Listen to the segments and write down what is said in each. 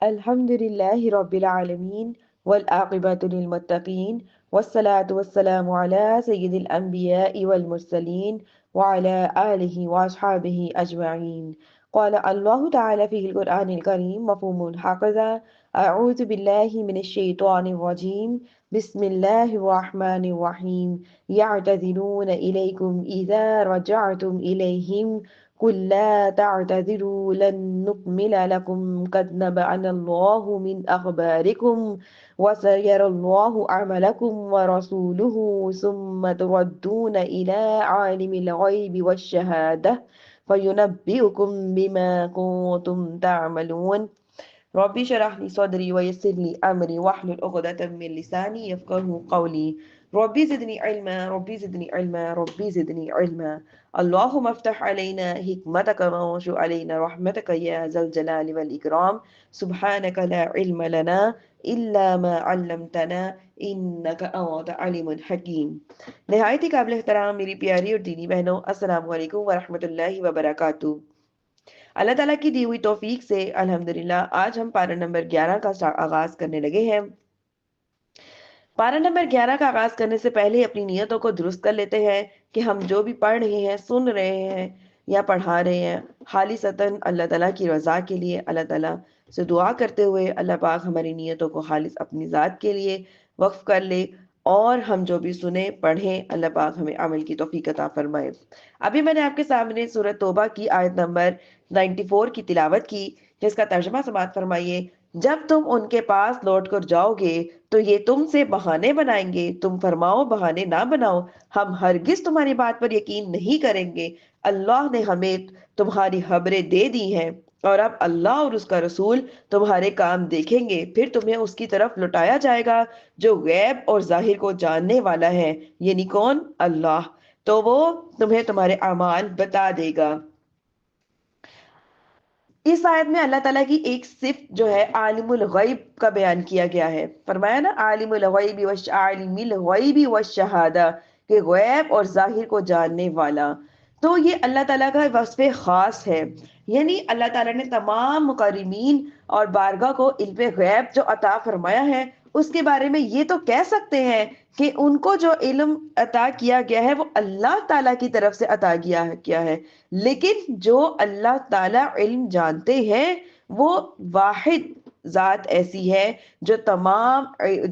الحمد لله رب العالمين والعاقبة للمتقين والصلاة والسلام على سيد الأنبياء والمرسلين وعلى آله وأصحابه أجمعين. قال الله تعالى في القرآن الكريم مفهوم هكذا: أعوذ بالله من الشيطان الرجيم. بسم الله الرحمن الرحيم. يعتذرون إليكم إذا رجعتم إليهم قل لا تعتذروا لن نكمل لكم قد نبأنا الله من أخباركم وسيرى الله عملكم ورسوله ثم تردون إلى عالم الغيب والشهادة فينبئكم بما كنتم تعملون. ربي اشرح لي صدري ويسر لي أمري واحلل عقدة من لساني يفقهوا قولي. ربي زدني علما ربي زدني علما ربي زدني علما. اللهم افتح علينا حكمتك وانشر علينا رحمتك يا ذا الجلال والإكرام. سبحانك لا علم لنا إلا ما علمتنا إنك أنت عليم حكيم. نہایت ہی قابل احترام میری پیاری اور دینی بہنوں، السلام علیکم ورحمۃ اللہ وبرکاتہ۔ اللہ تعالیٰ کی دی ہوئی توفیق سے الحمدللہ آج ہم پارہ نمبر 11 کا آغاز کرنے لگے ہیں۔ پارہ نمبر 11 کا آغاز کرنے سے پہلے اپنی نیتوں کو درست کر لیتے ہیں کہ ہم جو بھی پڑھ رہے ہیں، سن رہے ہیں یا پڑھا رہے ہیں، خالصتاً اللہ تعالیٰ کی رضا کے لیے اللہ تعالیٰ سے دعا کرتے ہوئے اللہ پاک ہماری نیتوں کو خالص اپنی ذات کے لیے وقف کر لے، اور ہم جو بھی سنیں پڑھیں اللہ پاک ہمیں عمل کی توفیق عطا فرمائے۔ ابھی میں نے آپ کے سامنے سورۃ توبہ کی آیت نمبر 94 کی تلاوت کی، جس کا ترجمہ سماعت فرمائیے۔ جب تم ان کے پاس لوٹ کر جاؤ گے تو یہ تم سے بہانے بنائیں گے، تم فرماؤ بہانے نہ بناؤ، ہم ہرگز تمہاری بات پر یقین نہیں کریں گے، اللہ نے ہمیں تمہاری خبریں دے دی ہیں، اور اب اللہ اور اس کا رسول تمہارے کام دیکھیں گے، پھر تمہیں اس کی طرف لوٹایا جائے گا جو غیب اور ظاہر کو جاننے والا ہے، یعنی کون؟ اللہ، تو وہ تمہیں تمہارے اعمال بتا دے گا۔ اس آیت میں اللہ تعالیٰ کی ایک صفت جو ہے عالم الغیب کا بیان کیا گیا ہے۔ فرمایا نا، عالم الغیب عالم الغیب والشہادہ، کہ غیب اور ظاہر کو جاننے والا۔ تو یہ اللہ تعالیٰ کا وصف خاص ہے، یعنی اللہ تعالیٰ نے تمام مقربین اور بارگاہ کو علم غیب جو عطا فرمایا ہے، اس کے بارے میں یہ تو کہہ سکتے ہیں کہ ان کو جو علم عطا کیا گیا ہے وہ اللہ تعالیٰ کی طرف سے عطا کیا ہے، لیکن جو اللہ تعالیٰ علم جانتے ہیں وہ واحد ذات ایسی ہے جو تمام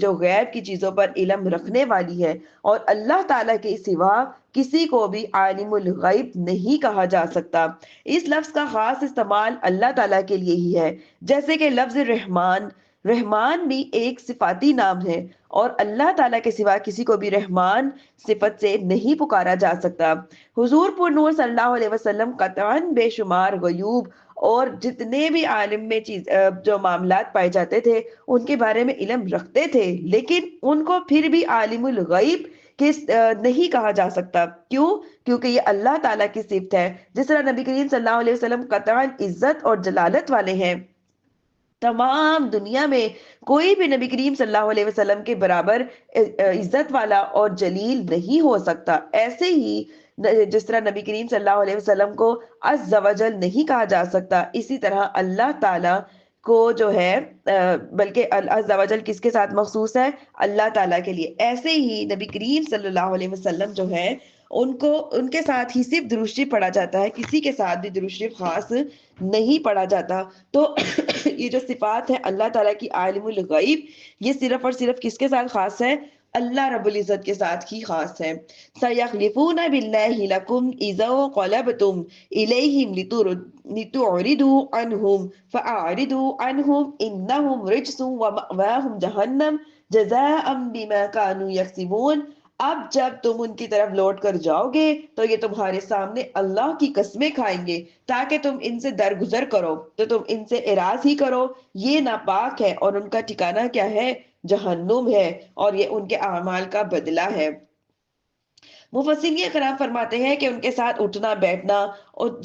جو غیب کی چیزوں پر علم رکھنے والی ہے، اور اللہ تعالیٰ کے سوا کسی کو بھی عالم الغیب نہیں کہا جا سکتا۔ اس لفظ کا خاص استعمال اللہ تعالیٰ کے لیے ہی ہے، جیسے کہ لفظ رحمان، رحمان بھی ایک صفاتی نام ہے، اور اللہ تعالیٰ کے سوا کسی کو بھی رحمان صفت سے نہیں پکارا جا سکتا۔ حضور پر نور صلی اللہ علیہ وسلم قطعاً بے شمار غیوب اور جتنے بھی عالم میں جو معاملات پائے جاتے تھے ان کے بارے میں علم رکھتے تھے، لیکن ان کو پھر بھی عالم الغیب نہیں کہا جا سکتا۔ کیوں؟ کیونکہ یہ اللہ تعالیٰ کی صفت ہے، جس طرح نبی کریم صلی اللہ علیہ وسلم قطعاً عزت اور جلالت والے ہیں، تمام دنیا میں کوئی بھی نبی کریم صلی اللہ علیہ وسلم کے برابر عزت والا اور جلیل نہیں ہو سکتا۔ ایسے ہی جس طرح نبی کریم صلی اللہ علیہ وسلم کو عز و جل نہیں کہا جا سکتا، اسی طرح اللہ تعالیٰ کو جو ہے بلکہ عز و جل کس کے ساتھ مخصوص ہے؟ اللہ تعالیٰ کے لیے۔ ایسے ہی نبی کریم صلی اللہ علیہ وسلم جو ہے ان کے ساتھ ہی صرف درود شریف پڑھا جاتا ہے، کسی کے ساتھ بھی درود شریف خاص نہیں پڑھا جاتا۔ تو یہ جو صفات ہے اللہ تعالیٰ کی عالم الغیب، یہ صرف اور صرف کس کے ساتھ خاص ہے؟ اللہ رب العزت کے ساتھ ہی خاص ہے۔ سَيَحْلِفُونَ بِاللَّهِ لَكُمْ إِذَا انقَلَبْتُمْ إِلَيْهِمْ لِتُعْرِضُوا عَنْهُمْ فَأَعْرِضُوا عَنْهُمْ إِنَّهُمْ رِجْسٌ وَمَأْوَاهُمْ جَهَنَّمُ جَزَاءً بِمَا كَانُوا يَكْسِبُونَ۔ اب جب تم ان کی طرف لوٹ کر جاؤ گے تو یہ تمہارے سامنے اللہ کی قسمیں کھائیں گے تاکہ تم ان سے درگزر کرو، تو تم ان سے اعراض ہی کرو، یہ ناپاک ہے اور ان کا ٹھکانہ کیا ہے؟ جہنم ہے، اور یہ ان کے اعمال کا بدلہ ہے۔ مفسرین کرام فرماتے ہیں کہ ان کے ساتھ اٹھنا بیٹھنا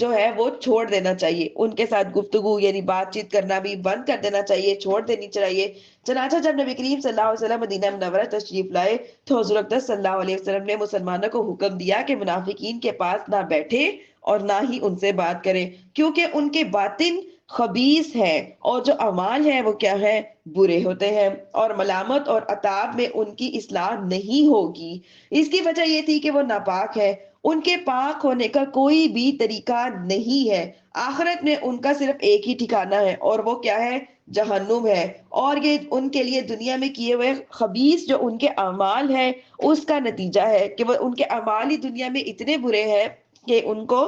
جو ہے وہ چھوڑ دینا چاہیے، ان کے ساتھ گفتگو یعنی بات چیت کرنا بھی بند کر دینا چاہیے، چھوڑ دینی چاہیے۔ چنانچہ جب نبی کریم صلی اللہ علیہ وسلم مدینہ منورہ تشریف لائے تو حضور اقدس صلی اللہ علیہ وسلم نے مسلمانوں کو حکم دیا کہ منافقین کے پاس نہ بیٹھے اور نہ ہی ان سے بات کریں، کیونکہ ان کے باطن خبیث ہے، اور جو اعمال ہیں وہ کیا ہے؟ برے ہوتے ہیں، اور ملامت اور عتاب میں ان کی اصلاح نہیں ہوگی۔ اس کی وجہ یہ تھی کہ وہ ناپاک ہے، ان کے پاک ہونے کا کوئی بھی طریقہ نہیں ہے۔ آخرت میں ان کا صرف ایک ہی ٹھکانہ ہے، اور وہ کیا ہے؟ جہنم ہے۔ اور یہ ان کے لیے دنیا میں کیے ہوئے خبیث جو ان کے اعمال ہیں اس کا نتیجہ ہے کہ وہ ان کے اعمال ہی دنیا میں اتنے برے ہیں کہ ان کو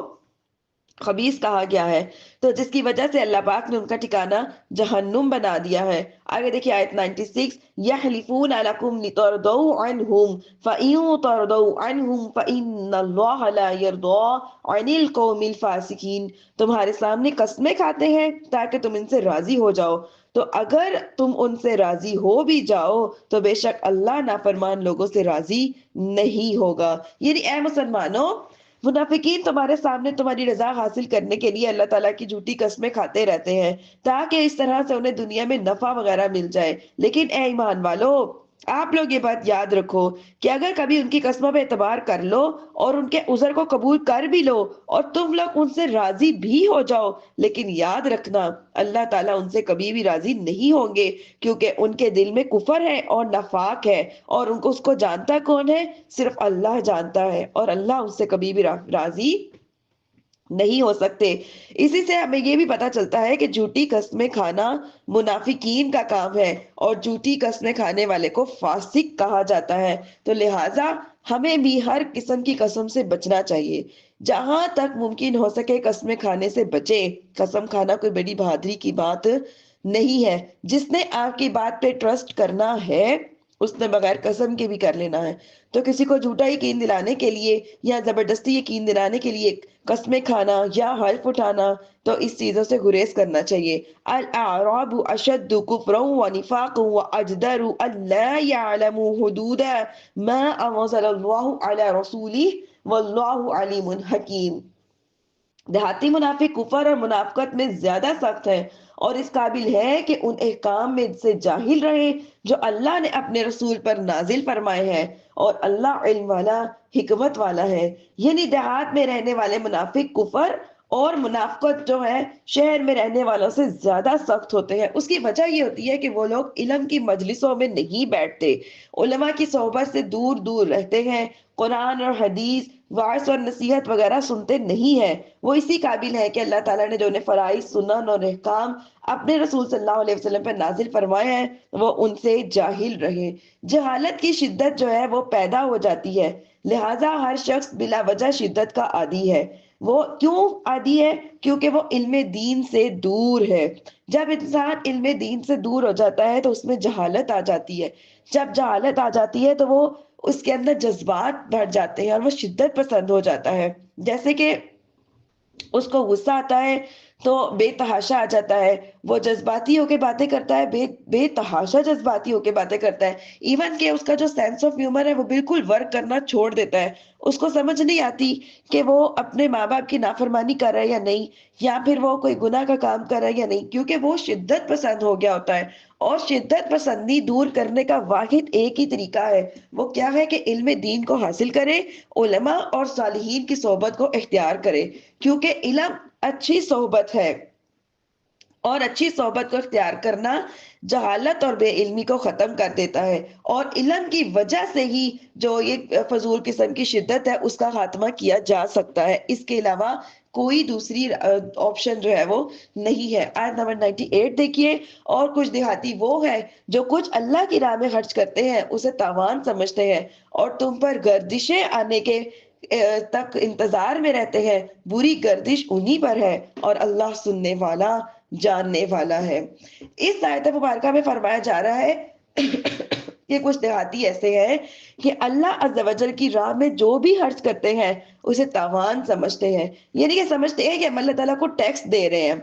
خبیث کہا گیا ہے، تو جس کی وجہ سے اللہ پاک نے ان کا ٹھکانہ جہنم بنا دیا ہے۔ آگے دیکھیے آیت 96، یحلفون لکم لترضوا عنہم فإن ترضوا عنہم فإن اللہ لا یرضى عن القوم الفاسقین۔ تمہارے سامنے قسمیں کھاتے ہیں تاکہ تم ان سے راضی ہو جاؤ، تو اگر تم ان سے راضی ہو بھی جاؤ تو بے شک اللہ نافرمان لوگوں سے راضی نہیں ہوگا۔ یعنی اے مسلمانوں، منافقین تمہارے سامنے تمہاری رضا حاصل کرنے کے لیے اللہ تعالیٰ کی جھوٹی قسمیں کھاتے رہتے ہیں تاکہ اس طرح سے انہیں دنیا میں نفع وغیرہ مل جائے۔ لیکن اے ایمان والو، آپ لوگ یہ بات یاد رکھو کہ اگر کبھی ان کی قسموں پہ اعتبار کر لو اور ان کے عذر کو قبول کر بھی لو اور تم لوگ ان سے راضی بھی ہو جاؤ، لیکن یاد رکھنا اللہ تعالیٰ ان سے کبھی بھی راضی نہیں ہوں گے، کیونکہ ان کے دل میں کفر ہے اور نفاق ہے، اور ان کو اس کو جانتا کون ہے؟ صرف اللہ جانتا ہے، اور اللہ ان سے کبھی بھی راضی نہیں ہو سکتے۔ اسی سے ہمیں یہ بھی پتا چلتا ہے کہ جھوٹی قسمیں کھانا منافقین کا کام ہے، اور جھوٹی قسمیں کھانے والے کو فاسق کہا جاتا ہے۔ تو لہٰذا ہمیں بھی ہر قسم کی قسم سے بچنا چاہیے، جہاں تک ممکن ہو سکے قسمیں کھانے سے بچے۔ قسم کھانا کوئی بڑی بہادری کی بات نہیں ہے۔ جس نے آپ کی بات پہ ٹرسٹ کرنا ہے اس نے بغیر قسم کے بھی کر لینا ہے۔ تو کسی کو جھوٹا یقین دلانے کے لیے یا زبردستی یقین دلانے کے لیے قسمیں کھانا یا حلف اٹھانا، تو اس چیزوں سے گریز کرنا چاہیے۔ الاعراب اشد کفرا ونفاقا واجدر الا يعلموا حدود ما انزل الله على رسوله والله علیم حکیم۔ دیہاتی منافق کفر اور منافقت میں زیادہ سخت ہے، اور اس قابل ہے کہ ان احکام میں سے جاہل رہے جو اللہ نے اپنے رسول پر نازل فرمائے ہیں، اور اللہ علم والا، حکمت والا ہے۔ یعنی دیہات میں رہنے والے منافق کفر اور منافقت جو ہے شہر میں رہنے والوں سے زیادہ سخت ہوتے ہیں۔ اس کی وجہ یہ ہوتی ہے کہ وہ لوگ علم کی مجلسوں میں نہیں بیٹھتے، علماء کی صحبت سے دور دور رہتے ہیں، قرآن اور حدیث، وعظ اور نصیحت وغیرہ سنتے نہیں ہیں۔ وہ اسی قابل ہے کہ اللہ تعالیٰ نے جو انہیں فرائض، سنن اور احکام اپنے رسول صلی اللہ علیہ وسلم پر نازل فرمائے ہیں وہ ان سے جاہل رہے۔ جہالت کی شدت جو ہے وہ پیدا ہو جاتی ہے، لہٰذا ہر شخص بلا وجہ شدت کا عادی ہے۔ وہ کیوں عادی ہے؟ کیونکہ وہ علم دین سے دور ہے۔ جب انسان علم دین سے دور ہو جاتا ہے تو اس میں جہالت آ جاتی ہے۔ جب جہالت آ جاتی ہے تو وہ اس کے اندر جذبات بڑھ جاتے ہیں اور وہ شدت پسند ہو جاتا ہے۔ جیسے کہ اس کو غصہ آتا ہے تو بے تحاشا آ جاتا ہے، وہ جذباتی ہو کے باتیں کرتا ہے، بے تحاشا جذباتی ہو کے باتیں کرتا ہے، ایون کہ اس کا جو سینس آف ہیومر ہے وہ بالکل ورک کرنا چھوڑ دیتا ہے۔ اس کو سمجھ نہیں آتی کہ وہ اپنے ماں باپ کی نافرمانی کر رہا ہے یا نہیں، یا پھر وہ کوئی گناہ کا کام کر رہا ہے یا نہیں، کیونکہ وہ شدت پسند ہو گیا ہوتا ہے۔ اور شدت پسندی دور کرنے کا واحد ایک ہی طریقہ ہے، وہ کیا ہے کہ علم دین کو حاصل کرے، علماء اور صالحین کی صحبت کو اختیار کرے، کیونکہ علم اچھی صحبت ہے، اور اچھی صحبت کو اختیار کرنا جہالت اور بے علمی کو ختم کر دیتا ہے، اور علم کی وجہ سے ہی جو یہ فضول قسم کی شدت ہے اس کا خاتمہ کیا جا سکتا ہے۔ اس کے علاوہ کوئی دوسری آپشن جو ہے وہ نہیں ہے۔ آیت نمبر 98 دیکھیے، اور کچھ دیہاتی وہ ہے جو کچھ اللہ کی راہ میں خرچ کرتے ہیں اسے تاوان سمجھتے ہیں، اور تم پر گردشیں آنے کے تک انتظار میں رہتے ہیں، بری گردش انہی پر ہے، اور اللہ سننے والا، جاننے والا ہے۔ اس آیت مبارکہ میں فرمایا جا رہا ہے کہ کچھ دیہاتی ایسے ہیں کہ اللہ عز و جل کی راہ میں جو بھی خرچ کرتے ہیں اسے تاوان سمجھتے ہیں، یعنی کہ سمجھتے ہیں کہ ہم اللہ تعالیٰ کو ٹیکس دے رہے ہیں،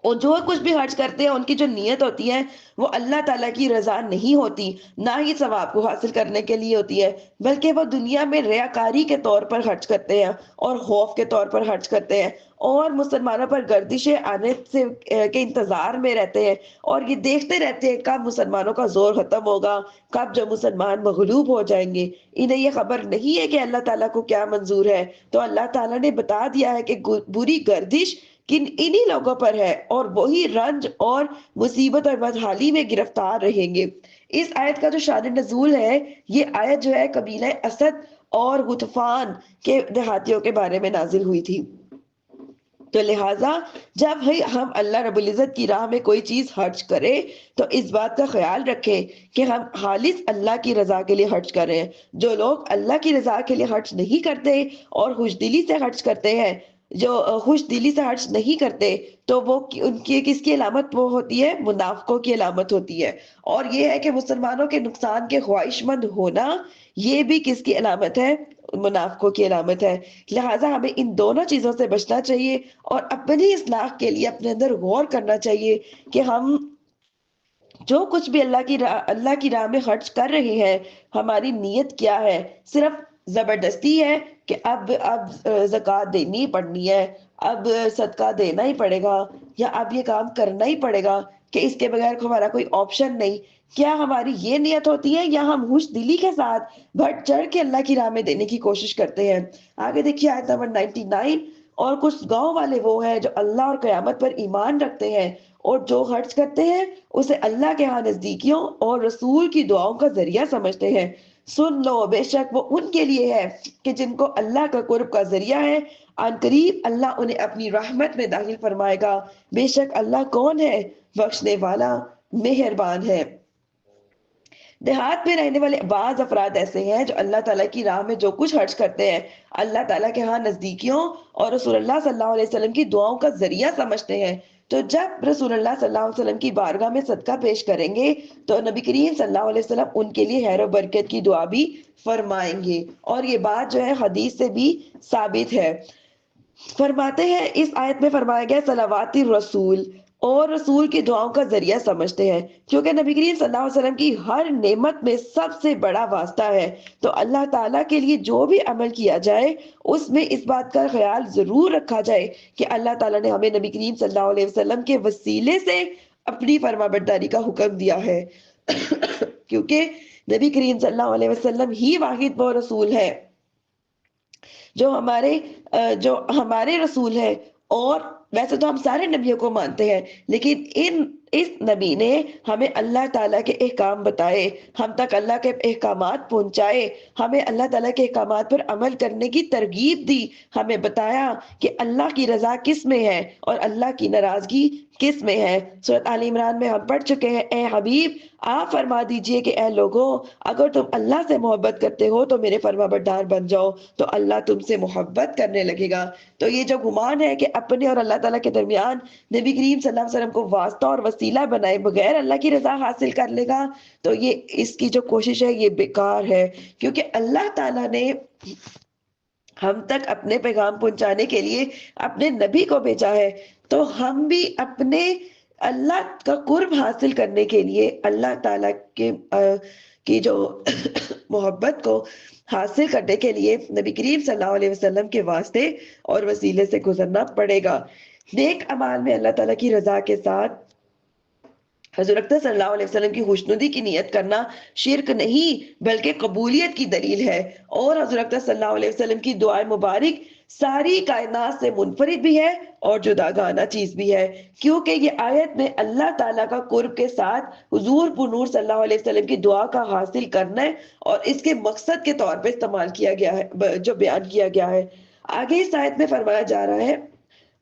اور جو کچھ بھی خرچ کرتے ہیں ان کی جو نیت ہوتی ہے وہ اللہ تعالیٰ کی رضا نہیں ہوتی، نہ ہی ثواب کو حاصل کرنے کے لیے ہوتی ہے، بلکہ وہ دنیا میں ریاکاری کے طور پر خرچ کرتے ہیں اور خوف کے طور پر خرچ کرتے ہیں، اور مسلمانوں پر گردشیں آنے سے کے انتظار میں رہتے ہیں، اور یہ دیکھتے رہتے ہیں کب مسلمانوں کا زور ختم ہوگا، کب جو مسلمان مغلوب ہو جائیں گے۔ انہیں یہ خبر نہیں ہے کہ اللہ تعالیٰ کو کیا منظور ہے۔ تو اللہ تعالیٰ نے بتا دیا ہے کہ بری گردش کہ انہی لوگوں پر ہے اور وہی رنج اور مصیبت اور بدحالی میں گرفتار رہیں گے۔ اس آیت کا جو شان نزول ہے، یہ آیت جو ہے قبیلہ اسد اور غطفان کے دیہاتیوں کے بارے میں نازل ہوئی تھی۔ تو لہٰذا جب ہم اللہ رب العزت کی راہ میں کوئی چیز خرچ کرے تو اس بات کا خیال رکھیں کہ ہم خالص اللہ کی رضا کے لیے خرچ کر رہے ہیں۔ جو لوگ اللہ کی رضا کے لیے خرچ نہیں کرتے اور خوش دلی سے خرچ کرتے ہیں، جو خوش دلی سے خرچ نہیں کرتے، تو وہ ان کی کس کی علامت وہ ہوتی ہے؟ منافقوں کی علامت ہوتی ہے۔ اور یہ ہے کہ مسلمانوں کے نقصان کے خواہش مند ہونا، یہ بھی کس کی علامت ہے؟ منافقوں کی علامت ہے۔ لہٰذا ہمیں ان دونوں چیزوں سے بچنا چاہیے اور اپنی اصلاح کے لیے اپنے اندر غور کرنا چاہیے کہ ہم جو کچھ بھی اللہ کی راہ میں خرچ کر رہے ہیں، ہماری نیت کیا ہے؟ صرف زبردستی ہے کہ اب زکوٰۃ دینی پڑنی ہے، اب صدقہ دینا ہی پڑے گا، یا اب یہ کام کرنا ہی پڑے گا کہ اس کے بغیر ہمارا کوئی آپشن نہیں؟ کیا ہماری یہ نیت ہوتی ہے یا ہم خوش دلی کے ساتھ بڑھ چڑھ کے اللہ کی راہ میں دینے کی کوشش کرتے ہیں؟ آگے دیکھیے آیت نمبر 99۔ اور کچھ گاؤں والے وہ ہیں جو اللہ اور قیامت پر ایمان رکھتے ہیں اور جو خرچ کرتے ہیں اسے اللہ کے ہاں نزدیکیوں اور رسول کی دعاؤں کا ذریعہ سمجھتے ہیں۔ سن لو، بے شک وہ ان کے لیے ہے کہ جن کو اللہ کا قرب کا ذریعہ ہے، ان قریب اللہ انہیں اپنی رحمت میں داخل فرمائے گا۔ بے شک اللہ کون ہے؟ بخشنے والا، مہربان ہے۔ دیہات میں رہنے والے بعض افراد ایسے ہیں جو اللہ تعالیٰ کی راہ میں جو کچھ خرچ کرتے ہیں، اللہ تعالیٰ کے ہاں نزدیکیوں اور رسول اللہ صلی اللہ علیہ وسلم کی دعاؤں کا ذریعہ سمجھتے ہیں۔ تو جب رسول اللہ صلی اللہ علیہ وسلم کی بارگاہ میں صدقہ پیش کریں گے تو نبی کریم صلی اللہ علیہ وسلم ان کے لیے خیر و برکت کی دعا بھی فرمائیں گے، اور یہ بات جو ہے حدیث سے بھی ثابت ہے۔ فرماتے ہیں اس آیت میں فرمایا گیا صلوات الرسول، اور رسول کی دعاؤں کا ذریعہ سمجھتے ہیں، کیونکہ نبی کریم صلی اللہ علیہ وسلم کی ہر نعمت میں سب سے بڑا واسطہ ہے۔ تو اللہ تعالیٰ کے لیے جو بھی عمل کیا جائے اس میں اس بات کا خیال ضرور رکھا جائے کہ اللہ تعالیٰ نے ہمیں نبی کریم صلی اللہ علیہ وسلم کے وسیلے سے اپنی فرما برداری کا حکم دیا ہے کیونکہ نبی کریم صلی اللہ علیہ وسلم ہی واحد وہ رسول ہے جو ہمارے رسول ہیں۔ اور ویسے تو ہم سارے نبیوں کو مانتے ہیں، لیکن اس نبی نے ہمیں اللہ تعالیٰ کے احکام بتائے، ہم تک اللہ کے احکامات پہنچائے، ہمیں اللہ تعالیٰ کے احکامات پر عمل کرنے کی ترغیب دی، ہمیں بتایا کہ اللہ کی رضا کس میں ہے اور اللہ کی ناراضگی کس میں ہے۔ سورۃ آل عمران میں ہم پڑھ چکے ہیں، اے حبیب آپ فرما دیجئے کہ اے لوگوں، اگر تم اللہ سے محبت کرتے ہو تو میرے فرما بردار بن جاؤ تو اللہ تم سے محبت کرنے لگے گا۔ تو یہ جو گمان ہے کہ اپنے اور اللہ تعالیٰ کے درمیان نبی کریم صلی اللہ علیہ وسلم کو واسطہ اور وسیلہ بنائے بغیر اللہ کی رضا حاصل کر لے گا، تو یہ اس کی جو کوشش ہے یہ بیکار ہے، کیونکہ اللہ تعالیٰ نے ہم تک اپنے پیغام پہنچانے کے لیے اپنے نبی کو بھیجا ہے۔ تو ہم بھی اپنے اللہ کا قرب حاصل کرنے کے لیے اللہ تعالیٰ کی جو محبت کو حاصل کرنے کے لیے نبی کریم صلی اللہ علیہ وسلم کے واسطے اور وسیلے سے گزرنا پڑے گا۔ نیک اعمال میں اللہ تعالیٰ کی رضا کے ساتھ حضور اکرم صلی اللہ علیہ وسلم کی خوشنودی کی نیت کرنا شرک نہیں بلکہ قبولیت کی دلیل ہے، اور حضور اکرم صلی اللہ علیہ وسلم کی دعائیں مبارک ساری کائنات سے منفرد بھی ہے اور جداگانہ چیز بھی ہے، کیونکہ یہ آیت میں اللہ تعالیٰ کا قرب کے ساتھ حضور پنور صلی اللہ علیہ وسلم کی دعا کا حاصل کرنا ہے اور اس کے مقصد کے طور پہ استعمال کیا گیا ہے، جو بیان کیا گیا ہے۔ آگے اس آیت میں فرمایا جا رہا ہے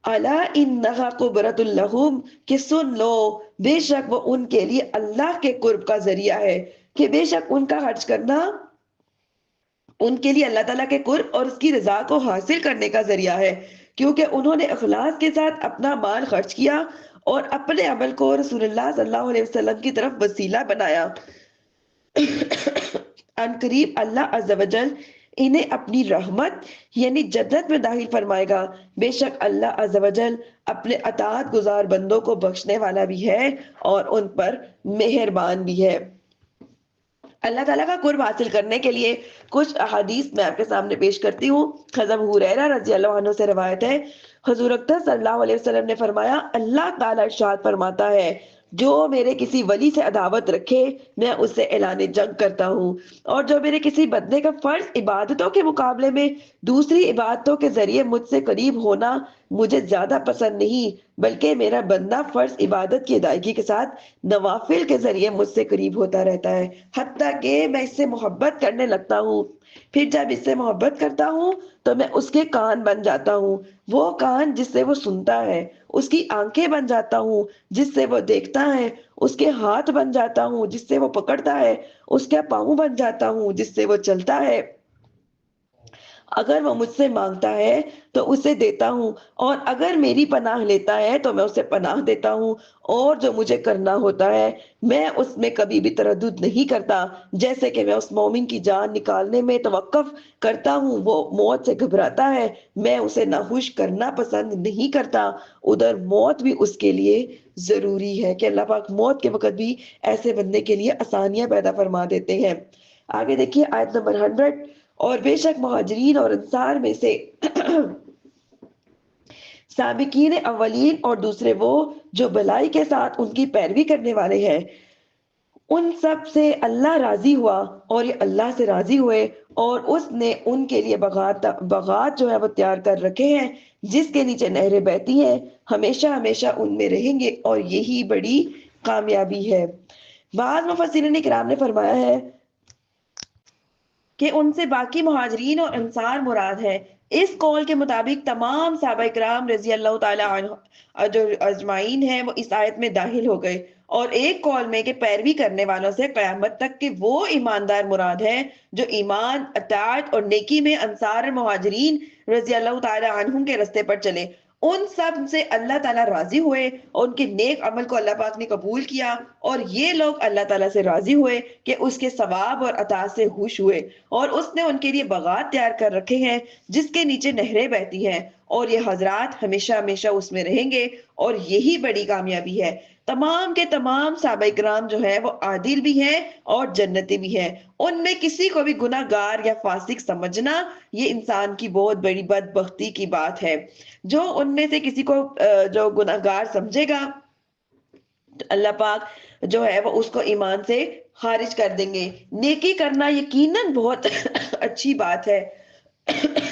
الا انہا قبرۃ لہم، کہ سن لو بے شک وہ ان کے لیے اللہ کے قرب کا ذریعہ ہے، کہ بے شک ان کا خرچ کرنا ان کے لیے اللہ تعالیٰ کے قرب اور اس کی رضا کو حاصل کرنے کا ذریعہ ہے، کیونکہ انہوں نے اخلاص کے ساتھ اپنا مال خرچ کیا اور اپنے عمل کو رسول اللہ صلی اللہ علیہ وسلم کی طرف وسیلہ بنایا۔ ان قریب اللہ عز و جل انہیں اپنی رحمت یعنی جنت میں داخل فرمائے گا۔ بے شک اللہ عز و جل اپنے اطاعت گزار بندوں کو بخشنے والا بھی ہے اور ان پر مہربان بھی ہے۔ اللہ تعالیٰ کا قرب حاصل کرنے کے لیے کچھ احادیث میں آپ کے سامنے پیش کرتی ہوں۔ حضرت ابو ہریرہ رضی اللہ عنہ سے روایت ہے، حضور اکرم صلی اللہ علیہ وسلم نے فرمایا، اللہ تعالیٰ ارشاد فرماتا ہے، جو میرے کسی ولی سے عداوت رکھے میں اس سے اعلان جنگ کرتا ہوں، اور جو میرے کسی بندے کا فرض عبادتوں کے مقابلے میں دوسری عبادتوں کے ذریعے مجھ سے قریب ہونا مجھے زیادہ پسند نہیں، بلکہ میرا بندہ فرض عبادت کی ادائیگی کے ساتھ نوافل کے ذریعے مجھ سے قریب ہوتا رہتا ہے، حتیٰ کہ میں اس سے محبت کرنے لگتا ہوں۔ پھر جب اس سے محبت کرتا ہوں تو میں اس کے کان بن جاتا ہوں، وہ کان جس سے وہ سنتا ہے، اس کی آنکھیں بن جاتا ہوں جس سے وہ دیکھتا ہے، اس کے ہاتھ بن جاتا ہوں جس سے وہ پکڑتا ہے، اس کا پاؤں بن جاتا ہوں جس سے وہ چلتا ہے۔ اگر وہ مجھ سے مانگتا ہے تو اسے دیتا ہوں، اور اگر میری پناہ لیتا ہے تو میں اسے پناہ دیتا ہوں، اور جو مجھے کرنا ہوتا ہے میں اس میں کبھی بھی تردد نہیں کرتا، جیسے کہ میں اس مومن کی جان نکالنے میں توقف کرتا ہوں، وہ موت سے گھبراتا ہے، میں اسے ناخوش کرنا پسند نہیں کرتا، ادھر موت بھی اس کے لیے ضروری ہے کہ اللہ پاک موت کے وقت بھی ایسے بندے کے لیے آسانیاں پیدا فرما دیتے ہیں۔ آگے دیکھیے آیت نمبر 100، اور بے شک مہاجرین اور انصار میں سے سابقین اولین اور دوسرے وہ جو بھلائی کے ساتھ ان کی پیروی کرنے والے ہیں، ان سب سے اللہ راضی ہوا اور یہ اللہ سے راضی ہوئے، اور اس نے ان کے لیے باغات جو ہے وہ تیار کر رکھے ہیں جس کے نیچے نہریں بہتی ہیں، ہمیشہ ہمیشہ ان میں رہیں گے، اور یہی بڑی کامیابی ہے۔ بعض مفسرین کرام نے فرمایا ہے کہ ان سے باقی مہاجرین اور انصار مراد ہے۔ اس قول کے مطابق تمام صحابہ کرام رضی اللہ تعالی عنہ جو اجمعین ہیں وہ اس آیت میں داخل ہو گئے، اور ایک قول میں کہ پیروی کرنے والوں سے قیامت تک کہ وہ ایماندار مراد ہے جو ایمان، اطاعت اور نیکی میں انصار اور مہاجرین رضی اللہ تعالی عنہم کے رستے پر چلے، ان سب سے اللہ تعالیٰ راضی ہوئے اور ان کے نیک عمل کو اللہ پاک نے قبول کیا، اور یہ لوگ اللہ تعالیٰ سے راضی ہوئے کہ اس کے ثواب اور عطا سے خوش ہوئے، اور اس نے ان کے لیے باغات تیار کر رکھے ہیں جس کے نیچے نہریں بہتی ہیں، اور یہ حضرات ہمیشہ ہمیشہ اس میں رہیں گے، اور یہی بڑی کامیابی ہے۔ تمام کے تمام صحابہ کرام جو ہے وہ عادل بھی ہیں اور جنتی بھی ہیں، ان میں کسی کو بھی گناہ گار یا فاسق سمجھنا یہ انسان کی بہت بڑی بدبختی کی بات ہے۔ جو ان میں سے کسی کو جو گناہ گار سمجھے گا تو اللہ پاک جو ہے وہ اس کو ایمان سے خارج کر دیں گے۔ نیکی کرنا یقیناً بہت اچھی بات ہے،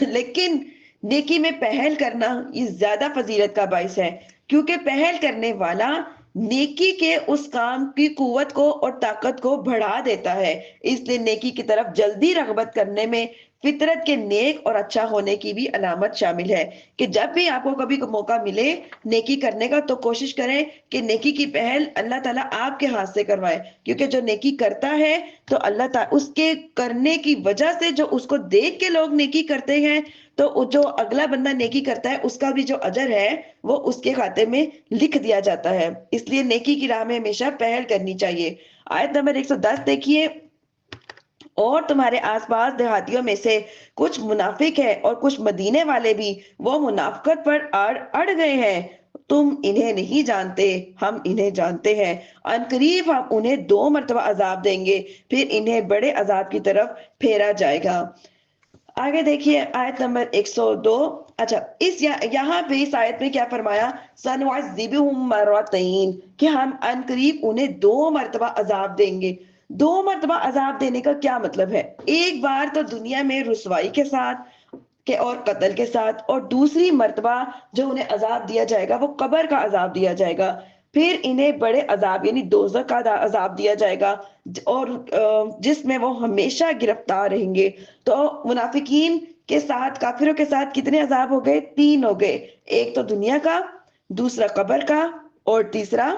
لیکن نیکی میں پہل کرنا یہ زیادہ فضیلت کا باعث ہے، کیونکہ پہل کرنے والا نیکی کے اس کام کی قوت کو اور طاقت کو بڑھا دیتا ہے، اس لیے نیکی کی طرف جلدی رغبت کرنے میں فطرت کے نیک اور اچھا ہونے کی بھی علامت شامل ہے کہ جب بھی آپ کو کبھی موقع ملے نیکی کرنے کا تو کوشش کریں کہ نیکی کی پہل اللہ تعالیٰ آپ کے ہاتھ سے کروائے، کیونکہ جو نیکی کرتا ہے تو اللہ تعالیٰ اس کے کرنے کی وجہ سے جو اس کو دیکھ کے لوگ نیکی کرتے ہیں تو جو اگلا بندہ نیکی کرتا ہے اس کا بھی جو اجر ہے وہ اس کے کھاتے میں لکھ دیا جاتا ہے، اس لیے نیکی کی راہ میں ہمیشہ پہل کرنی چاہیے۔ آیت نمبر 110 دیکھیے، اور تمہارے آس پاس دیہاتیوں میں سے کچھ منافق ہے اور کچھ مدینے والے بھی وہ منافقت پر اڑ گئے ہیں، تم انہیں نہیں جانتے، ہم انہیں جانتے ہیں، ان قریب ہم انہیں 2 مرتبہ عذاب دیں گے، پھر انہیں بڑے عذاب کی طرف پھیرا جائے گا۔ آگے دیکھیے آیت نمبر 102۔ اچھا یہاں پہ اس آیت میں کیا فرمایا، سنعذبہم مرتین، کہ ہم ان قریب انہیں 2 مرتبہ عذاب دیں گے۔ 2 مرتبہ عذاب دینے کا کیا مطلب ہے؟ ایک بار تو دنیا میں رسوائی کے ساتھ کہ اور قتل کے ساتھ، اور دوسری مرتبہ جو انہیں عذاب دیا جائے گا وہ قبر کا عذاب دیا جائے گا، پھر انہیں بڑے عذاب یعنی دوزخ کا عذاب دیا جائے گا، اور جس میں وہ ہمیشہ گرفتار رہیں گے۔ تو منافقین کے ساتھ کافروں کے ساتھ کتنے عذاب ہو گئے؟ 3 ہو گئے، ایک تو دنیا کا، دوسرا قبر کا، اور تیسرا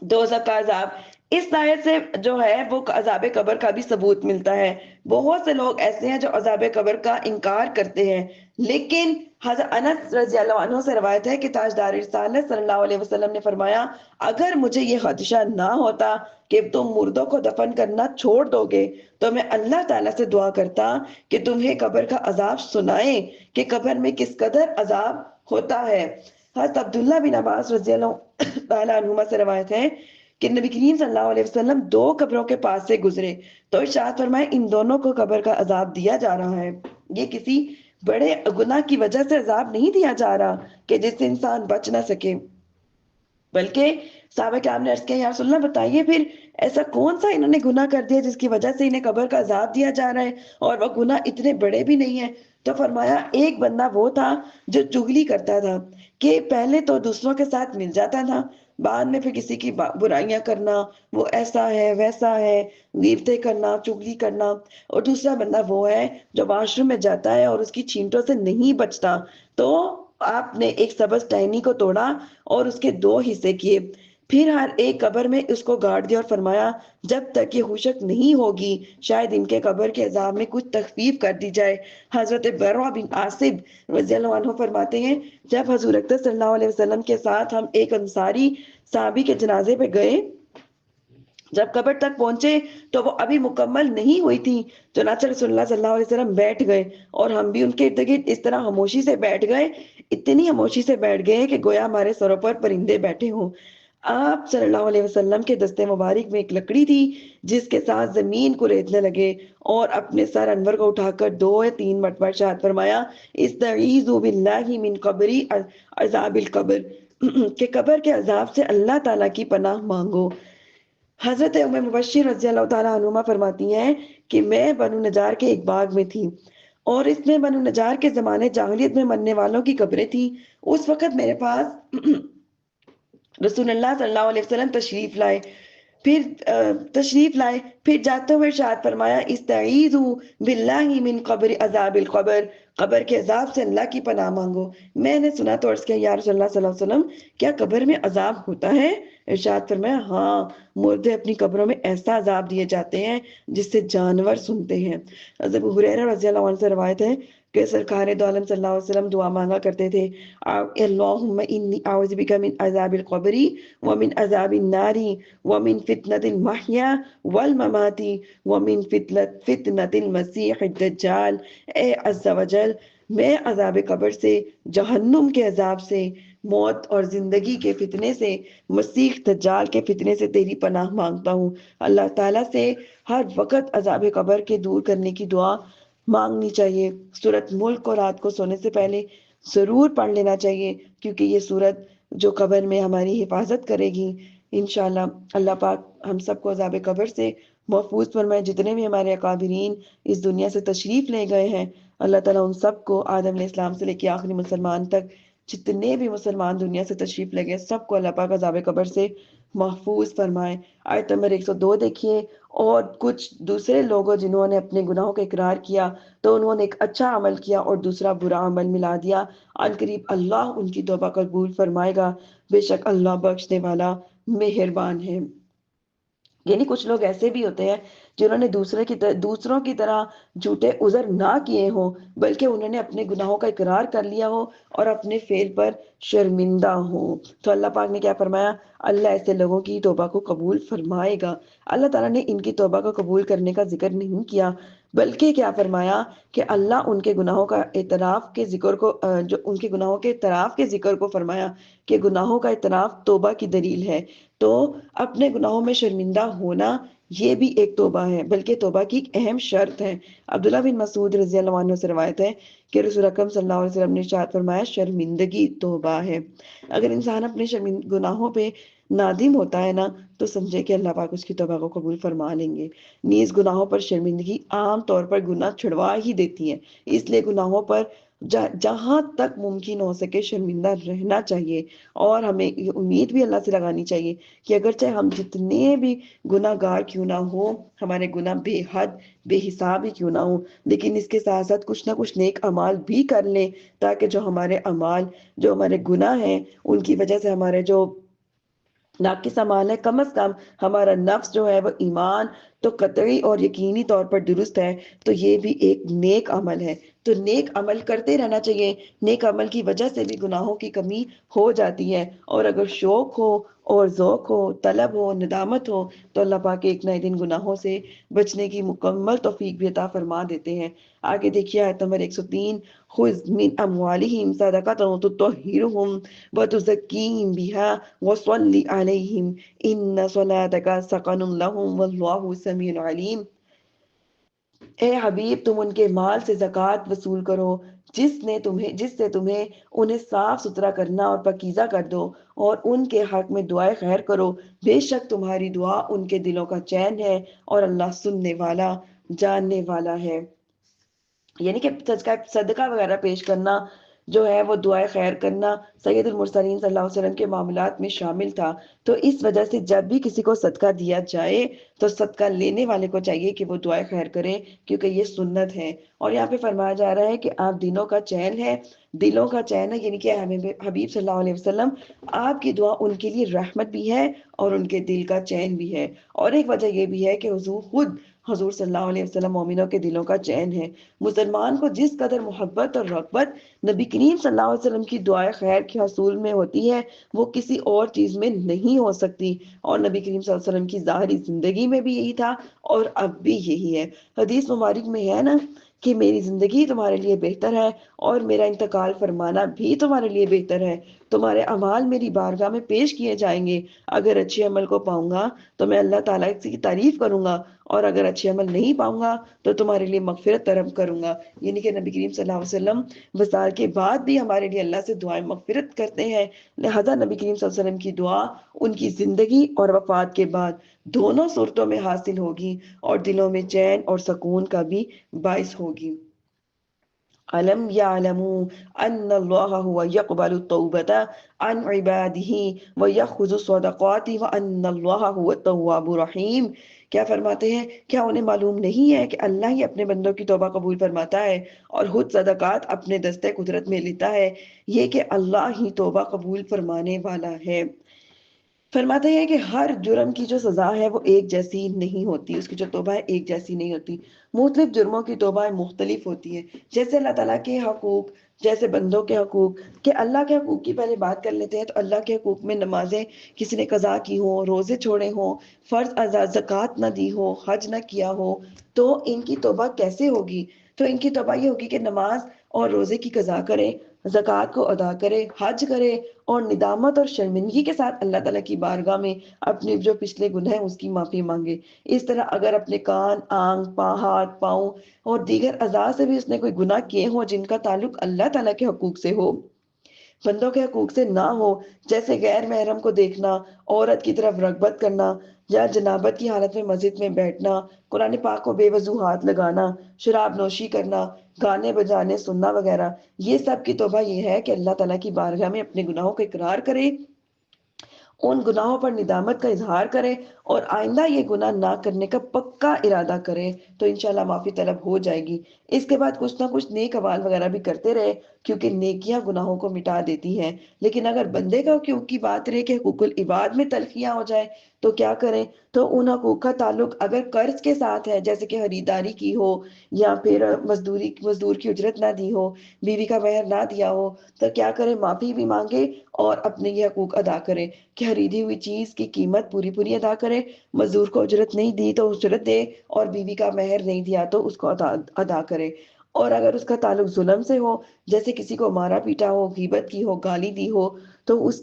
دوزخ کا عذاب۔ اس آیت سے جو ہے وہ عذاب قبر کا بھی ثبوت ملتا ہے۔ بہت سے لوگ ایسے ہیں جو عذاب قبر کا انکار کرتے ہیں، لیکن حضرت انس رضی اللہ عنہ سے روایت ہے کہ تاجدار رسالت صلی اللہ علیہ وسلم نے فرمایا، اگر مجھے یہ خدشہ نہ ہوتا کہ تم مردوں کو دفن کرنا چھوڑ دو گے تو میں اللہ تعالیٰ سے دعا کرتا کہ تمہیں قبر کا عذاب سنائیں کہ قبر میں کس قدر عذاب ہوتا ہے۔ حضرت عبداللہ بن عباس رضی اللہ تعالیٰ عنہما سے روایت ہے کہ نبی کریم صلی اللہ علیہ وسلم 2 قبروں کے پاس سے گزرے تو ارشاد فرمائے، ان دونوں کو قبر کا عذاب دیا جا رہا ہے، یہ کسی بڑے گناہ کی وجہ سے عذاب نہیں دیا جا رہا کہ جس سے انسان بچ نہ سکے، بلکہ صحابہ کرام نے عرض کیا یا رسول اللہ بتائیے پھر ایسا کون سا انہوں نے گناہ کر دیا جس کی وجہ سے انہیں قبر کا عذاب دیا جا رہا ہے، اور وہ گناہ اتنے بڑے بھی نہیں ہیں؟ تو فرمایا ایک بندہ وہ تھا جو چغلی کرتا تھا، کہ پہلے تو دوسروں کے ساتھ مل جاتا تھا، بعد میں پھر کسی کی برائیاں کرنا، وہ ایسا ہے ویسا ہے، غیبتیں کرنا، چغلی کرنا۔ اور دوسرا بندہ وہ ہے جو واش روم میں جاتا ہے اور اس کی چھینٹوں سے نہیں بچتا۔ تو آپ نے ایک سبز ٹہنی کو توڑا اور اس کے دو حصے کیے، پھر ہر ایک قبر میں اس کو گاڑ دیا اور فرمایا جب تک یہ خشک نہیں ہوگی شاید ان کے قبر کے عذاب میں کچھ تخفیف کر دی جائے۔ حضرت برہ بن عاصب رضی اللہ عنہ فرماتے ہیں جب حضور اکرم صلی اللہ علیہ وسلم کے ساتھ ہم ایک انصاری صحابی کے جنازے پہ گئے، جب قبر تک پہنچے تو وہ ابھی مکمل نہیں ہوئی تھی، چنانچہ رسول اللہ صلی اللہ علیہ وسلم بیٹھ گئے اور ہم بھی ان کے ارد گرد اس طرح خاموشی سے بیٹھ گئے، اتنی خاموشی سے بیٹھ گئے کہ گویا ہمارے سروں پر پرندے بیٹھے ہوں۔ آپ صلی اللہ علیہ وسلم کے دستے مبارک میں ایک لکڑی تھی جس کے ساتھ زمین کو ریتنے لگے، اور اپنے سر انور کو اٹھا کر 2 یا 3 مرتبہ ارشاد فرمایا استعیذوا باللہ من قبری عذاب القبر، کہ قبر کے عذاب سے اللہ تعالیٰ کی پناہ مانگو۔ حضرت ام مبشر رضی اللہ تعالیٰ عنہما فرماتی ہیں کہ میں بنو نجار کے ایک باغ میں تھی، اور اس میں بنو نجار کے زمانے جاہلیت میں مرنے والوں کی قبریں تھیں۔ اس وقت میرے پاس رسول اللہ صلی اللہ علیہ وسلم تشریف لائے، پھر جاتے ہوئے ارشاد فرمایا استعیذوا باللہ من قبر عذاب القبر، قبر کے عذاب سے اللہ کی پناہ مانگو۔ میں نے سنا تو عرض کیا یا رسول اللہ صلی اللہ علیہ وسلم کیا قبر میں عذاب ہوتا ہے؟ ارشاد فرمایا ہاں، مردے اپنی قبروں میں ایسا عذاب دیے جاتے ہیں جس سے جانور سنتے ہیں۔ حضرت ابو ہریرہ رضی اللہ عنہ سے روایت ہے کہ سرکار دو عالم صلی اللہ علیہ وسلم دعا مانگا کرتے تھے اللہم انی اعوذ بک من عذاب القبر ومن عذاب النار ومن فتنة المحیا والممات ومن فتنة المسیح الدجال۔ اے عز و جل، میں عذاب قبر سے، جہنم کے عذاب سے، موت اور زندگی کے فتنے سے، مسیح دجال کے فتنے سے تیری پناہ مانگتا ہوں۔ اللہ تعالیٰ سے ہر وقت عذاب قبر کے دور کرنے کی دعا مانگنی چاہیے۔ سورۃ ملک کو رات کو سونے سے پہلے ضرور پڑھ لینا چاہیے، کیونکہ یہ سورت جو قبر میں ہماری حفاظت کرے گی انشاءاللہ۔ اللہ پاک ہم سب کو عذاب قبر سے محفوظ فرمائے۔ جتنے بھی ہمارے اکابرین اس دنیا سے تشریف لے گئے ہیں، اللہ تعالیٰ ان سب کو آدم علیہ السلام سے لے کے آخری مسلمان تک جتنے بھی مسلمان دنیا سے تشریف لے گئے سب کو اللہ پاک عذاب قبر سے محفوظ فرمائے۔ آیت نمبر 102 دیکھیے، اور کچھ دوسرے لوگوں جنہوں نے اپنے گناہوں کا اقرار کیا تو انہوں نے ایک اچھا عمل کیا اور دوسرا برا عمل ملا دیا، عن قریب اللہ ان کی توبہ قبول فرمائے گا، بے شک اللہ بخشنے والا مہربان ہے۔ یعنی کچھ لوگ ایسے بھی ہوتے ہیں جنہوں نے دوسروں کی طرح جھوٹے عذر نہ کیے ہوں، بلکہ انہوں نے اپنے گناہوں کا اقرار کر لیا ہو اور اپنے فعل پر شرمندہ ہو، تو اللہ پاک نے کیا فرمایا؟ اللہ ایسے لوگوں کی توبہ کو قبول فرمائے گا۔ اللہ تعالیٰ نے ان کی توبہ کو قبول کرنے کا ذکر نہیں کیا، بلکہ کیا فرمایا کہ اللہ ان کے گناہوں کا اعتراف کے ذکر کو جو ان کے گناہوں کے اعتراف کے ذکر کو فرمایا کہ گناہوں کا اعتراف توبہ کی دلیل ہے۔ تو اپنے گناہوں میں شرمندہ ہونا یہ بھی ایک توبہ ہے، بلکہ توبہ کی ایک اہم شرط ہے۔ عبداللہ بن مسعود رضی اللہ عنہ سے روایت ہے کہ رسول اکرم صلی اللہ علیہ وسلم نے ارشاد فرمایا شرمندگی توبہ ہے۔ اگر انسان اپنے گناہوں پہ نادم ہوتا ہے نا تو سمجھے کہ اللہ پاک اس کی توبہ کو قبول فرما لیں گے۔ نیز گناہوں پر شرمندگی عام طور پر گناہ چھڑوا ہی دیتی ہے، اس لیے گناہوں پر جہاں تک ممکن ہو سکے شرمندہ رہنا چاہیے، اور ہمیں یہ امید بھی اللہ سے لگانی چاہیے کہ اگرچہ ہم جتنے بھی گناہ گار کیوں نہ ہو، ہمارے گناہ بے حد بے حساب ہی کیوں نہ ہو، لیکن اس کے ساتھ ساتھ کچھ نہ کچھ نیک اعمال بھی کر لیں، تاکہ جو ہمارے اعمال، جو ہمارے گناہ ہیں، ان کی وجہ سے ہمارے جو ناقص اعمال ہے، کم از کم ہمارا نفس جو ہے وہ ایمان تو قطعی اور یقینی طور پر درست ہے، تو یہ بھی ایک نیک عمل ہے۔ تو نیک عمل کرتے رہنا چاہیے۔ نیک عمل کی وجہ سے بھی گناہوں کی کمی ہو جاتی ہے، اور اگر شوق ہو اور ذوق ہو، طلب ہو، ندامت ہو، تو اللہ پاک ایک نہ ایک دن گناہوں سے بچنے کی مکمل توفیق بھی عطا فرما دیتے ہیں۔ آگے دیکھیے آیت نمبر 103، خذ من اموالہم صدقۃ تطہرہم وتزکیہم بہا وصلی علیہم ان صلاتک سکن لہم واللہ سمیع علیم۔ اے حبیب، تم ان کے مال سے زکوٰۃ وصول کرو جس سے تمہیں انہیں صاف ستھرا کرنا اور پاکیزہ کر دو، اور ان کے حق میں دعائے خیر کرو، بے شک تمہاری دعا ان کے دلوں کا چین ہے، اور اللہ سننے والا جاننے والا ہے۔ یعنی کہ صدقہ وغیرہ پیش کرنا جو ہے وہ دعائے خیر کرنا سید المرسلین صلی اللہ علیہ وسلم کے معاملات میں شامل تھا۔ تو اس وجہ سے جب بھی کسی کو صدقہ دیا جائے تو صدقہ لینے والے کو چاہیے کہ وہ دعائے خیر کرے، کیونکہ یہ سنت ہے۔ اور یہاں پہ فرمایا جا رہا ہے کہ آپ دلوں کا چین ہے، دلوں کا چین ہے، یعنی کہ حبیب صلی اللہ علیہ وسلم آپ کی دعا ان کے لیے رحمت بھی ہے اور ان کے دل کا چین بھی ہے۔ اور ایک وجہ یہ بھی ہے کہ حضور صلی اللہ علیہ وسلم مومنوں کے دلوں کا چین ہے۔ مسلمان کو جس قدر محبت اور رغبت نبی کریم صلی اللہ علیہ وسلم کی دعائے خیر کے حصول میں ہوتی ہے، وہ کسی اور چیز میں نہیں ہو سکتی۔ اور نبی کریم صلی اللہ علیہ وسلم کی ظاہری زندگی میں بھی یہی تھا اور اب بھی یہی ہے۔ حدیث مبارک میں ہے نا کہ میری زندگی تمہارے لیے بہتر ہے اور میرا انتقال فرمانا بھی تمہارے لیے بہتر ہے۔ تمہارے اعمال میری بارگاہ میں پیش کیے جائیں گے، اگر اچھے عمل کو پاؤں گا تو میں اللہ تعالیٰ کی تعریف کروں گا، اور اگر اچھے عمل نہیں پاؤں گا تو تمہارے لیے مغفرت طلب کروں گا۔ یعنی کہ نبی کریم صلی اللہ علیہ وسلم وصال کے بعد بھی ہمارے لیے اللہ سے دعائیں مغفرت کرتے ہیں، لہذا نبی کریم صلی اللہ علیہ وسلم کی دعا ان کی زندگی اور وفات کے بعد دونوں صورتوں میں حاصل ہوگی اور دلوں میں چین اور سکون کا بھی باعث ہوگی۔ أَلَمْ يَعْلَمُوا أَنَّ اللَّهَ هُوَ يَقْبَلُ التَّوْبَةَ عَنْ عِبَادِهِ وَيَأْخُذُ الصَّدَقَاتِ وَأَنَّ اللَّهَ هُوَ التَّوَّابُ الرَّحِيمُ۔ کیا فرماتے ہیں، کیا انہیں معلوم نہیں ہے کہ اللہ ہی اپنے بندوں کی توبہ قبول فرماتا ہے اور خود صدقات اپنے دستے قدرت میں لیتا ہے، یہ کہ اللہ ہی توبہ قبول فرمانے والا ہے۔ فرماتے ہیں کہ ہر جرم کی جو سزا ہے وہ ایک جیسی نہیں ہوتی، اس کی جو توبہ ہے ایک جیسی نہیں ہوتی، مختلف جرموں کی توبہ مختلف ہوتی ہے۔ جیسے اللہ تعالیٰ کے حقوق، جیسے بندوں کے حقوق، کہ اللہ کے حقوق کی پہلے بات کر لیتے ہیں تو اللہ کے حقوق میں نمازیں کسی نے قضا کی ہوں، روزے چھوڑے ہوں، فرض زکوٰۃ نہ دی ہو، حج نہ کیا ہو، تو ان کی توبہ کیسے ہوگی؟ تو ان کی توبہ یہ ہوگی کہ نماز اور روزے کی قضا کرے، زکوٰۃ کو ادا کرے، حج کرے، اور ندامت اور شرمندگی کے ساتھ اللہ تعالیٰ کی بارگاہ میں اپنے جو پچھلے گناہ ہیں اس کی معافی مانگے۔ اس طرح اگر اپنے کان، آنکھ، ہاتھ، پاؤں اور دیگر اعضاء سے بھی اس نے کوئی گناہ کیے ہوں جن کا تعلق اللہ تعالیٰ کے حقوق سے ہو، بندوں کے حقوق سے نہ ہو، جیسے غیر محرم کو دیکھنا، عورت کی طرف رغبت کرنا، یا جنابت کی حالت میں مسجد میں بیٹھنا، قرآن پاک کو بے وضو ہاتھ لگانا، شراب نوشی کرنا، گانے بجانے سننا وغیرہ، یہ سب کی توبہ یہ ہے کہ اللہ تعالیٰ کی بارگاہ میں اپنے گناہوں کو اقرار کرے، ان گناہوں پر ندامت کا اظہار کرے اور آئندہ یہ گناہ نہ کرنے کا پکا ارادہ کرے، تو انشاءاللہ معافی طلب ہو جائے گی۔ اس کے بعد کچھ نہ کچھ نیک اعمال وغیرہ بھی کرتے رہے، کیونکہ نیکیاں گناہوں کو مٹا دیتی ہیں۔ لیکن اگر بندے کا حقوق کی بات رہے کہ حقوق العباد میں تلخیاں ہو جائے تو کیا کریں؟ تو ان حقوق کا تعلق اگر قرض کے ساتھ ہے، جیسے کہ خریداری کی ہو، یا پھر مزدور کی اجرت نہ دی ہو، بیوی کا مہر نہ دیا ہو، تو کیا کریں؟ معافی بھی مانگے اور اپنے یہ حقوق ادا کریں کہ خریدی ہوئی چیز کی قیمت پوری پوری ادا کرے، مزدور کو اجرت نہیں دی تو اجرت دے، اور بیوی کا مہر نہیں دیا تو اس کو ادا کرے۔ اور اگر اس کا تعلق ظلم سے ہو، جیسے کسی کو مارا پیٹا ہو، غیبت کی ہو، گالی دی ہو، تو اس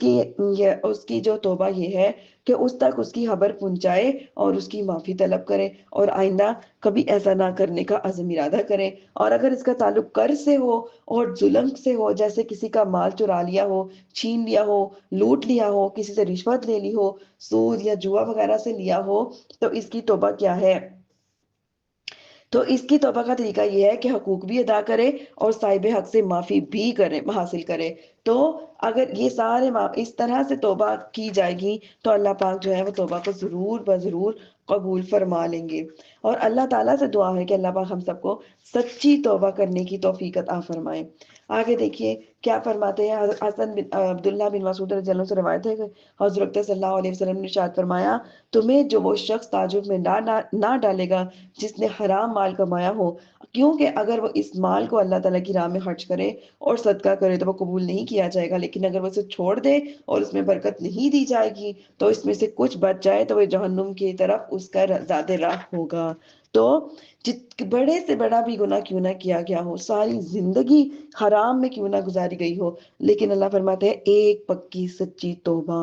کی جو توبہ یہ ہے کہ اس تک اس کی خبر پہنچائے اور اس کی معافی طلب کرے اور آئندہ کبھی ایسا نہ کرنے کا عزم ارادہ کرے۔ اور اگر اس کا تعلق قرض سے ہو اور ظلم سے ہو، جیسے کسی کا مال چرا لیا ہو، چھین لیا ہو، لوٹ لیا ہو، کسی سے رشوت لے لی ہو، سود یا جوا وغیرہ سے لیا ہو، تو اس کی توبہ کیا ہے؟ تو اس کی توبہ کا طریقہ یہ ہے کہ حقوق بھی ادا کرے اور صاحب حق سے معافی بھی حاصل کرے۔ تو اگر یہ سارے اس طرح سے توبہ کی جائے گی تو اللہ پاک جو ہے وہ توبہ کو ضرور بضرور قبول فرما لیں گے۔ اور اللہ تعالیٰ سے دعا ہے کہ اللہ پاک ہم سب کو سچی توبہ کرنے کی توفیق عطا فرمائے۔ آگے دیکھیے کیا فرماتے ہیں، حسن بن عبداللہ بن مسعود رضی اللہ عنہ سے روایت ہے کہ حضرت صلی اللہ علیہ وسلم نے ارشاد فرمایا، تمہیں جو وہ شخص تعجب میں نہ ڈالے گا جس نے حرام مال کمایا ہو، کیونکہ اگر وہ اس مال کو اللہ تعالیٰ کی راہ میں خرچ کرے اور صدقہ کرے تو وہ قبول نہیں کیا جائے گا، لیکن اگر وہ اسے چھوڑ دے اور اس میں برکت نہیں دی جائے گی تو اس میں سے کچھ بچ جائے تو وہ جہنم کی طرف اس کا زیادہ راہ ہوگا۔ تو بڑے سے بڑا بھی گناہ کیوں نہ کیا گیا ہو، ساری زندگی حرام میں کیوں نہ گزاری گئی ہو، لیکن اللہ فرماتے ہیں ایک پکی سچی توبہ،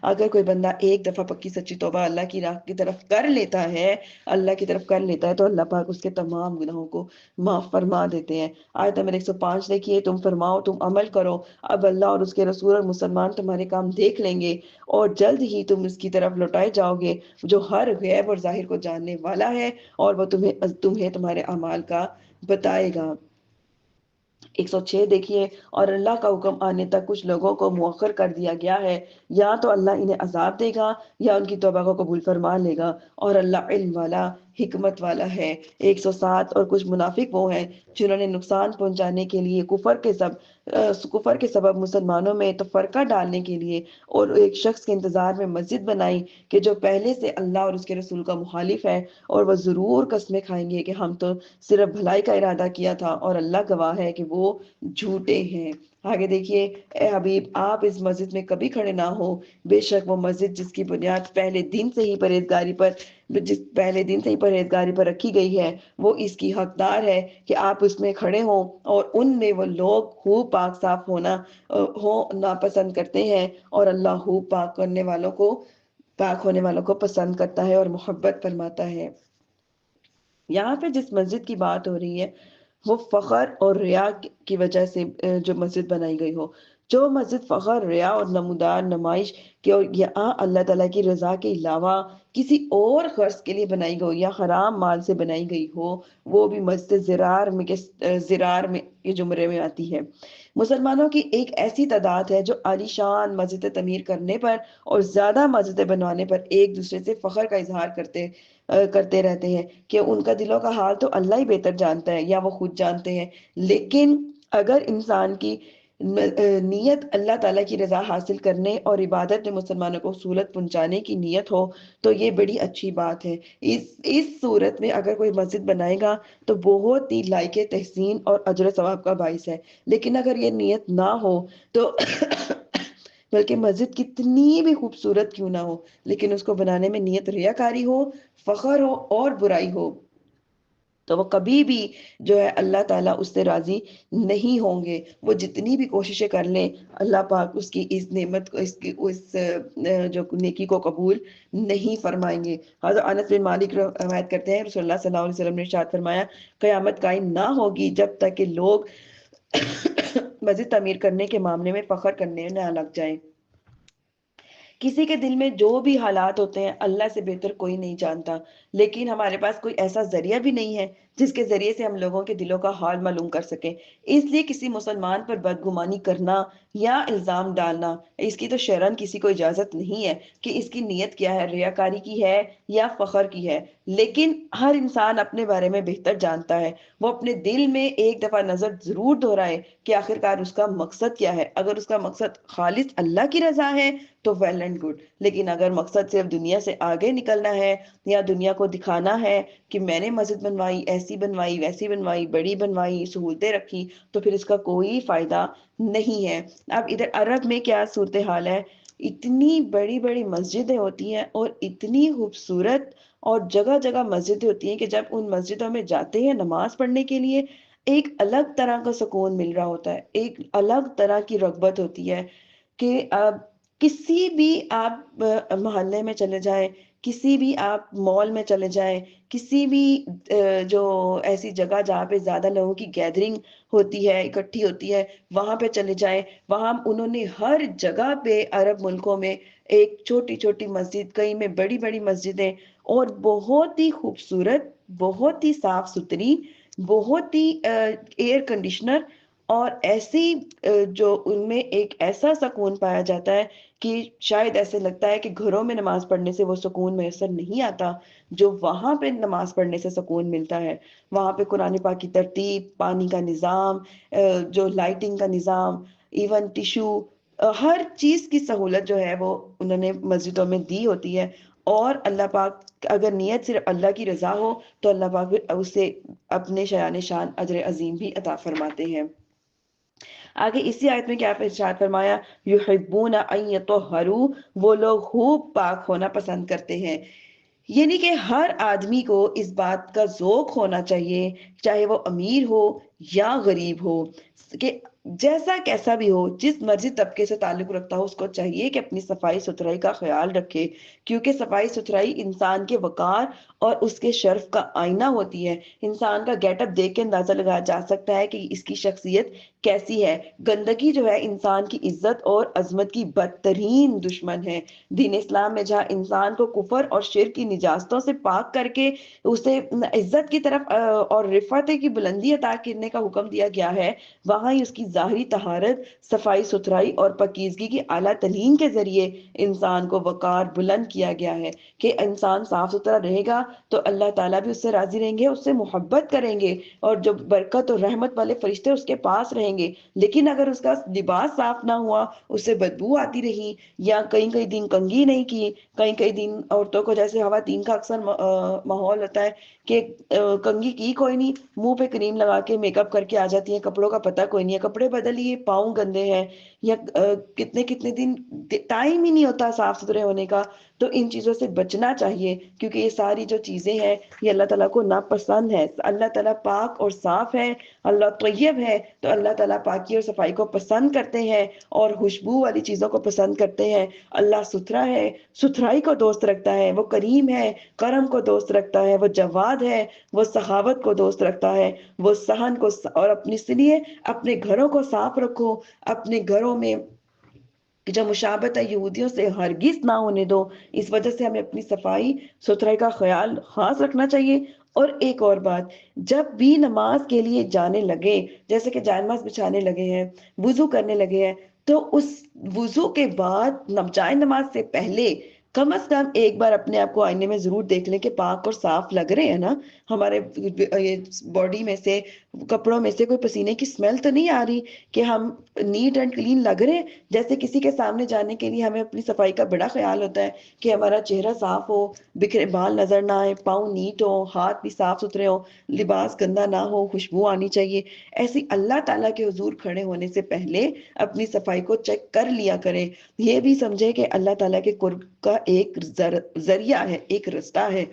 اگر کوئی بندہ ایک دفعہ پکی سچی توبہ اللہ کی راہ کی طرف کر لیتا ہے، اللہ کی طرف کر لیتا ہے، تو اللہ پاک اس کے تمام گناہوں کو معاف فرما دیتے ہیں۔ آیت نمبر 105 دیکھیے، تم فرماؤ، تم عمل کرو، اب اللہ اور اس کے رسول اور مسلمان تمہارے کام دیکھ لیں گے، اور جلد ہی تم اس کی طرف لوٹائے جاؤ گے جو ہر غیب اور ظاہر کو جاننے والا ہے، اور وہ تمہیں تمہارے اعمال کا بتائے گا۔ 106 دیکھیے، اور اللہ کا حکم آنے تک کچھ لوگوں کو مؤخر کر دیا گیا ہے، یا تو اللہ انہیں عذاب دے گا یا ان کی توبہ کو قبول فرما لے گا، اور اللہ علم والا حکمت والا ہے۔ 107 اور کچھ منافق وہ ہیں جنہوں نے نقصان پہنچانے کے لیے کفر کے سبب مسلمانوں میں تفرقہ ڈالنے کے لیے اور ایک شخص کے انتظار میں مسجد بنائی کہ جو پہلے سے اللہ اور اس کے رسول کا مخالف ہے، اور وہ ضرور قسمیں کھائیں گے کہ ہم تو صرف بھلائی کا ارادہ کیا تھا، اور اللہ گواہ ہے کہ وہ جھوٹے ہیں۔ آگے دیکھیے، اے حبیب، آپ اس مسجد میں کبھی کھڑے نہ ہو، بے شک وہ مسجد جس کی بنیاد پہلے دن سے ہی پرہیزگاری پر رکھی گئی ہے، وہ اس کی حقدار ہے کہ آپ اس میں کھڑے ہوں، اور ان میں وہ لوگ خوب پاک صاف ہونا پسند کرتے ہیں، اور اللہ خوب پاک ہونے والوں کو پسند کرتا ہے اور محبت فرماتا ہے۔ یہاں پہ جس مسجد کی بات ہو رہی ہے وہ فخر اور ریا کی وجہ سے جو مسجد بنائی گئی ہو، جو مسجد فخر، ریا اور نمودار نمائش کہ یہاں اللہ تعالیٰ کی رضا کے علاوہ کسی اور غرض کے لیے بنائی گئی یا حرام مال سے بنائی گئی ہو، وہ بھی مسجد زرار میں یہ جمرے میں آتی ہے۔ مسلمانوں کی ایک ایسی تعداد ہے جو عالی شان مسجد تعمیر کرنے پر اور زیادہ مسجدیں بنوانے پر ایک دوسرے سے فخر کا اظہار کرتے رہتے ہیں کہ ان کا دلوں کا حال تو اللہ ہی بہتر جانتا ہے یا وہ خود جانتے ہیں، لیکن اگر انسان کی نیت اللہ تعالیٰ کی رضا حاصل کرنے اور عبادت میں مسلمانوں کو سہولت پہنچانے کی نیت ہو تو یہ بڑی اچھی بات ہے۔ اس صورت میں اگر کوئی مسجد بنائے گا تو بہت ہی لائق تحسین اور اجر و ثواب کا باعث ہے، لیکن اگر یہ نیت نہ ہو تو بلکہ مسجد کتنی بھی خوبصورت کیوں نہ ہو، لیکن اس کو بنانے میں نیت ریاکاری ہو، فخر ہو اور برائی ہو، تو وہ کبھی بھی جو ہے اللہ تعالیٰ اس سے راضی نہیں ہوں گے۔ وہ جتنی بھی کوششیں کر لیں، اللہ پاک اس کی اس نعمت کو، اس جو نیکی کو قبول نہیں فرمائیں گے۔ حضرت انس بن مالک روایت کرتے ہیں، رسول اللہ صلی اللہ علیہ وسلم نے ارشاد فرمایا، قیامت قائم نہ ہوگی جب تک کہ لوگ مسجد تعمیر کرنے کے معاملے میں فخر کرنے نہ لگ جائیں۔ کسی کے دل میں جو بھی حالات ہوتے ہیں اللہ سے بہتر کوئی نہیں جانتا، لیکن ہمارے پاس کوئی ایسا ذریعہ بھی نہیں ہے جس کے ذریعے سے ہم لوگوں کے دلوں کا حال معلوم کر سکیں۔ اس لیے کسی مسلمان پر بدگمانی کرنا یا الزام ڈالنا، اس کی تو شرعاً کسی کو اجازت نہیں ہے کہ اس کی نیت کیا ہے، ریاکاری کی ہے یا فخر کی ہے، لیکن ہر انسان اپنے بارے میں بہتر جانتا ہے۔ وہ اپنے دل میں ایک دفعہ نظر ضرور دہرائے کہ آخرکار اس کا مقصد کیا ہے۔ اگر اس کا مقصد خالص اللہ کی رضا ہے تو ویل اینڈ گڈ، لیکن اگر مقصد صرف دنیا سے آگے نکلنا ہے یا دنیا کو دکھانا ہے کہ میں نے مسجد بنوائی، ایسی بنوائی، ویسی بنوائی، بڑی بنوائی، سہولتیں رکھی، تو پھر اس کا کوئی فائدہ نہیں ہے۔ اب ادھر عرب میں کیا صورتحال ہے، اتنی بڑی بڑی مسجدیں ہوتی ہیں اور اتنی خوبصورت اور جگہ جگہ مسجدیں ہوتی ہیں کہ جب ان مسجدوں میں جاتے ہیں نماز پڑھنے کے لیے ایک الگ طرح کا سکون مل رہا ہوتا ہے، ایک الگ طرح کی رغبت ہوتی ہے کہ اب کسی بھی آپ محلے میں چلے جائیں، کسی بھی آپ مال میں چلے جائیں، کسی بھی جو ایسی جگہ جہاں پہ زیادہ لوگوں کی گیدرنگ ہوتی ہے، اکٹھی ہوتی ہے، وہاں پہ چلے جائیں، وہاں انہوں نے ہر جگہ پہ عرب ملکوں میں ایک چھوٹی چھوٹی مسجد، کئی میں بڑی بڑی مسجدیں، اور بہت ہی خوبصورت، بہت ہی صاف ستھری، بہت ہی ایئر کنڈیشنر، اور ایسی جو ان میں ایک ایسا سکون پایا جاتا ہے کہ شاید ایسے لگتا ہے کہ گھروں میں نماز پڑھنے سے وہ سکون میسر نہیں آتا جو وہاں پہ نماز پڑھنے سے سکون ملتا ہے۔ وہاں پہ قرآن پاک کی ترتیب، پانی کا نظام، جو لائٹنگ کا نظام، ایون ٹیشو، ہر چیز کی سہولت جو ہے وہ انہوں نے مسجدوں میں دی ہوتی ہے، اور اللہ پاک اگر نیت صرف اللہ کی رضا ہو تو اللہ پاک اسے اپنے شایان شان اجر عظیم بھی عطا فرماتے ہیں۔ آگے اسی آیت میں کیا ارشاد فرمایا، یحبون ان یطہروا، وہ لوگ خوب پاک ہونا پسند کرتے ہیں۔ یعنی کہ ہر آدمی کو اس بات کا ذوق ہونا چاہیے، چاہے وہ امیر ہو یا غریب ہو، کہ جیسا کیسا بھی ہو، جس مرضی طبقے سے تعلق رکھتا ہو، اس کو چاہیے کہ اپنی صفائی ستھرائی کا خیال رکھے، کیونکہ صفائی ستھرائی انسان کے وقار اور اس کے شرف کا آئینہ ہوتی ہے۔ انسان کا گیٹ اپ دیکھ کے اندازہ لگایا جا سکتا ہے کہ اس کی شخصیت کیسی ہے۔ گندگی جو ہے انسان کی عزت اور عظمت کی بدترین دشمن ہے۔ دین اسلام میں جہاں انسان کو کفر اور شرک کی نجاستوں سے پاک کر کے اسے عزت کی طرف اور رفعت کی بلندی عطا کرنے کا حکم دیا گیا ہے، وہاں ہی اس کی ظاہری طہارت، صفائی ستھرائی اور پاکیزگی کی اعلیٰ تعلیم کے ذریعے انسان کو وقار بلند کیا گیا ہے، کہ انسان صاف ستھرا رہے گا تو اللہ تعالیٰ بھی اس سے راضی رہیں گے، اس سے محبت کریں گے، اور جو برکت اور رحمت والے فرشتے اس کے پاس رہیں گے۔ لیکن اگر اس کا لباس صاف نہ ہوا، اس سے بدبو آتی رہی، یا کئی کئی دن کنگھی نہیں کی، کئی کئی دن عورتوں کو، جیسے خواتین کا اکثر ماحول ہوتا ہے کہ کنگھی کی کوئی نہیں، منہ پہ کریم لگا کے میک اپ کر کے آ جاتی ہیں، کپڑوں کا پتہ کوئی نہیں ہے، کپڑے بدل لیے، پاؤں گندے ہیں، یا کتنے کتنے دن ٹائم ہی نہیں ہوتا صاف ستھرے ہونے کا۔ تو ان چیزوں سے بچنا چاہیے، کیونکہ یہ ساری جو چیزیں ہیں یہ اللہ تعالیٰ کو ناپسند ہے۔ اللہ تعالیٰ پاک اور صاف ہے، اللہ طیب ہے، تو اللہ تعالیٰ پاکی اور صفائی کو پسند کرتے ہیں اور خوشبو والی چیزوں کو پسند کرتے ہیں۔ اللہ ستھرا ہے، ستھرائی کو دوست رکھتا ہے، وہ کریم ہے، کرم کو دوست رکھتا ہے، وہ جواد ہے، وہ سخاوت کو دوست رکھتا ہے، وہ سہن کو، اور اپنی، اس لیے اپنے گھروں کو صاف رکھو، اپنے گھروں میں جو مشابہت ہے یہودیوں سے ہرگز نہ ہونے دو۔ اس وجہ سے ہمیں اپنی صفائی ستھرائی کا خیال خاص رکھنا چاہیے۔ اور ایک اور بات، جب بھی نماز کے لیے جانے لگے، جیسے کہ جائے نماز بچھانے لگے ہیں، وضو کرنے لگے ہیں، تو اس وضو کے بعد جائے نماز سے پہلے کم از کم ایک بار اپنے آپ کو آئینے میں ضرور دیکھ لیں کہ پاک اور صاف لگ رہے ہیں نا، ہمارے باڈی میں سے، کپڑوں میں سے کوئی پسینے کی سمیل تو نہیں آ رہی، کہ ہم نیٹ اینڈ کلین لگ رہے ہیں۔ جیسے کسی کے سامنے جانے کے لیے ہمیں اپنی صفائی کا بڑا خیال ہوتا ہے کہ ہمارا چہرہ صاف ہو، بکھرے بال نظر نہ آئے، پاؤں نیٹ ہو، ہاتھ بھی صاف ستھرے ہو، لباس گندا نہ ہو، خوشبو آنی چاہیے۔ ایسی اللہ تعالیٰ کے حضور کھڑے ہونے سے پہلے اپنی صفائی کو چیک کر لیا کریں۔ یہ بھی سمجھے کہ اللہ تعالیٰ کے قرب کا ایک ذریعہ ہے، ایک رستہ ہے۔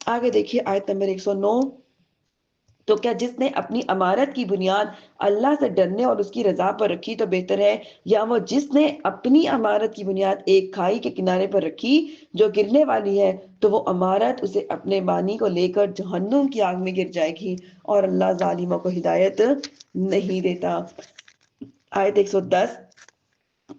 آگے دیکھیے آیت نمبر 109، تو کیا جس نے اپنی امارت کی بنیاد اللہ سے ڈرنے اور اس کی رضا پر رکھی تو بہتر ہے، یا وہ جس نے اپنی امارت کی بنیاد ایک کھائی کے کنارے پر رکھی جو گرنے والی ہے، تو وہ امارت اسے اپنے بانی کو لے کر جہنم کی آگ میں گر جائے گی، اور اللہ ظالموں کو ہدایت نہیں دیتا۔ آیت 110،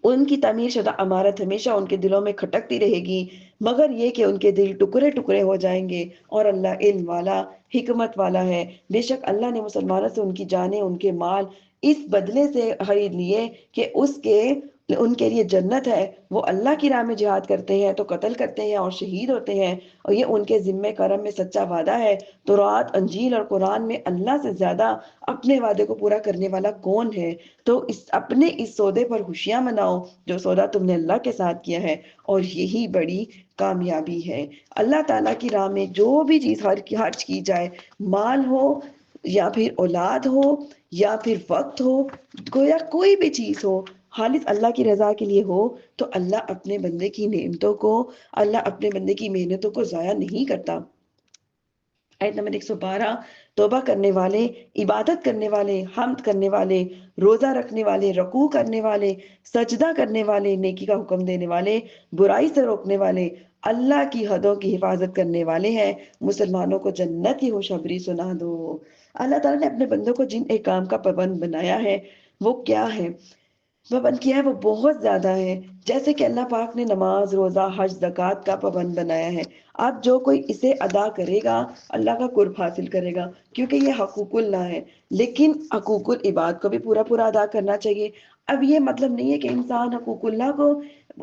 ان کی تعمیر شدہ عمارت ہمیشہ ان کے دلوں میں کھٹکتی رہے گی، مگر یہ کہ ان کے دل ٹکڑے ٹکڑے ہو جائیں گے، اور اللہ علم والا، حکمت والا ہے۔ بے شک اللہ نے مسلمانوں سے ان کی جانیں، ان کے مال اس بدلے سے خرید لیے کہ ان کے لیے جنت ہے، وہ اللہ کی راہ میں جہاد کرتے ہیں تو قتل کرتے ہیں اور شہید ہوتے ہیں، اور یہ ان کے ذمہ کرم میں سچا وعدہ ہے۔ تورات، انجیل اور قرآن میں اللہ سے زیادہ اپنے وعدے کو پورا کرنے والا کون ہے؟ تو اپنے اس سودے پر خوشیاں مناؤ جو سودا تم نے اللہ کے ساتھ کیا ہے، اور یہی بڑی کامیابی ہے۔ اللہ تعالیٰ کی راہ میں جو بھی چیز خرچ کی جائے، مال ہو یا پھر اولاد ہو یا پھر وقت ہو، یا کوئی بھی چیز ہو، خالص اللہ کی رضا کے لیے ہو، تو اللہ اپنے بندے کی نعمتوں کو، اللہ اپنے بندے کی محنتوں کو ضائع نہیں کرتا۔ آیت نمبر 112، توبہ کرنے والے، عبادت کرنے والے، حمد کرنے والے، روزہ رکھنے والے، رکوع کرنے والے، سجدہ کرنے والے، نیکی کا حکم دینے والے، برائی سے روکنے والے، اللہ کی حدوں کی حفاظت کرنے والے ہیں، مسلمانوں کو جنت کی خوشخبری سنا دو۔ اللہ تعالیٰ نے اپنے بندوں کو جن احکام کا پابند بنایا ہے وہ کیا ہے؟ پابند کیا ہے وہ بہت زیادہ ہے، جیسے کہ اللہ پاک نے نماز، روزہ، حج، زکوٰۃ کا پابند بنایا ہے۔ اب جو کوئی اسے ادا کرے گا اللہ کا قرب حاصل کرے گا، کیونکہ یہ حقوق اللہ ہے، لیکن حقوق العباد کو بھی پورا پورا ادا کرنا چاہیے۔ اب یہ مطلب نہیں ہے کہ انسان حقوق اللہ کو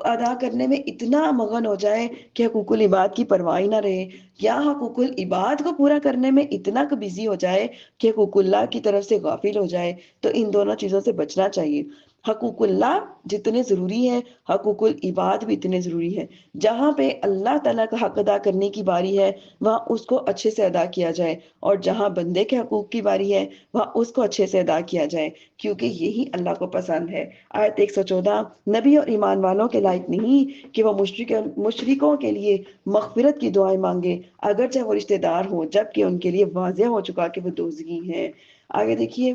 ادا کرنے میں اتنا مغن ہو جائے کہ حقوق العباد کی پرواہ نہ رہے، یا حقوق العباد کو پورا کرنے میں اتنا بزی ہو جائے کہ حقوق اللہ کی طرف سے غافل ہو جائے۔ تو ان دونوں چیزوں سے بچنا چاہیے۔ حقوق اللہ جتنے ضروری ہیں حقوق العباد بھی اتنے ضروری ہیں. جہاں پہ اللہ تعالیٰ کا حق ادا کرنے کی باری ہے وہاں اس کو اچھے سے ادا کیا جائے، اور جہاں بندے کے حقوق کی باری ہے وہاں اس کو اچھے سے ادا کیا جائے، کیونکہ یہی اللہ کو پسند ہے. آیت 114. نبی اور ایمان والوں کے لائق نہیں کہ وہ مشرکوں کے لیے مغفرت کی دعائیں مانگے اگرچہ وہ رشتہ دار ہوں، جبکہ ان کے لیے واضح ہو چکا کہ وہ دوزخی ہیں. آگے دیکھیے،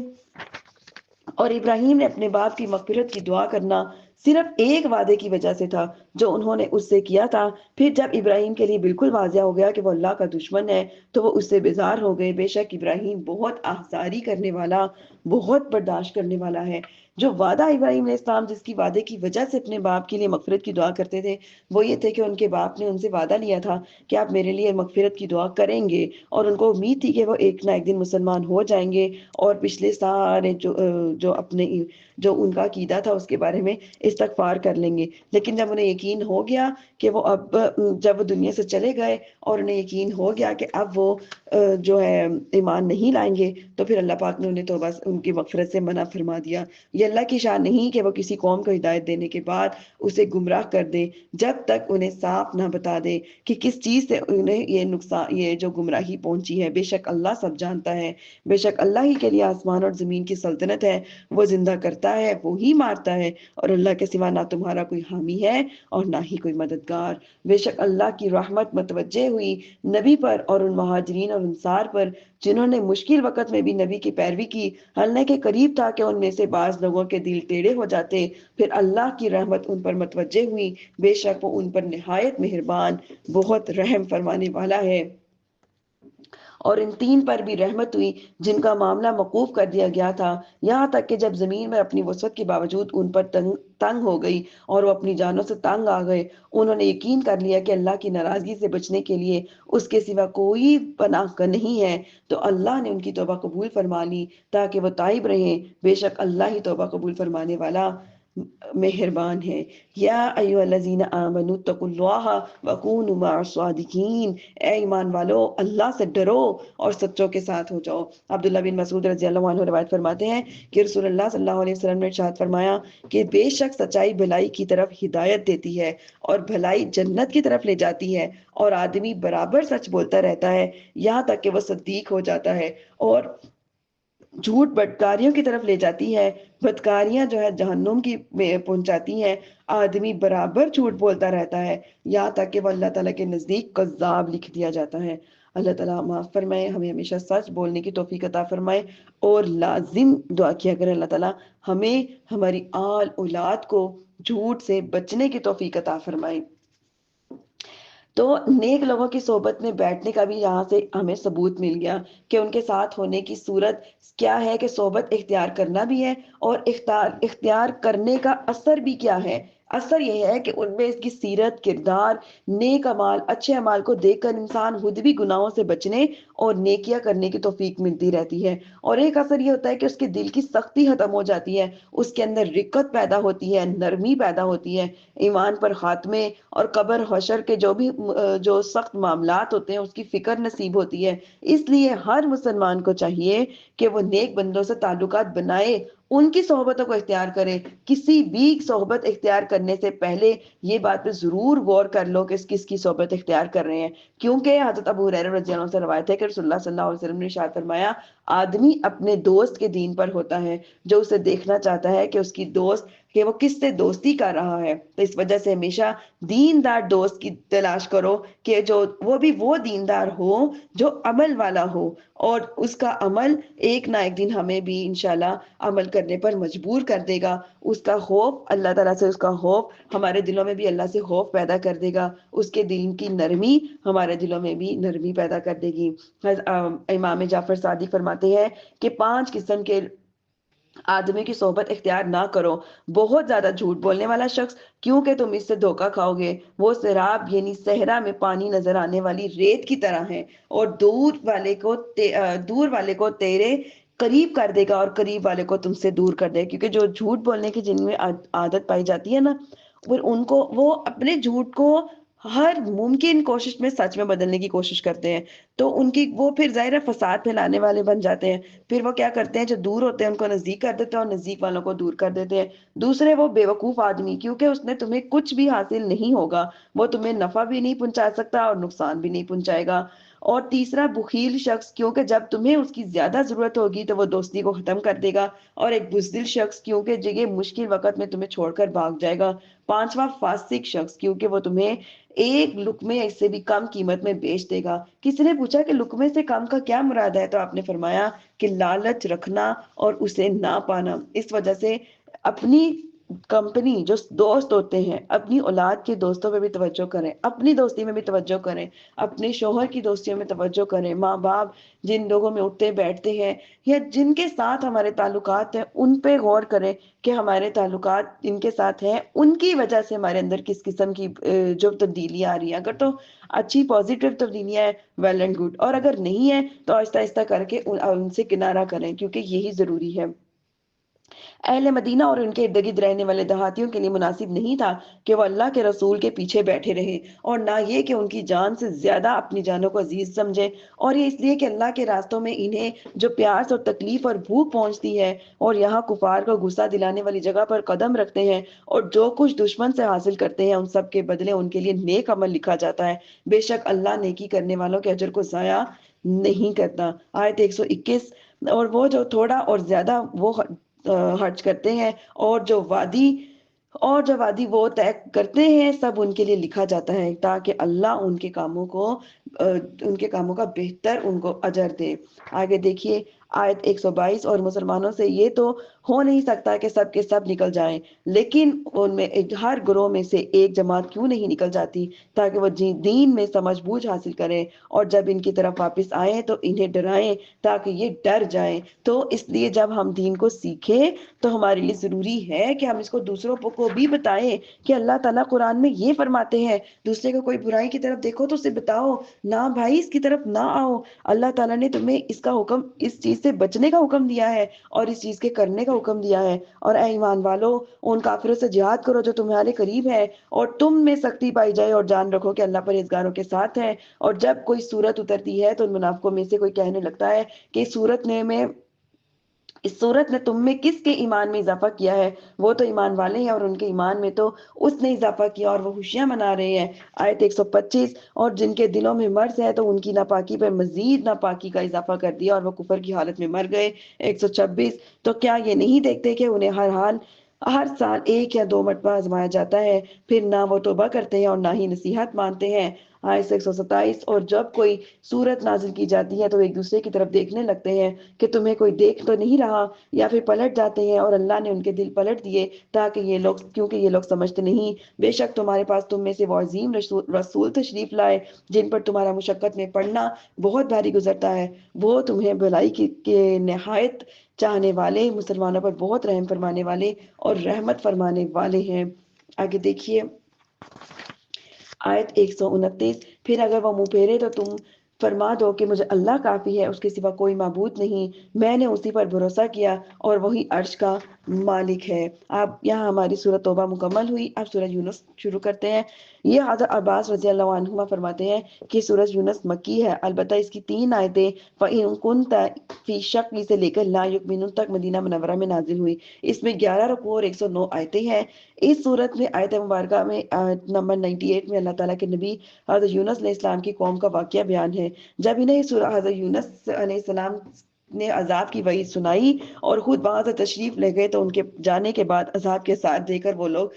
اور ابراہیم نے اپنے باپ کی مغفرت کی دعا کرنا صرف ایک وعدے کی وجہ سے تھا جو انہوں نے اس سے کیا تھا. پھر جب ابراہیم کے لیے بالکل واضح ہو گیا کہ وہ اللہ کا دشمن ہے تو وہ اس سے بیزار ہو گئے. بے شک ابراہیم بہت آہذاری کرنے والا، بہت برداشت کرنے والا ہے. جو وعدہ ابراہیم علیہ السلام جس کی وعدے کی وجہ سے اپنے باپ کے لیے مغفرت کی دعا کرتے تھے وہ یہ تھے کہ ان کے باپ نے ان سے وعدہ لیا تھا کہ آپ میرے لیے مغفرت کی دعا کریں گے، اور ان کو امید تھی کہ وہ ایک نہ ایک دن مسلمان ہو جائیں گے اور پچھلے سارے جو ان کا عقیدہ تھا اس کے بارے میں استغفار کر لیں گے. لیکن جب انہیں یقین ہو گیا کہ وہ اب جب وہ دنیا سے چلے گئے اور انہیں یقین ہو گیا کہ اب وہ جو ہے ایمان نہیں لائیں گے تو پھر اللہ پاک نے انہیں توبہ ان کی مغفرت سے منع فرما دیا. یہ اللہ کی شان نہیں کہ وہ کسی قوم کو ہدایت دینے کے بعد اسے گمراہ کر دے جب تک انہیں صاف نہ بتا دے کہ کس چیز سے انہیں یہ نقصان، یہ جو گمراہی پہنچی ہے. بے شک اللہ سب جانتا ہے. بے شک اللہ ہی کے لیے آسمان اور زمین کی سلطنت ہے. وہ زندہ کرتا ہے، وہی مارتا ہے، اور اللہ کے سوا نہ تمہارا کوئی حامی ہے اور نہ ہی کوئی مددگار. بے شک اللہ کی رحمت متوجہ ہوئی نبی پر اور ان مہاجرین اور انصار پر جنہوں نے مشکل وقت میں بھی نبی کی پیروی کی، حالانکہ کے قریب تھا کہ ان میں سے بعض لوگوں کے دل ٹیڑے ہو جاتے. پھر اللہ کی رحمت ان پر متوجہ ہوئی. بے شک وہ ان پر نہایت مہربان، بہت رحم فرمانے والا ہے. اور ان تین پر بھی رحمت ہوئی جن کا معاملہ موقوف کر دیا گیا تھا، یہاں تک کہ جب زمین میں اپنی وسعت کے باوجود ان پر تنگ ہو گئی اور وہ اپنی جانوں سے تنگ آ گئے، انہوں نے یقین کر لیا کہ اللہ کی ناراضگی سے بچنے کے لیے اس کے سوا کوئی پناہ گاہ نہیں ہے، تو اللہ نے ان کی توبہ قبول فرما لی تاکہ وہ تائب رہیں. بے شک اللہ ہی توبہ قبول فرمانے والا مہربان ہے. یا ایھا الذین آمنوا اتقوا اللہ وکونوا مع الصادقین. اے ایمان والو، اللہ سے ڈرو اور سچوں کے ساتھ ہو جاؤ. عبداللہ بن مسعود رضی اللہ عنہ روایت فرماتے ہیں کہ رسول اللہ صلی اللہ علیہ وسلم نے ارشاد فرمایا کہ بے شک سچائی بھلائی کی طرف ہدایت دیتی ہے اور بھلائی جنت کی طرف لے جاتی ہے، اور آدمی برابر سچ بولتا رہتا ہے یہاں تک کہ وہ صدیق ہو جاتا ہے، اور جھوٹ بدکاریوں کی طرف لے جاتی ہے، بدکاریاں جو ہے جہنم کی پہنچاتی ہیں. آدمی برابر جھوٹ بولتا رہتا ہے یہاں تک کہ وہ اللہ تعالیٰ کے نزدیک کذاب لکھ دیا جاتا ہے. اللہ تعالیٰ معاف فرمائے، ہمیں ہمیشہ سچ بولنے کی توفیق عطا فرمائے، اور لازم دعا کیا کرے اللہ تعالیٰ ہمیں ہماری آل اولاد کو جھوٹ سے بچنے کی توفیق عطا فرمائے. تو نیک لوگوں کی صحبت میں بیٹھنے کا بھی یہاں سے ہمیں ثبوت مل گیا کہ ان کے ساتھ ہونے کی صورت کیا ہے کہ صحبت اختیار کرنا بھی ہے، اور اختیار کرنے کا اثر بھی کیا ہے. اثر یہ ہے کہ ان میں اس کی سیرت، کردار، نیک اعمال، اچھے اعمال کو دیکھ کر انسان خود بھی گناہوں سے بچنے اور نیکیاں کرنے کی توفیق ملتی رہتی ہے. اور ایک اثر یہ ہوتا ہے کہ اس کے دل کی سختی ختم ہو جاتی ہے، اس کے اندر رقت پیدا ہوتی ہے، نرمی پیدا ہوتی ہے. ایمان پر خاتمے اور قبر حشر کے جو سخت معاملات ہوتے ہیں اس کی فکر نصیب ہوتی ہے. اس لیے ہر مسلمان کو چاہیے کہ وہ نیک بندوں سے تعلقات بنائے، ان کی صحبتوں کو اختیار کرے. کسی بھی صحبت اختیار کرنے سے پہلے یہ بات پہ ضرور غور کر لو کہ کس کی صحبت اختیار کر رہے ہیں، کیونکہ حضرت ابو ہریرہ رضی اللہ عنہ سے روایت ہے کہ رسول اللہ صلی اللہ علیہ وسلم نے ارشاد فرمایا آدمی اپنے دوست کے دین پر ہوتا ہے جو اسے دیکھنا چاہتا ہے کہ اس کی دوست کہ وہ کس سے دوستی کر رہا ہے. تو اس وجہ سے ہمیشہ دیندار دوست کی تلاش کرو کہ وہ بھی وہ دیندار ہو جو عمل والا ہو، اور اس کا عمل ایک نہ ایک دن ہمیں بھی انشاءاللہ عمل کرنے پر مجبور کر دے گا. اس کا خوف، اللہ تعالیٰ سے اس کا خوف ہمارے دلوں میں بھی اللہ سے خوف پیدا کر دے گا. اس کے دل کی نرمی ہمارے دلوں میں بھی نرمی پیدا کر دے گی. امام جعفر صادق فرماتے ہیں کہ 5 قسم کے آدمی کی صحبت اختیار نہ کرو. بہت زیادہ جھوٹ بولنے والا شخص، کیونکہ تم اس سے دھوکا کھاؤ گے. وہ سراب یعنی صحرا میں پانی نظر آنے والی ریت کی طرح ہے، اور دور والے کو تیرے قریب کر دے گا اور قریب والے کو تم سے دور کر دے گا. کیونکہ جو جھوٹ بولنے کی جن میں عادت پائی جاتی ہے نا، پھر ان کو وہ اپنے جھوٹ کو ہر ممکن کوشش میں سچ میں بدلنے کی کوشش کرتے ہیں، تو ان کی وہ پھر ظاہر ہے فساد پھیلانے والے بن جاتے ہیں۔ پھر وہ کیا کرتے ہیں، جو دور ہوتے ہیں ان کو نزدیک کر دیتے ہیں اور نزدیک والوں کو دور کر دیتے ہیں۔ دوسرے وہ بیوقوف آدمی، کیونکہ اس نے تمہیں کچھ بھی حاصل نہیں ہوگا، وہ تمہیں نفع بھی نہیں پہنچا سکتا اور نقصان بھی نہیں پہنچائے گا۔ اور تیسرا بخیل شخص، کیونکہ جب تمہیں اس کی زیادہ ضرورت ہوگی تو وہ دوستی کو ختم کر دے گا۔ اور ایک بزدل شخص، کیونکہ یہ مشکل وقت میں تمہیں چھوڑ کر بھاگ جائے گا۔ پانچواں فاسق شخص، کیونکہ وہ تمہیں ایک لقمے سے بھی کم قیمت میں بیچ دے گا۔ کسی نے پوچھا کہ لقمے سے کم کا کیا مراد ہے، تو آپ نے فرمایا کہ لالچ رکھنا اور اسے نہ پانا۔ اس وجہ سے اپنی کمپنی، جو دوست ہوتے ہیں، اپنی اولاد کے دوستوں پہ بھی توجہ کریں، اپنی دوستی میں بھی توجہ کریں، اپنے شوہر کی دوستیوں میں توجہ کریں، ماں باپ جن لوگوں میں اٹھتے بیٹھتے ہیں یا جن کے ساتھ ہمارے تعلقات ہیں ان پہ غور کریں کہ ہمارے تعلقات ان کے ساتھ ہیں، ان کی وجہ سے ہمارے اندر کس قسم کی جو تبدیلی آ رہی ہے۔ اگر تو اچھی پازیٹیو تبدیلیاں ہیں، ویل اینڈ گڈ، اور اگر نہیں ہے تو آہستہ آہستہ کر کے ان سے کنارہ کریں، کیونکہ یہی ضروری ہے۔ اہل مدینہ اور ان کے ارد گرد رہنے والے دیہاتیوں کے لیے مناسب نہیں تھا کہ وہ اللہ کے رسول کے پیچھے بیٹھے رہیں، اور نہ یہ کہ ان کی جان سے زیادہ اپنی جانوں کو عزیز سمجھیں، اور یہ اس لیے کہ اللہ کے راستوں میں انہیں جو پیاس اور تکلیف اور بھوک پہنچتی ہے، اور یہاں کفار کو غصہ دلانے والی جگہ پر قدم رکھتے ہیں، اور جو کچھ دشمن سے حاصل کرتے ہیں ان سب کے بدلے ان کے لیے نیک عمل لکھا جاتا ہے۔ بے شک اللہ نیکی کرنے والوں کے اجر کو ضائع نہیں کرتا۔ آیت 121۔ اور وہ جو تھوڑا اور زیادہ وہ خرچ کرتے ہیں، اور جو وادی وہ طے کرتے ہیں، سب ان کے لیے لکھا جاتا ہے، تاکہ اللہ ان کے کاموں کا بہتر ان کو اجر دے۔ آگے دیکھیے آیت 122۔ اور مسلمانوں سے یہ تو ہو نہیں سکتا کہ سب کے سب نکل جائیں، لیکن ان میں ہر گروہ میں سے ایک جماعت کیوں نہیں نکل جاتی، تاکہ وہ دین میں سمجھ بوجھ حاصل کریں، اور جب ان کی طرف واپس آئیں تو انہیں ڈرائیں تاکہ یہ ڈر جائیں۔ تو اس لیے جب ہم دین کو سیکھیں تو ہمارے لیے ضروری ہے کہ ہم اس کو دوسروں کو بھی بتائیں کہ اللہ تعالیٰ قرآن میں یہ فرماتے ہیں، دوسرے کو کوئی برائی کی طرف دیکھو تو اسے بتاؤ، نہ بھائی اس کی طرف نہ آؤ، اللہ تعالیٰ نے تمہیں اس کا حکم، اس چیز سے بچنے کا حکم دیا ہے اور اس چیز کے کرنے کا حکم دیا ہے۔ اور اے ایمان والو، ان کافروں سے جہاد کرو جو تمہارے قریب ہے، اور تم میں سختی پائی جائے، اور جان رکھو کہ اللہ پرہیزگاروں کے ساتھ ہے۔ اور جب کوئی صورت اترتی ہے تو ان منافقوں میں سے کوئی کہنے لگتا ہے کہ اس صورت نے تم میں کس کے ایمان میں اضافہ کیا ہے، وہ تو ایمان والے ہیں، اور ان کے ایمان میں تو اس نے اضافہ کیا اور وہ خوشیاں منا رہے ہیں۔ آیت 125۔ اور جن کے دلوں میں مرض ہے تو ان کی ناپاکی پر مزید ناپاکی کا اضافہ کر دیا اور وہ کفر کی حالت میں مر گئے۔ 126۔ تو کیا یہ نہیں دیکھتے کہ انہیں ہر سال ایک یا دو مرتبہ آزمایا جاتا ہے، پھر نہ وہ توبہ کرتے ہیں اور نہ ہی نصیحت مانتے ہیں۔ آیت 127۔ اور جب کوئی صورت نازل کی جاتی ہے تو ایک دوسرے کی طرف دیکھنے لگتے ہیں کہ تمہیں کوئی دیکھ تو نہیں رہا، یا پھر پلٹ جاتے ہیں، اور اللہ نے ان کے دل پلٹ دیے کیونکہ یہ لوگ سمجھتے نہیں۔ بے شک تمہارے پاس تم میں سے وہ عظیم رسول تشریف لائے جن پر تمہارا مشقت میں پڑنا بہت بھاری گزرتا ہے، وہ تمہیں بھلائی کے نہایت چاہنے والے، مسلمانوں پر بہت رحم فرمانے والے اور رحمت فرمانے والے ہیں۔ آگے دیکھیے آیت 129۔ پھر اگر وہ منہ پھیرے تو تم فرما دو کہ مجھے اللہ کافی ہے، اس کے سوا کوئی معبود نہیں، میں نے اسی پر بھروسہ کیا اور وہی عرش کا مالک ہے۔ اب یہاں ہماری سورۃ توبہ مکمل ہوئی۔ اب سورۃ یونس شروع کرتے ہیں۔ یہ حضرت عباس رضی اللہ عنہما فرماتے ہیں کہ سورۃ یونس مکی ہے، البتہ اس کی 3 آیتیں فَإِن كُنتَ فی شک سے لے کر لا یؤمنون تک مدینہ منورہ میں نازل ہوئی۔ اس میں 11 رکوع اور 109 آیتیں ہیں۔ اس صورت میں آیت مبارکہ میں آیت نمبر 98 میں اللہ تعالیٰ کے نبی حضرت یونس علیہ السلام کی قوم کا واقعہ بیان ہے۔ جب انہیں حضرت یونس علیہ السلام نے عذاب کی وعید سنائی اور خود وہاں سے تشریف لے گئے تو ان کے جانے کے بعد عذاب کے ساتھ دے کر وہ لوگ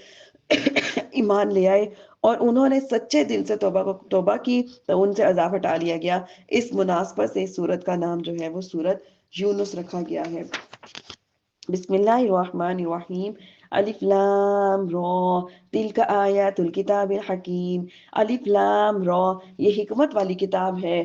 ایمان لے آئے اور انہوں نے سچے دل سے توبہ کی تو ان سے عذاب ہٹا لیا گیا۔ اس مناسبت سے اس سورت کا نام جو ہے وہ سورت یونس رکھا گیا ہے۔ بسم اللہ الرحمن الرحیم۔ الف لام را تلک آیات الکتاب الحکیم۔ الف لام را، یہ حکمت والی کتاب ہے،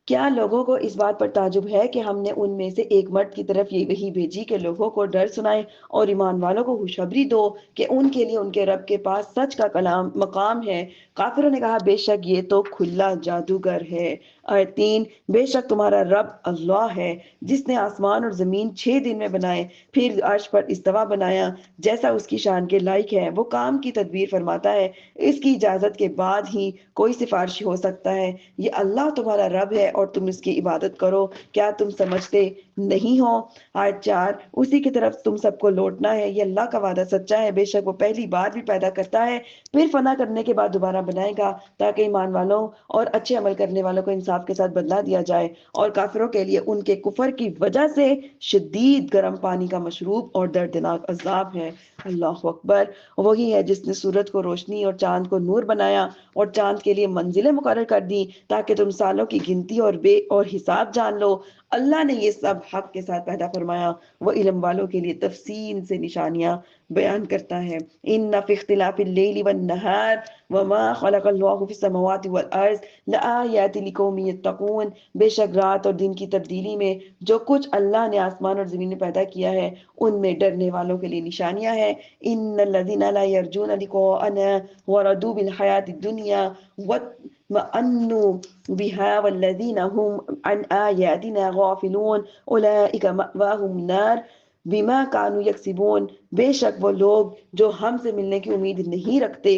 کیا لوگوں کو اس بات پر تعجب ہے کہ ہم نے ان میں سے ایک مرد کی طرف یہ وحی بھیجی کہ لوگوں کو ڈر سنائے اور ایمان والوں کو خوشخبری دو کہ ان کے لیے ان کے رب کے پاس سچ کا کلام مقام ہے۔ کافروں نے کہا بے شک یہ تو کھلا جادوگر ہے۔ آیت 3، بے شک تمہارا رب اللہ ہے جس نے آسمان اور زمین 6 دن میں بنائے، پھر عرش پر استوا بنایا جیسا اس کی شان کے لائق ہے۔ وہ کام کی تدبیر فرماتا ہے، اس کی اجازت کے بعد ہی کوئی سفارشی ہو سکتا ہے۔ یہ اللہ تمہارا رب ہے اور تم اس کی عبادت کرو، کیا تم سمجھتے نہیں ہو؟ آیت 4، اسی کی طرف تم سب کو لوٹنا ہے، یہ اللہ کا وعدہ سچا ہے، بے شک وہ پہلی بار بھی پیدا کرتا ہے پھر فنا کرنے کے بعد دوبارہ بنائے گا تاکہ ایمان والوں اور اچھے عمل کرنے والوں کو انصاف کے ساتھ بدلہ دیا جائے، اور کافروں کے لیے ان کے کفر کی وجہ سے شدید گرم پانی کا مشروب اور دردناک عذاب ہے۔ اللہ اکبر۔ وہی ہے جس نے سورج کو روشنی اور چاند کو نور بنایا اور چاند کے لیے منزلیں مقرر کر دی تاکہ تم سالوں کی گنتی اور حساب جان لو۔ اللہ نے یہ سب حق کے ساتھ پیدا فرمایا، وہ علم والوں کے لیے تفصیل سے نشانیاں بیان کرتا ہے۔ ان فی اختلاف اللیل والنہار وما خلق اللہ فی السماوات والارض لآیات لقوم یتقون، بے شک رات اور دن کی تبدیلی میں جو کچھ اللہ نے آسمان اور زمین میں پیدا کیا ہے ان میں ڈرنے والوں کے لیے نشانیاں ہیں۔ ان الذین لا یرجون لقاءنا ورضوا بالحیاۃ الدنیا وَأَنُّوا بِهَا وَالَّذِينَ هُمْ عَنْ آيَاتِنَا غَافِلُونَ أُولَئِكَ مَأْوَاهُمُ النَّارُ بِمَا كَانُوا يَكْسِبُونَ، بے شک وہ لوگ جو ہم سے ملنے کی امید نہیں رکھتے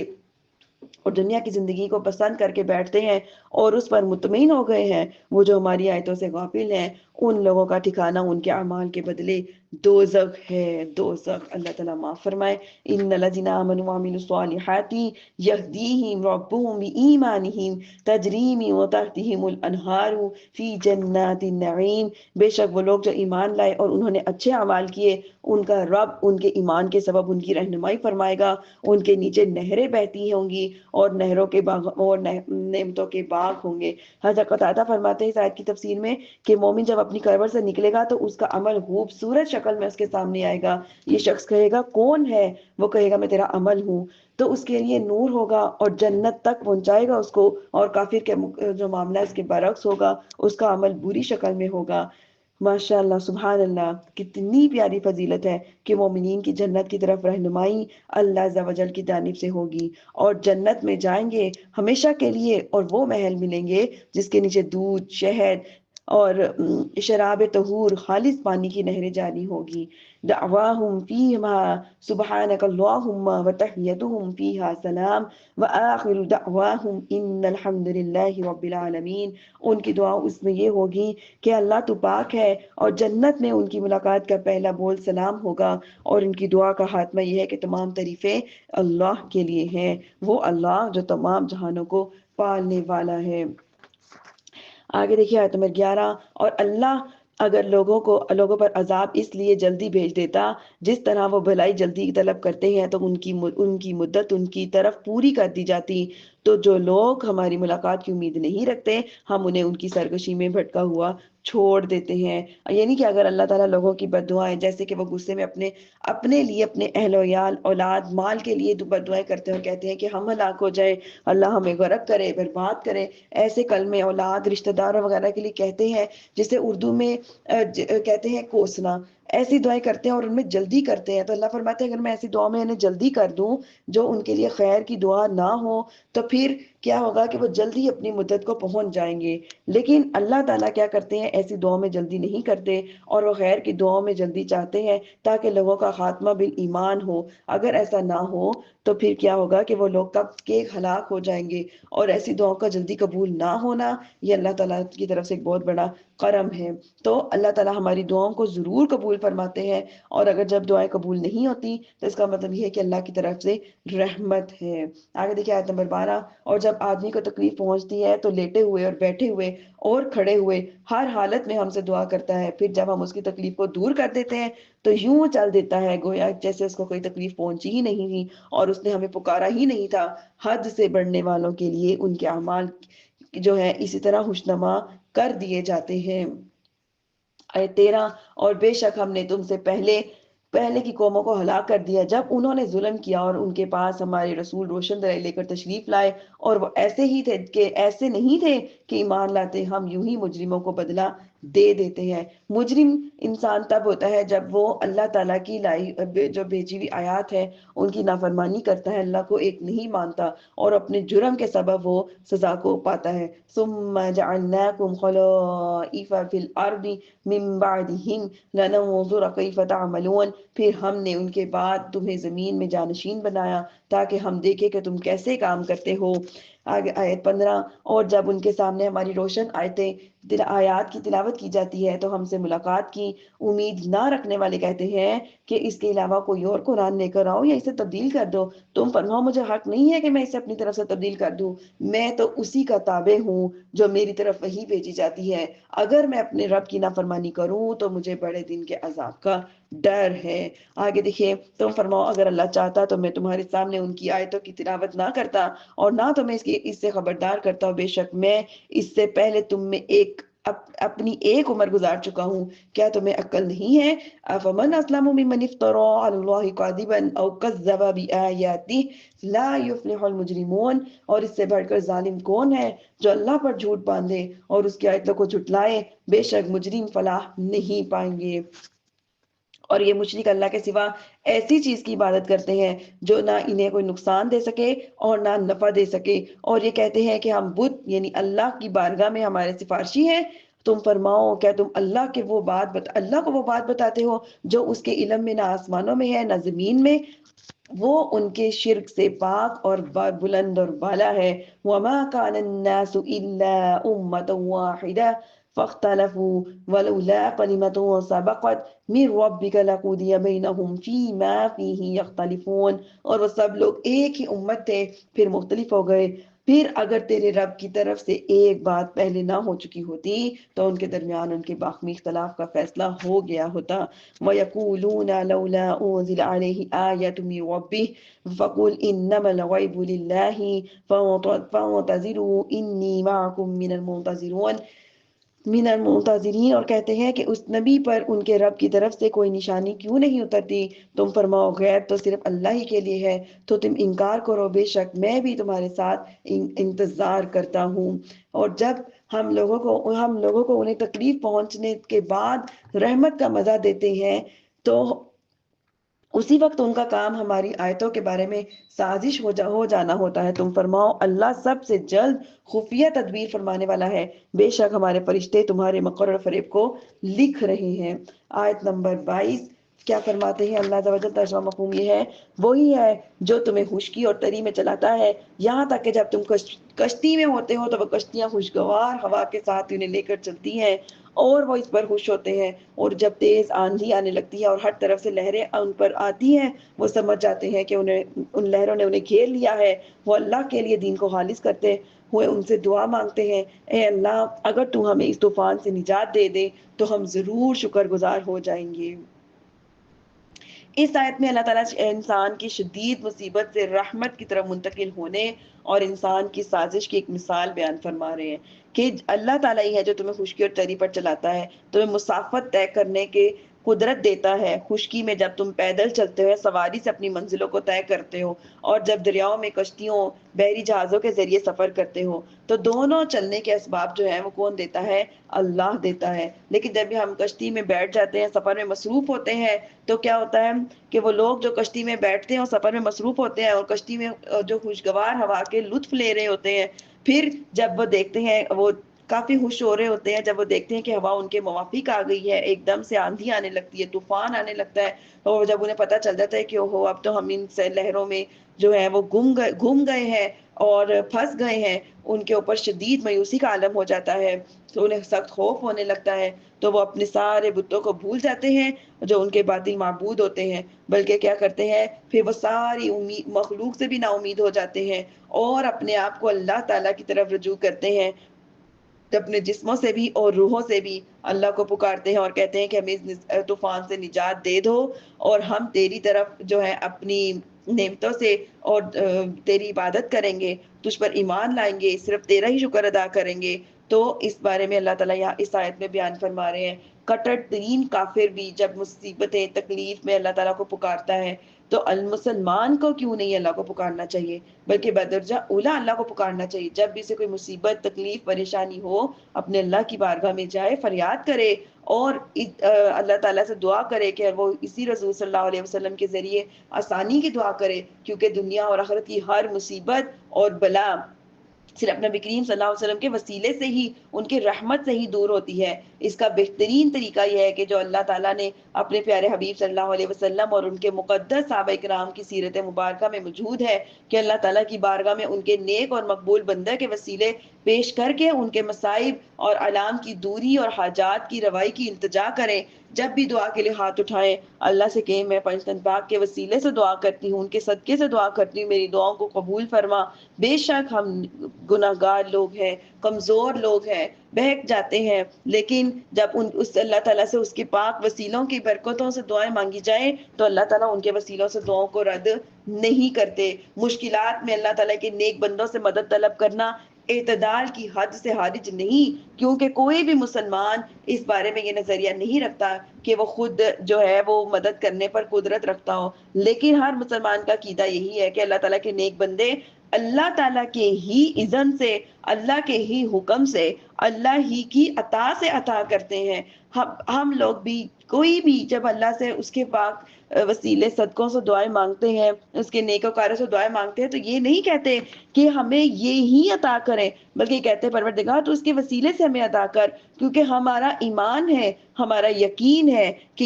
اور دنیا کی زندگی کو پسند کر کے بیٹھتے ہیں اور اس پر مطمئن ہو گئے ہیں، وہ جو ہماری آیتوں سے غافل ہیں، ان لوگوں کا ٹھکانہ ان کے اعمال کے بدلے دوزخ ہے، دوزخ۔ اللہ تعالیٰ معاف فرمائے۔ ان الذین آمنوا وعملوا الصالحات یہدیہم ربہم بایمانہم تجری من تحتہم الانہار فی جنات النعیم، بے شک وہ لوگ جو ایمان لائے اور انہوں نے اچھے اعمال کیے، ان کا رب ان کے ایمان کے سبب ان کی رہنمائی فرمائے گا، ان کے نیچے نہریں بہتی ہوں گی اور نہروں کے باغ اور نعمتوں کے باغ ہوں گے۔ حضرت قتادہ فرماتے ہیں اس آیت کی تفسیر میں کہ مومن جب اپنی قبر سے نکلے گا تو اس کا عمل خوبصورت شکل میں اس کے سامنے آئے گا۔ یہ شخص کہے گا کون ہے؟ وہ کہے گا میں تیرا عمل ہوں، تو اس کے لیے نور ہوگا اور جنت تک پہنچائے گا اس کو، اور کافر کے جو معاملہ اس کے برعکس ہوگا، اس کا عمل بری شکل میں ہوگا۔ ماشاء اللہ، سبحان اللہ، کتنی پیاری فضیلت ہے کہ مومنین کی جنت کی طرف رہنمائی اللہ عز و جل کی جانب سے ہوگی، اور جنت میں جائیں گے ہمیشہ کے لیے، اور وہ محل ملیں گے جس کے نیچے دودھ، شہد اور شراب طہور خالص پانی کی نہریں جاری ہوگی۔ دعواہم فیہا سبحانک اللہم وتحیتہم فیہا سلام وآخر دعواہم ان الحمد للہ رب العالمین، ان کی دعا اس میں یہ ہوگی کہ اللہ تو پاک ہے، اور جنت میں ان کی ملاقات کا پہلا بول سلام ہوگا، اور ان کی دعا کا خاتمہ یہ ہے کہ تمام تعریفیں اللہ کے لیے ہیں، وہ اللہ جو تمام جہانوں کو پالنے والا ہے۔ آگے دیکھیے آیت نمبر 11، اور اللہ اگر لوگوں پر عذاب اس لیے جلدی بھیج دیتا جس طرح وہ بھلائی جلدی طلب کرتے ہیں تو ان کی مدت ان کی طرف پوری کر دی جاتی، تو جو لوگ ہماری ملاقات کی امید نہیں رکھتے ہم انہیں ان کی سرکشی میں بھٹکا ہوا چھوڑ دیتے ہیں۔ یعنی کہ اگر اللہ تعالیٰ لوگوں کی بد دعائیں، جیسے کہ وہ غصے میں اپنے لیے، اپنے اہل و عیال، اولاد، مال کے لیے بد دعائیں کرتے ہیں اور کہتے ہیں کہ ہم ہلاک ہو جائیں، اللہ ہمیں غرق کرے، برباد کرے، ایسے کلمے اولاد، رشتہ داروں وغیرہ کے لیے کہتے ہیں، جسے اردو میں کہتے ہیں کوسنا، ایسی دعائیں کرتے ہیں اور ان میں جلدی کرتے ہیں۔ تو اللہ فرماتے ہیں اگر میں ایسی دعا میں انہیں جلدی کر دوں جو ان کے لیے خیر کی دعا نہ ہو تو پھر کیا ہوگا کہ وہ جلدی اپنی مدت کو پہنچ جائیں گے۔ لیکن اللہ تعالیٰ کیا کرتے ہیں، ایسی دعاؤں میں جلدی نہیں کرتے اور وہ خیر کی دعاؤں میں جلدی چاہتے ہیں تاکہ لوگوں کا خاتمہ بالایمان ہو۔ اگر ایسا نہ ہو تو پھر کیا ہوگا کہ وہ لوگ کب کے ہلاک ہو جائیں گے، اور ایسی دعاؤں کا جلدی قبول نہ ہونا یہ اللہ تعالیٰ کی طرف سے ایک بہت بڑا کرم ہے۔ تو اللہ تعالیٰ ہماری دعاؤں کو ضرور قبول فرماتے ہیں، اور اگر جب دعائیں قبول نہیں ہوتی تو اس کا مطلب یہ ہے کہ اللہ کی طرف سے رحمت ہے۔ آگے دیکھیں آیت نمبر 12، اور جب آدمی کو تکلیف پہنچتی ہے تو لیٹے ہوئے اور بیٹھے ہوئے اور کھڑے ہوئے ہر حالت میں ہم سے دعا کرتا ہے، پھر جب ہم اس کی تکلیف کو دور کر دیتے ہیں تو یوں چل دیتا ہے گویا جیسے اس کو کوئی تکلیف پہنچی ہی نہیں تھی اور اس نے ہمیں پکارا ہی نہیں تھا۔ حد سے بڑھنے والوں کے لیے ان کے اعمال جو ہے اسی طرح خوشنما کر دیے جاتے ہیں۔ آیت 13، اور بے شک ہم نے تم سے پہلے پہلے کی قوموں کو ہلاک کر دیا جب انہوں نے ظلم کیا اور ان کے پاس ہمارے رسول روشن دلائل لے کر تشریف لائے اور وہ ایسے ہی تھے کہ ایسے نہیں تھے کہ ایمان لاتے، ہم یوں ہی مجرموں کو بدلہ دے دیتے ہیں۔ مجرم انسان تب ہوتا ہے جب وہ اللہ تعالیٰ کی جو بھیجی ہوئی آیات ہے ان کی نافرمانی کرتا ہے، اللہ کو ایک نہیں مانتا اور اپنے جرم کے سبب وہ سزا کو پاتا ہے۔ ثم جعلناکم خلائف فی الارض من بعدہم لننظر کیف تعملون، پھر ہم نے ان کے بعد تمہیں زمین میں جانشین بنایا تاکہ ہم دیکھیں کہ تم کیسے کام کرتے ہو۔ آگے آیت 15، اور جب ان کے سامنے ہماری روشن آیات کی تلاوت کی جاتی ہے تو ہم سے ملاقات کی امید نہ رکھنے والے کہتے ہیں کہ اس کے علاوہ کوئی اور قرآن لے کر آؤ یا اسے تبدیل کر دو۔ تم فرماؤ مجھے حق نہیں ہے کہ میں اسے اپنی طرف سے تبدیل کر دوں، میں تو اسی کا تابع ہوں جو میری طرف وہی بھیجی جاتی ہے، اگر میں اپنے رب کی نافرمانی کروں تو مجھے بڑے دن کے عذاب کا ڈر ہے۔ آگے دیکھیے، تم فرماؤ اگر اللہ چاہتا تو میں تمہارے سامنے ان کی آیتوں کی تلاوت نہ کرتا اور نہ تو میں اس سے خبردار کرتا ہوں، بے شک میں اس سے پہلے تم میں اپنی ایک عمر گزار چکا ہوں، کیا تمہیں عقل نہیں ہے؟ افمن اسلم ممن افترى على الله كاذبا او كذب بآياته لا يفلح المجرمون، اور اس سے بڑھ کر ظالم کون ہے جو اللہ پر جھوٹ باندھے اور اس کی آیتوں کو جھٹلائے، بے شک مجرم فلاح نہیں پائیں گے۔ اور یہ مشرک اللہ کے سوا ایسی چیز کی عبادت کرتے ہیں جو نہ انہیں کوئی نقصان دے سکے اور نہ نفع دے سکے، اور یہ کہتے ہیں کہ ہم بت یعنی اللہ کی بارگاہ میں ہمارے سفارشی ہیں۔ تم فرماؤ کیا تم اللہ کو وہ بات بتاتے ہو جو اس کے علم میں نہ آسمانوں میں ہے نہ زمین میں؟ وہ ان کے شرک سے پاک اور بلند اور بالا ہے۔ وَمَا كَانَ النَّاسُ إِلَّا أُمَّةً وَاحِدَةً فَاخْتَلَفُوا وَلَوْلَا كَلِمَةٌ سَبَقَتْ مِن رَّبِّكَ لَقُضِيَ بَيْنَهُمْ فِيمَا فِيهِ يَخْتَلِفُونَ، اور وہ سب لوگ ایک ہی امت تھے پھر مختلف ہو گئے، پھر اگر تیرے رب کی طرف سے ایک بات پہلے نہ ہو چکی ہوتی تو ان کے درمیان ان کے باہمی اختلاف کا فیصلہ ہو گیا ہوتا۔ وَيَقُولُونَ لَوْلَا أُنزِلَ عَلَيْهِ آيَةٌ مِّن رَّبِّهِ فَقُلْ إِنَّمَا الْغَيْبُ لِلَّهِ فَانتَظِرُوا إِنِّي مَعَكُم من المنتظرین، اور کہتے ہیں کہ اس نبی پر ان کے رب کی طرف سے کوئی نشانی کیوں نہیں اترتی؟ تم فرماؤ غیب تو صرف اللہ ہی کے لیے ہے، تو تم انکار کرو، بے شک میں بھی تمہارے ساتھ انتظار کرتا ہوں۔ اور جب ہم لوگوں کو انہیں تکلیف پہنچنے کے بعد رحمت کا مزہ دیتے ہیں تو اسی وقت ان کا کام ہماری آیتوں کے بارے میں سازش ہو جانا ہوتا ہے۔ تم فرماؤ اللہ سب سے جلد خفیہ تدبیر فرمانے والا ہے، بے شک ہمارے فرشتے تمہارے مکر اور فریب کو لکھ رہے ہیں۔ آیت نمبر 22 کیا فرماتے ہیں اللہ تعالیٰ؟ ترجمہ مفہوم یہ ہے، وہی ہے جو تمہیں خشکی اور تری میں چلاتا ہے، یہاں تک کہ جب تم کشتی میں ہوتے ہو تو وہ کشتیاں خوشگوار ہوا کے ساتھ انہیں لے کر چلتی ہیں اور وہ اس پر خوش ہوتے ہیں، اور جب تیز آندھی آنے لگتی ہے اور ہر طرف سے لہریں ان پر آتی ہیں وہ سمجھ جاتے ہیں کہ ان لہروں نے انہیں گھیر لیا ہے، وہ اللہ کے لیے دین کو خالص کرتے ہوئے ان سے دعا مانگتے ہیں، اے اللہ اگر تو ہمیں اس طوفان سے نجات دے دے تو ہم ضرور شکر گزار ہو جائیں گے۔ اس آیت میں اللہ تعالیٰ انسان کی شدید مصیبت سے رحمت کی طرف منتقل ہونے اور انسان کی سازش کی ایک مثال بیان فرما رہے ہیں کہ اللہ تعالیٰ ہی ہے جو تمہیں خشکی اور تری پر چلاتا ہے، تمہیں مسافت طے کرنے کے قدرت دیتا ہے، خشکی میں جب تم پیدل چلتے ہو سواری سے اپنی منزلوں کو طے کرتے ہو، اور جب دریاؤں میں کشتیوں بحری جہازوں کے ذریعے سفر کرتے ہو تو دونوں چلنے کے اسباب جو ہیں وہ کون دیتا ہے؟ اللہ دیتا ہے۔ لیکن جب ہم کشتی میں بیٹھ جاتے ہیں، سفر میں مصروف ہوتے ہیں، تو کیا ہوتا ہے کہ وہ لوگ جو کشتی میں بیٹھتے ہیں اور سفر میں مصروف ہوتے ہیں اور کشتی میں جو خوشگوار ہوا کے لطف لے رہے ہوتے ہیں، پھر جب وہ دیکھتے ہیں وہ کافی خوش ہو رہے ہوتے ہیں جب وہ دیکھتے ہیں کہ ہوا ان کے موافق آ گئی ہے، ایک دم سے آندھی آنے لگتی ہے، طوفان آنے لگتا ہے، اور جب انہیں پتہ چل جاتا ہے کہ اوہو اب تو ہم ان سے لہروں میں جو ہے وہ گم گئے ہیں اور پھنس گئے ہیں، ان کے اوپر شدید مایوسی کا عالم ہو جاتا ہے، تو انہیں سخت خوف ہونے لگتا ہے، تو وہ اپنے سارے بتوں کو بھول جاتے ہیں جو ان کے باطل معبود ہوتے ہیں، بلکہ کیا کرتے ہیں پھر وہ ساری مخلوق سے بھی نا امید ہو جاتے ہیں اور اپنے آپ کو اللہ تعالیٰ کی طرف رجوع کرتے ہیں، اپنے جسموں سے بھی اور روحوں سے بھی اللہ کو پکارتے ہیں اور کہتے ہیں کہ ہمیں اس طوفان سے نجات دے دو اور ہم تیری طرف جو ہے اپنی نعمتوں سے اور تیری عبادت کریں گے، تجھ پر ایمان لائیں گے، صرف تیرا ہی شکر ادا کریں گے۔ تو اس بارے میں اللہ تعالیٰ یہاں اس آیت میں بیان فرما رہے ہیں کٹر ترین کافر بھی جب مصیبتیں تکلیف میں اللہ تعالیٰ کو پکارتا ہے تو المسلمان کو کیوں نہیں اللہ کو پکارنا چاہیے بلکہ بدرجہ اولا اللہ کو پکارنا چاہیے. جب بھی سے کوئی مصیبت تکلیف پریشانی ہو اپنے اللہ کی بارگاہ میں جائے فریاد کرے اور اللہ تعالیٰ سے دعا کرے کہ وہ اسی رسول صلی اللہ علیہ وسلم کے ذریعے آسانی کی دعا کرے کیونکہ دنیا اور آخرت کی ہر مصیبت اور بلا صرف نبی کریم صلی اللہ علیہ وسلم کے وسیلے سے ہی ان کی رحمت سے ہی دور ہوتی ہے. اس کا بہترین طریقہ یہ ہے کہ جو اللہ تعالیٰ نے اپنے پیارے حبیب صلی اللہ علیہ وسلم اور ان کے مقدس صحابہ کرام کی سیرت مبارکہ میں موجود ہے کہ اللہ تعالیٰ کی بارگاہ میں ان کے نیک اور مقبول بندے کے وسیلے پیش کر کے ان کے مصائب اور علام کی دوری اور حاجات کی روائی کی التجا کریں. جب بھی دعا کے لیے ہاتھ اٹھائیں اللہ سے کہیں میں پنجتن پاک کے وسیلے سے دعا کرتی ہوں ان کے صدقے سے دعا کرتی ہوں میری دعاؤں کو قبول فرما. بے شک ہم گناہگار لوگ ہیں کمزور لوگ ہیں بہک جاتے ہیں لیکن جب اس اللہ تعالیٰ سے اس کے پاک وسیلوں کی برکتوں سے دعائیں مانگی جائیں تو اللہ تعالیٰ ان کے وسیلوں سے دعاؤں کو رد نہیں کرتے. مشکلات میں اللہ تعالیٰ کے نیک بندوں سے مدد طلب کرنا اعتدال کی حد سے خارج نہیں کیونکہ کوئی بھی مسلمان اس بارے میں یہ نظریہ نہیں رکھتا کہ وہ خود جو ہے وہ مدد کرنے پر قدرت رکھتا ہو لیکن ہر مسلمان کا عقیدہ یہی ہے کہ اللہ تعالیٰ کے نیک بندے اللہ تعالیٰ کے ہی اذن سے اللہ کے ہی حکم سے اللہ ہی کی عطا سے عطا کرتے ہیں. ہم لوگ بھی کوئی بھی جب اللہ سے اس کے پاک وسیلے صدقوں سے دعائیں مانگتے ہیں اس کے نیک وکاروں سے دعائیں مانگتے ہیں تو یہ نہیں کہتے کہ ہمیں یہی عطا کریں بلکہ کہتے ہیں پروردگار تو اس کے وسیلے سے ہمیں عطا کر کیونکہ ہمارا ایمان ہے ہمارا یقین ہے کہ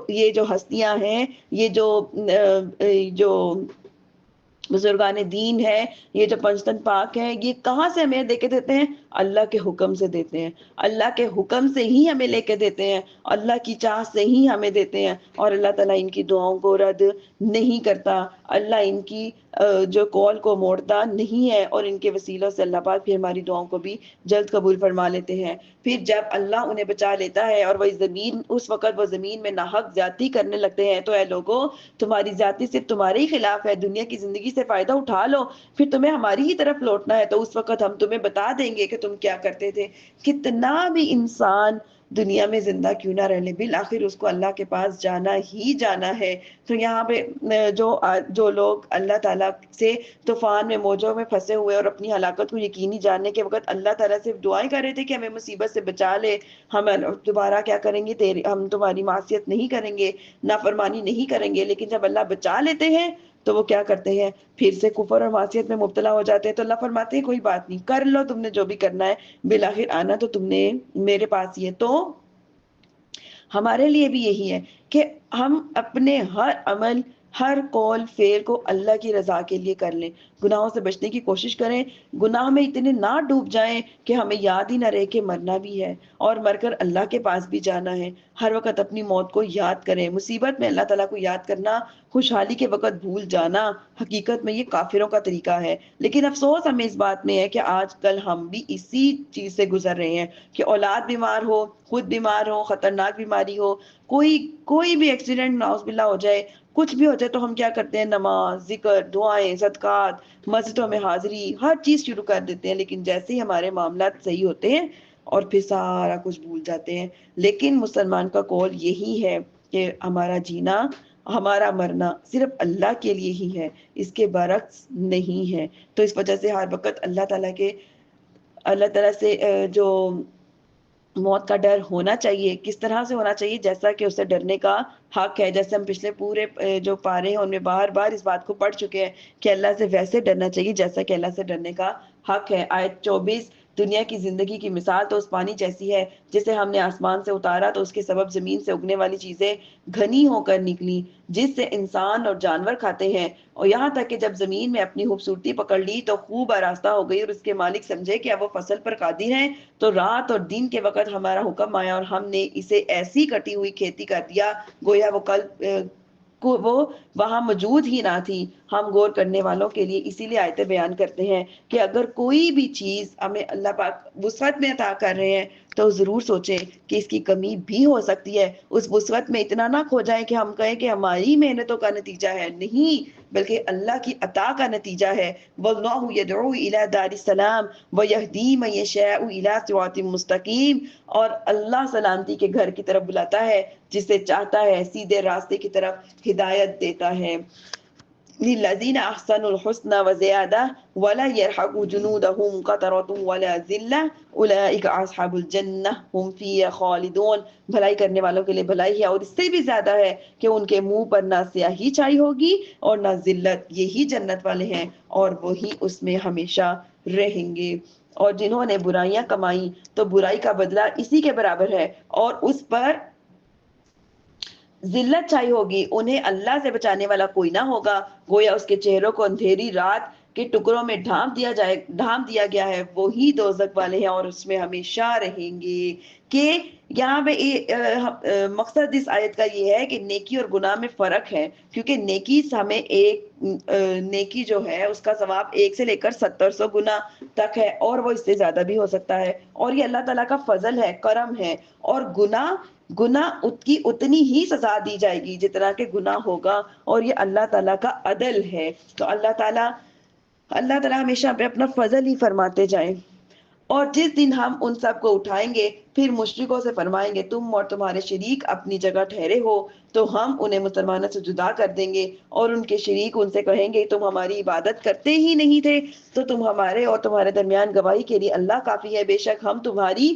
یہ جو ہستیاں ہیں یہ جو بزرگان دین ہے یہ جو پنجتن پاک ہے یہ کہاں سے ہمیں دے کے دیتے ہیں اللہ کے حکم سے دیتے ہیں اللہ کے حکم سے ہی ہمیں لے کے دیتے ہیں اللہ کی چاہ سے ہی ہمیں دیتے ہیں اور اللہ تعالیٰ ان کی دعاؤں کو رد نہیں کرتا. اللہ ان کی جو قول کو موڑتا نہیں ہے اور ان کے وسیلوں سے اللہ پاک پھر ہماری دعاؤں کو بھی جلد قبول فرما لیتے ہیں. پھر جب اللہ انہیں بچا لیتا ہے اور وہ زمین اس وقت وہ زمین میں ناحق زیادتی کرنے لگتے ہیں تو اے لوگوں تمہاری زیادتی صرف تمہارے ہی خلاف ہے دنیا کی زندگی سے فائدہ اٹھا لو پھر تمہیں ہماری ہی طرف لوٹنا ہے تو اس وقت ہم تمہیں بتا دیں گے کہ تم کیا کرتے تھے. کتنا بھی انسان دنیا میں زندہ کیوں نہ رہ لے بالآخر اس کو اللہ کے پاس جانا ہی جانا ہے. تو یہاں پہ جو لوگ اللہ تعالیٰ سے طوفان میں موجوں میں پھنسے ہوئے اور اپنی ہلاکت کو یقینی جاننے کے وقت اللہ تعالیٰ سے دعائیں کر رہے تھے کہ ہمیں مصیبت سے بچا لے ہم دوبارہ کیا کریں گے ہم تمہاری معصیت نہیں کریں گے نافرمانی نہیں کریں گے لیکن جب اللہ بچا لیتے ہیں تو وہ کیا کرتے ہیں پھر سے کفر اور معصیت میں مبتلا ہو جاتے ہیں. تو اللہ فرماتے ہیں کوئی بات نہیں کر لو تم نے جو بھی کرنا ہے بالآخر آنا تو تم نے میرے پاس ہی ہے. تو ہمارے لیے بھی یہی ہے کہ ہم اپنے ہر عمل ہر قول فعل کو اللہ کی رضا کے لیے کر لیں گناہوں سے بچنے کی کوشش کریں گناہ میں اتنے نہ ڈوب جائیں کہ ہمیں یاد ہی نہ رہے کہ مرنا بھی ہے اور مر کر اللہ کے پاس بھی جانا ہے. ہر وقت اپنی موت کو یاد کریں. مصیبت میں اللہ تعالیٰ کو یاد کرنا خوشحالی کے وقت بھول جانا حقیقت میں یہ کافروں کا طریقہ ہے. لیکن افسوس ہمیں اس بات میں ہے کہ آج کل ہم بھی اسی چیز سے گزر رہے ہیں کہ اولاد بیمار ہو خود بیمار ہو خطرناک بیماری ہو کوئی بھی ایکسیڈنٹ نعوذ باللہ ہو جائے کچھ بھی ہو جائے تو ہم کیا کرتے ہیں نماز ذکر دعائیں صدقات مسجدوں میں حاضری ہر چیز شروع کر دیتے ہیں لیکن جیسے ہی ہمارے معاملات صحیح ہوتے ہیں اور پھر سارا کچھ بھول جاتے ہیں. لیکن مسلمان کا قول یہی ہے کہ ہمارا جینا ہمارا مرنا صرف اللہ کے لیے ہی ہے اس کے برعکس نہیں ہے. تو اس وجہ سے ہر وقت اللہ تعالیٰ سے جو موت کا ڈر ہونا چاہیے کس طرح سے ہونا چاہیے جیسا کہ اسے ڈرنے کا حق ہے. جیسے ہم پچھلے پورے جو پارے ہیں ان میں بار بار اس بات کو پڑھ چکے ہیں کہ اللہ سے ویسے ڈرنا چاہیے جیسا کہ اللہ سے ڈرنے کا حق ہے. آیت 24 دنیا کی زندگی کی مثال تو اس پانی جیسی ہے جسے ہم نے آسمان سے اتارا تو اس کے سبب زمین سے اگنے والی چیزیں گھنی ہو کر نکلی جس سے انسان اور جانور کھاتے ہیں اور یہاں تک کہ جب زمین میں اپنی خوبصورتی پکڑ لی تو خوب آراستہ ہو گئی اور اس کے مالک سمجھے کہ اب وہ فصل پر قادر ہیں تو رات اور دن کے وقت ہمارا حکم آیا اور ہم نے اسے ایسی کٹی ہوئی کھیتی کر دیا گویا وہ وہاں موجود ہی نہ تھی. ہم غور کرنے والوں کے لیے اسی لیے آیتیں بیان کرتے ہیں کہ اگر کوئی بھی چیز ہمیں اللہ پاک وسعت میں عطا کر رہے ہیں تو ضرور سوچیں کہ اس کی کمی بھی ہو سکتی ہے. اس وسعت میں اتنا نہ کھو جائے کہ ہم کہیں کہ ہماری محنتوں کا نتیجہ ہے. نہیں بلکہ اللہ کی عطا کا نتیجہ ہے۔ واللہ یدعو الی دار السلام ویہدی من یشاء الی صراط مستقیم، اور اللہ سلامتی کے گھر کی طرف بلاتا ہے جسے چاہتا ہے سیدھے راستے کی طرف ہدایت دیتا ہے۔ للذین احسنوا الحسنى وزیادہ ولا يرحق جنودهم قطرة ولا ذلہ اولئک اصحاب الجنہ هم فیہا خالدون، بھلائی کرنے والوں کے لیے بھلائی ہے اور اس سے بھی زیادہ ہے کہ ان کے منہ پر نہ سیاہی چھائی ہوگی اور نہ ذلت، یہی جنت والے ہیں اور وہی اس میں ہمیشہ رہیں گے۔ اور جنہوں نے برائیاں کمائیں تو برائی کا بدلہ اسی کے برابر ہے اور اس پر ذلت چھائی ہوگی، انہیں اللہ سے بچانے والا کوئی نہ ہوگا، گویا اس کے چہروں کو اندھیری رات کے ٹکڑوں میں ڈھانپ دیا گیا ہے، وہی دوزخ والے ہیں اور اس میں ہمیشہ رہیں گے۔ کہ یہاں پہ مقصد اس آیت کا یہ ہے کہ نیکی اور گناہ میں فرق ہے، کیونکہ نیکی ہمیں نیکی جو ہے اس کا ثواب 1 سے لے کر 700 گنا تک ہے، اور وہ اس سے زیادہ بھی ہو سکتا ہے، اور یہ اللہ تعالیٰ کا فضل ہے، کرم ہے۔ اور گناہ کی اتنی ہی سزا دی جائے گی جتنا کہ گناہ ہوگا، اور یہ اللہ تعالیٰ کا عدل ہے۔ تو اللہ تعالیٰ ہمیشہ پہ اپنا فضل ہی فرماتے جائیں۔ اور جس دن ہم ان سب کو اٹھائیں گے پھر مشرکوں سے فرمائیں گے تم اور تمہارے شریک اپنی جگہ ٹھہرے ہو، تو ہم انہیں مسلمانوں سے جدا کر دیں گے، اور ان کے شریک ان سے کہیں گے تم ہماری عبادت کرتے ہی نہیں تھے، تو تم ہمارے اور تمہارے درمیان گواہی کے لیے اللہ کافی ہے، بے شک ہم تمہاری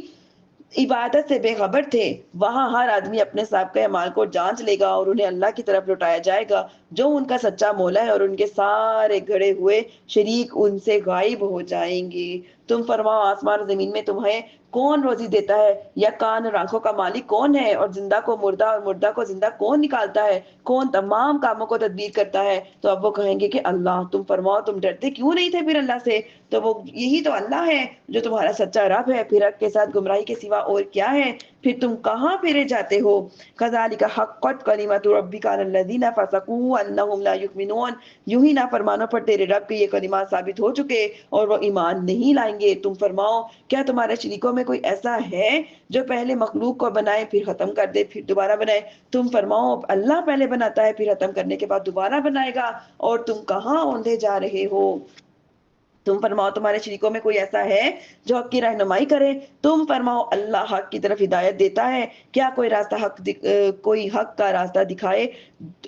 عبادت سے بے خبر تھے۔ وہاں ہر آدمی اپنے سابقہ اعمال کو جانچ لے گا اور انہیں اللہ کی طرف لوٹایا جائے گا جو ان کا سچا مولا ہے، اور ان کے سارے گھڑے ہوئے شریک ان سے غائب ہو جائیں گے۔ تم فرماؤ آسمان و زمین میں تمہیں کون روزی دیتا ہے، یا کان اور آنکھوں کا مالک کون ہے، اور زندہ کو مردہ اور مردہ کو زندہ کون نکالتا ہے، کون تمام کاموں کو تدبیر کرتا ہے؟ تو اب وہ کہیں گے کہ اللہ۔ تم فرماؤ تم ڈرتے کیوں نہیں تھے پھر اللہ سے؟ تو وہ یہی تو اللہ ہے جو تمہارا سچا رب ہے، پھر حق کے ساتھ گمراہی کے سوا اور کیا ہے؟ پھر تم کہاں پھرے جاتے ہو؟ کذالک حقت کلمۃ ربک علی الذین فسقوا انہم لا یؤمنون، یوں ہی نافرمانوں پر تیرے رب کے یہ کلمات ثابت ہو چکے اور وہ ایمان نہیں لائیں گے۔ تم فرماؤ کیا تمہارے شریکوں میں کوئی ایسا ہے جو پہلے مخلوق کو بنائے پھر ختم کر دے پھر دوبارہ بنائے؟ تم فرماؤ اللہ پہلے بناتا ہے پھر ختم کرنے کے بعد دوبارہ بنائے گا، اور تم کہاں اوندھے جا رہے ہو؟ تم فرماؤ تمہارے شریکوں میں کوئی ایسا ہے جو حق کی رہنمائی کرے؟ تم فرماؤ اللہ حق کی طرف ہدایت دیتا ہے، کیا کوئی حق کا راستہ دکھائے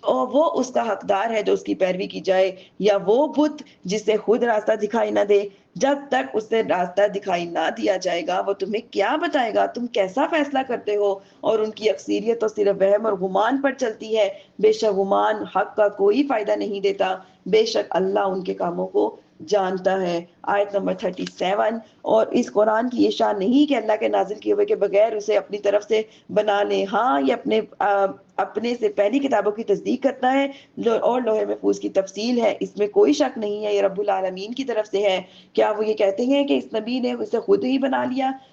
اور وہ اس کا حقدار ہے جو اس کی پیروی کی جائے، یا وہ بت جسے خود راستہ دکھائی نہ دے؟ جب تک اسے راستہ دکھائی نہ دیا جائے گا وہ تمہیں کیا بتائے گا؟ تم کیسا فیصلہ کرتے ہو؟ اور ان کی اکثریت تو صرف وہم اور گمان پر چلتی ہے، بے شک گمان حق کا کوئی فائدہ نہیں دیتا، بے شک اللہ ان کے کاموں کو جانتا ہے۔ آیت نمبر 37۔ اور اس قرآن کی یہ شان نہیں کہ اللہ کے نازل کیے ہوئے کے بغیر اسے اپنی طرف سے بنا لے، ہاں یہ اپنے سے پہلی کتابوں کی تصدیق کرتا ہے اور لوح محفوظ کی تفصیل ہے، اس میں کوئی شک نہیں ہے، یہ رب العالمین کی طرف سے ہے۔ کیا وہ یہ کہتے ہیں کہ اس نبی نے اسے خود ہی بنا لیا ہے؟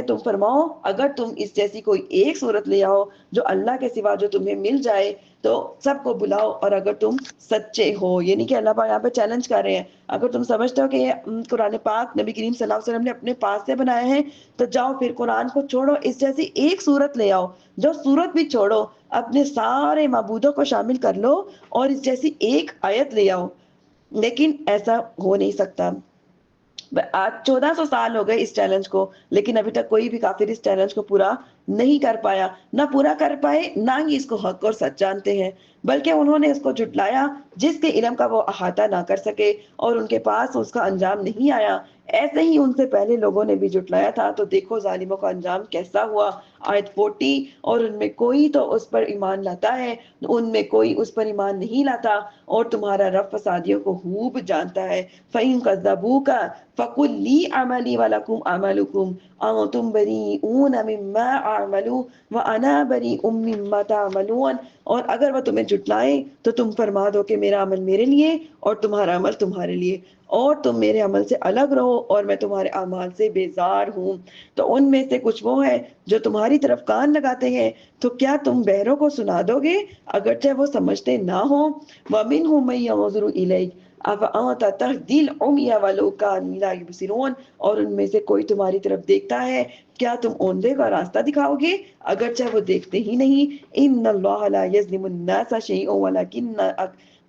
تم فرماؤ اگر تم اس جیسی کوئی ایک صورت لے آؤ جو اللہ کے سوا جو تمہیں مل جائے تو سب کو بلاؤ، اور اگر تم سچے ہو، یعنی کہ اللہ پاک یہاں پہ چیلنج کر رہے ہیں، اگر تم سمجھتے ہو کہ یہ قرآن پاک نبی کریم صلی اللہ علیہ وسلم نے اپنے پاس سے بنایا ہے تو جاؤ پھر قرآن کو چھوڑو، اس جیسی ایک صورت لے آؤ، جو صورت بھی چھوڑو اپنے سارے معبودوں کو شامل کر لو اور اس جیسی ایک آیت لے آؤ، لیکن ایسا ہو نہیں سکتا۔ آج 1400 سال ہو گئے اس چیلنج کو، لیکن ابھی تک کوئی بھی کافر اس چیلنج کو پورا نہیں کر پایا، نہ پورا کر پائے نہ ہی اس کو حق اور سچ جانتے ہیں، بلکہ انہوں نے اس کو جھٹلایا جس کے علم کا وہ احاطہ نہ کر سکے اور ان کے پاس اس کا انجام نہیں آیا۔ ایسے ہی ان سے پہلے لوگوں نے بھی جھٹلایا تھا، تو دیکھو ظالموں کا انجام کیسا ہوا۔ آیت 40۔ اور ان میں کوئی تو اس پر ایمان لاتا ہے، ان میں کوئی اس پر ایمان نہیں لاتا، اور تمہارا رب فسادیوں کو خوب جانتا ہے۔ فَإِن كَذَّبُوكَ فَقُل لِّي عَمَلِي وَلَكُمْ عَمَلُكُمْ أَنتُمْ بَرِيئُونَ مِمَّا أَعْمَلُ وَأَنَا بَرِيءٌ مِّمَّا تَعْمَلُونَ۔ اور اگر وہ تمہیں جھٹلائیں تو تم فرما دو کہ میرا عمل میرے لیے اور تمہارا عمل تمہارے لیے، اور تم میرے عمل سے الگ رہو اور میں تمہارے اعمال سے بیزار ہوں۔ تو ان میں سے کچھ وہ ہے جو تمہاری طرف کان لگاتے ہیں، تو کیا تم بہروں کو سنا دو گے اگرچہ وہ سمجھتے نہ ہوں؟ وَمِنْهُم مَّن يَنظُرُ إِلَيْكَ أَفَأَنتَ تَهْدِي الْعُمْيَ وَلَوْ كَانُوا لَا يُبْصِرُونَ۔ اور ان میں سے کوئی تمہاری طرف دیکھتا ہے، کیا تم اوندھے کا راستہ دکھاؤ گے اگرچہ وہ دیکھتے ہی نہیں؟ ان اللہ لا یظلم الناس شیئا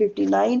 59,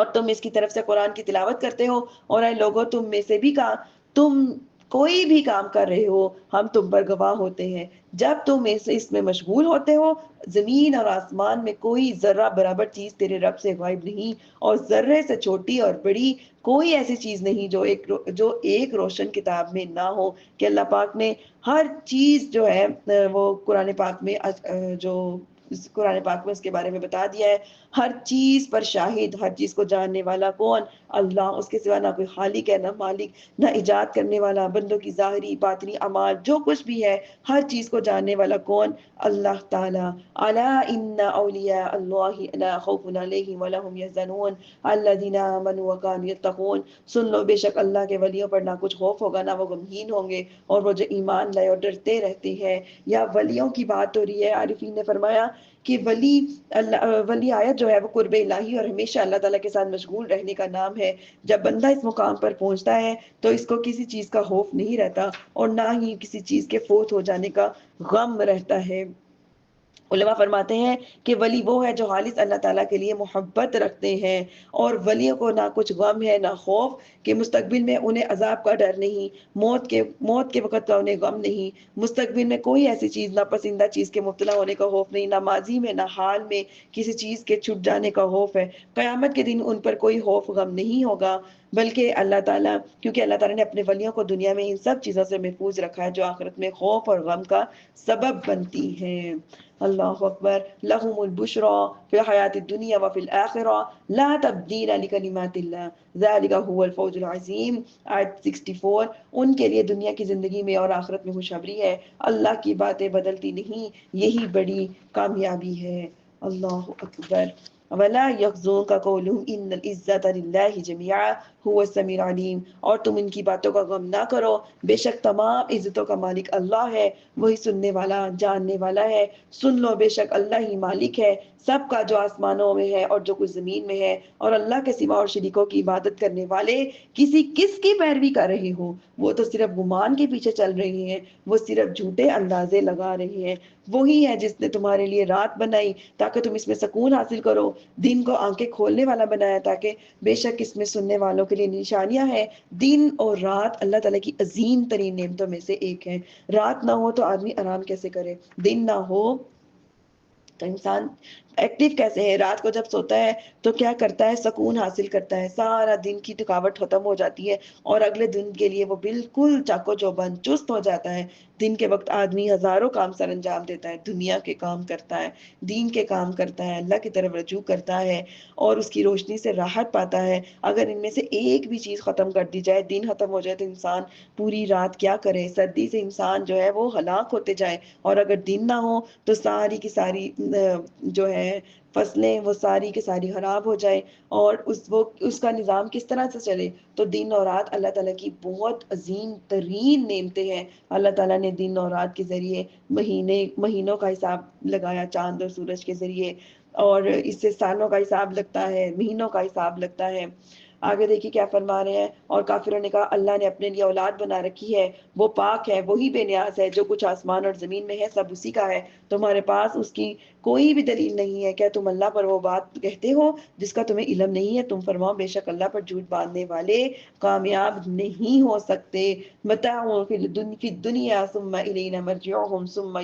اور تم اس کی طرف سے قرآن کی تلاوت کرتے ہو، اور اے لوگوں تم میں سے بھی تم کوئی بھی کام کر رہے ہو ہم تم پر گواہ ہوتے ہیں۔ جب تم اس میں مشغول ہوتے ہو، زمین اور آسمان میں کوئی ذرہ برابر چیز تیرے رب سے غائب نہیں، اور ذرے سے چھوٹی اور بڑی کوئی ایسی چیز نہیں جو ایک روشن کتاب میں نہ ہو، کہ اللہ پاک نے ہر چیز جو ہے وہ قرآن پاک میں جو قرآن پاک میں اس کے بارے میں بتا دیا ہے۔ ہر چیز پر شاہد، ہر چیز کو جاننے والا کون؟ اللہ، اس کے سوا نہ کوئی خالق ہے، نہ مالک، نہ ایجاد کرنے والا، بندوں کی ظاہری باطنی اعمال جو کچھ بھی ہے ہر چیز کو جاننے والا کون؟ اللہ تعالی۔ الا ان اولیاء اللہ لا خوف علیہم ولا هم يحزنون الذين آمنوا وكانوا يتقون۔ سن لو، بے شک اللہ کے ولیوں پر نہ کچھ خوف ہوگا، نہ وہ غمگین ہوں گے، اور وہ جو ایمان لائے اور ڈرتے رہتے ہیں۔ یا ولیوں کی بات ہو رہی ہے۔ عارفین نے فرمایا کہ ولی آیت جو ہے وہ قرب الہی اور ہمیشہ اللہ تعالیٰ کے ساتھ مشغول رہنے کا نام ہے۔ جب بندہ اس مقام پر پہنچتا ہے تو اس کو کسی چیز کا خوف نہیں رہتا، اور نہ ہی کسی چیز کے فوت ہو جانے کا غم رہتا ہے۔ علماء فرماتے ہیں کہ ولی وہ ہے جو خالص اللہ تعالیٰ کے لیے محبت رکھتے ہیں، اور ولیوں کو نہ کچھ غم ہے، نہ خوف، کہ مستقبل میں انہیں عذاب کا ڈر نہیں، موت کے وقت کا انہیں غم نہیں، مستقبل میں کوئی ایسی چیز، ناپسندہ چیز کے مبتلا ہونے کا خوف نہیں، نہ ماضی میں نہ حال میں کسی چیز کے چھٹ جانے کا خوف ہے۔ قیامت کے دن ان پر کوئی خوف غم نہیں ہوگا، بلکہ اللہ تعالیٰ، کیونکہ اللہ تعالیٰ نے اپنے ولیوں کو دنیا میں ان سب چیزوں سے محفوظ رکھا ہے جو آخرت میں خوف اور غم کا سبب بنتی ہیں۔ اللہ اکبر۔ لہم البشرا فی الحیات الدنیا وفی الآخرہ لا تبدیل لکلمات اللہ ذالک هو الفوز العظیم۔ آیت 64۔ ان کے لیے دنیا کی زندگی میں اور آخرت میں خوشخبری ہے، اللہ کی باتیں بدلتی نہیں، یہی بڑی کامیابی ہے۔ اللہ اکبر۔ ولا يحزنك قولهم ان العزت للہ جميعا هو السمیع العلیم۔ اور تم ان کی باتوں کا غم نہ کرو، بے شک تمام عزتوں کا مالک اللہ ہے، وہی سننے والا جاننے والا ہے۔ سن لو، بے شک اللہ ہی مالک ہے سب کا، جو آسمانوں میں ہے اور جو کچھ زمین میں ہے، اور اللہ کے سوا اور شریکوں کی عبادت کرنے والے کس کی پیروی کر رہے ہو؟ وہ تو صرف گمان کے پیچھے چل رہے ہیں، وہ صرف جھوٹے اندازے لگا رہے ہیں۔ وہی ہے جس نے تمہارے لیے رات بنائی تاکہ تم اس میں سکون حاصل کرو، دن کو آنکھیں کھولنے والا بنایا تاکہ بے شک اس میں سننے والوں کے لیے نشانیاں ہیں۔ دن اور رات اللہ تعالیٰ کی عظیم ترین نعمتوں میں سے ایک ہے۔ رات نہ ہو تو آدمی آرام کیسے کرے؟ دن نہ ہو تو انسان ایکٹیو کیسے ہے؟ رات کو جب سوتا ہے تو کیا کرتا ہے؟ سکون حاصل کرتا ہے، سارا دن کی تھکاوٹ ختم ہو جاتی ہے، اور اگلے دن کے لیے وہ بالکل چاقو چوبند چست ہو جاتا ہے۔ دن کے وقت آدمی ہزاروں کام سر انجام دیتا ہے، دنیا کے کام کرتا ہے، دین کے کام کرتا ہے، اللہ کی طرف رجوع کرتا ہے، اور اس کی روشنی سے راحت پاتا ہے۔ اگر ان میں سے ایک بھی چیز ختم کر دی جائے، دن ختم ہو جائے، تو انسان پوری رات کیا کرے؟ سردی سے انسان جو ہے وہ ہلاک ہوتے جائے، اور اگر دن نہ ہو تو ساری کی ساری جو ہے فصلیں وہ ساری کی ساری خراب ہو جائے، اور اس کا نظام کس طرح سے چلے؟ تو دن اور رات اللہ تعالیٰ کی بہت عظیم ترین نعمتیں ہیں۔ اللہ تعالیٰ نے دن اور رات کے ذریعے مہینوں کا حساب لگایا، چاند اور سورج کے ذریعے، اور اس سے سالوں کا حساب لگتا ہے، مہینوں کا حساب لگتا ہے۔ آگے دیکھیے کیا فرما رہے ہیں۔ اور کافروں نے کہا اللہ نے اپنے لیے اولاد بنا رکھی ہے، وہ پاک ہے، وہی بے نیاز ہے، جو کچھ آسمان اور زمین میں ہے سب اسی کا ہے، تمہارے پاس اس کی کوئی بھی دلیل نہیں ہے، کیا تم اللہ پر وہ بات کہتے ہو جس کا تمہیں علم نہیں ہے؟ تم فرماؤ، بے شک اللہ پر جھوٹ باندھنے والے کامیاب نہیں ہو سکتے۔ متاع فی الدنیا ثم الینا مرجعہم ثم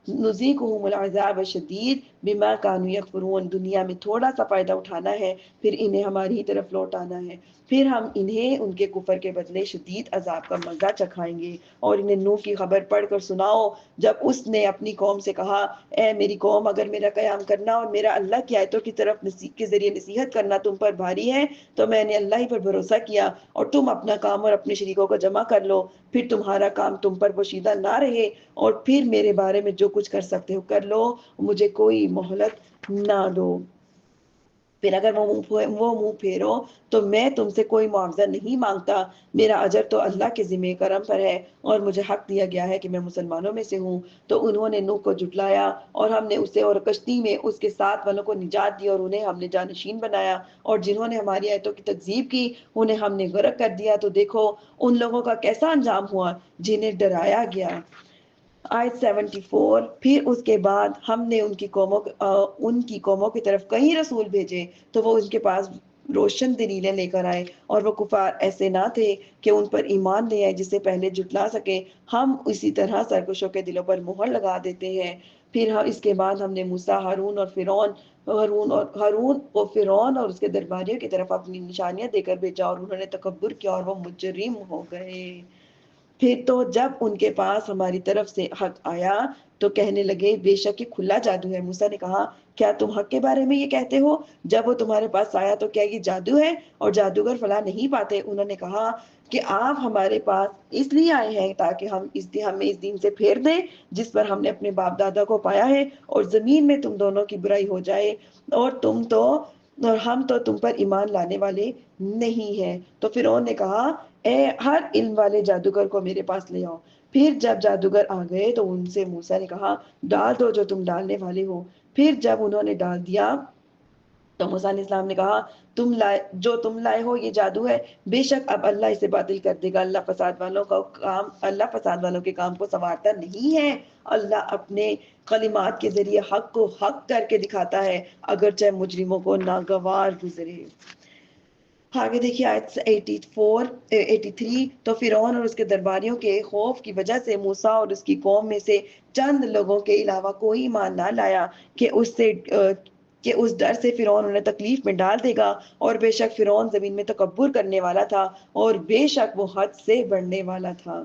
نذیقہم العذاب الشدید بما کانوا یکفرون۔ دنیا میں تھوڑا سا فائدہ اٹھانا ہے، پھر انہیں ہماری ہی طرف لوٹ آنا ہے، پھر ہم انہیں ان کے کفر کے بدلے شدید عذاب کا مزہ چکھائیں گے۔ اور انہیں نوح کی خبر پڑھ کر سناؤ، جب اس نے اپنی قوم سے کہا، اے میری قوم، اگر میرا قیام کرنا اور میرا اللہ کی آیتوں کی طرف کے ذریعے نصیحت کرنا تم پر بھاری ہے تو میں نے اللہ ہی پر بھروسہ کیا، اور تم اپنا کام اور اپنے شریکوں کو جمع کر لو، پھر تمہارا کام تم پر پوشیدہ نہ رہے، اور پھر میرے بارے میں جو کچھ کر سکتے ہو کر لو، مجھے کوئی مہلت نہ دو۔ پھر اگر وہ منہ پھیرو تو میں تم سے کوئی معاوضہ نہیں مانگتا، میرا اجر تو اللہ کے ذمہ کرم پر ہے، اور مجھے حق دیا گیا ہے کہ میں مسلمانوں میں سے ہوں۔ تو انہوں نے نوح کو جھٹلایا، اور ہم نے اسے اور کشتی میں اس کے ساتھ والوں کو نجات دی، اور انہیں ہم نے جانشین بنایا، اور جنہوں نے ہماری آیتوں کی تکذیب کی انہیں ہم نے غرق کر دیا۔ تو دیکھو ان لوگوں کا کیسا انجام ہوا جنہیں ڈرایا گیا۔ آیت 74، پھر اس کے بعد ہم نے ان کی قوموں کی طرف کئی رسول بھیجے تو وہ ان کے پاس روشن دلیلیں لے کر آئے، اور وہ کفار ایسے نہ تھے کہ ان پر ایمان لے آئے جسے پہلے جھٹلا سکے، ہم اسی طرح سرکشوں کے دلوں پر مہر لگا دیتے ہیں۔ پھر اس کے بعد ہم نے موسیٰ، ہارون کو فرعون اور اس کے درباریوں کی طرف اپنی نشانیاں دے کر بھیجا، اور انہوں نے تکبر کیا اور وہ مجرم ہو گئے۔ پھر تو جب ان کے پاس ہماری طرف سے حق آیا تو کہنے لگے بے شک یہ کھلا جادو ہے۔ موسیٰ نے کہا کیا تم حق کے بارے میں یہ کہتے ہو؟ جب وہ تمہارے پاس آیا تو کیا یہ جادو ہے اور جادوگر فلاح نہیں پاتے؟ انہوں نے کہا کہ آپ ہمارے پاس اس لیے آئے ہیں تاکہ ہمیں اس دین سے پھیر دیں جس پر ہم نے اپنے باپ دادا کو پایا ہے، اور زمین میں تم دونوں کی برائی ہو جائے، اور ہم تو تم پر ایمان لانے والے نہیں ہیں۔ تو فرعون نے کہا اے ہر علم والے جادوگر کو میرے پاس لے آؤ۔ پھر جب جادوگر آ گئے تو ان سے موسیٰ نے کہا ڈال دو جو تم ڈالنے والے ہو۔ پھر جب انہوں نے ڈال دیا تو موسیٰ علیہ السلام نے کہا جو تم لائے ہو یہ جادو ہے، بے شک اب اللہ اسے باطل کر دے گا۔ اللہ فساد والوں کے کام کو سنوارتا نہیں ہے، اللہ اپنے کلمات کے ذریعے حق کو حق کر کے دکھاتا ہے اگرچہ مجرموں کو ناگوار گزرے۔ آگے دیکھیے آیت 83، تو فرعون اور اس کے درباریوں کے خوف کی وجہ سے موسیٰ اور اس کی قوم میں سے چند لوگوں کے علاوہ کوئی ایمان نہ لایا کہ اس ڈر سے فرعون انہیں تکلیف میں ڈال دے گا، اور بے شک فرعون زمین میں تکبر کرنے والا تھا اور بے شک وہ حد سے بڑھنے والا تھا۔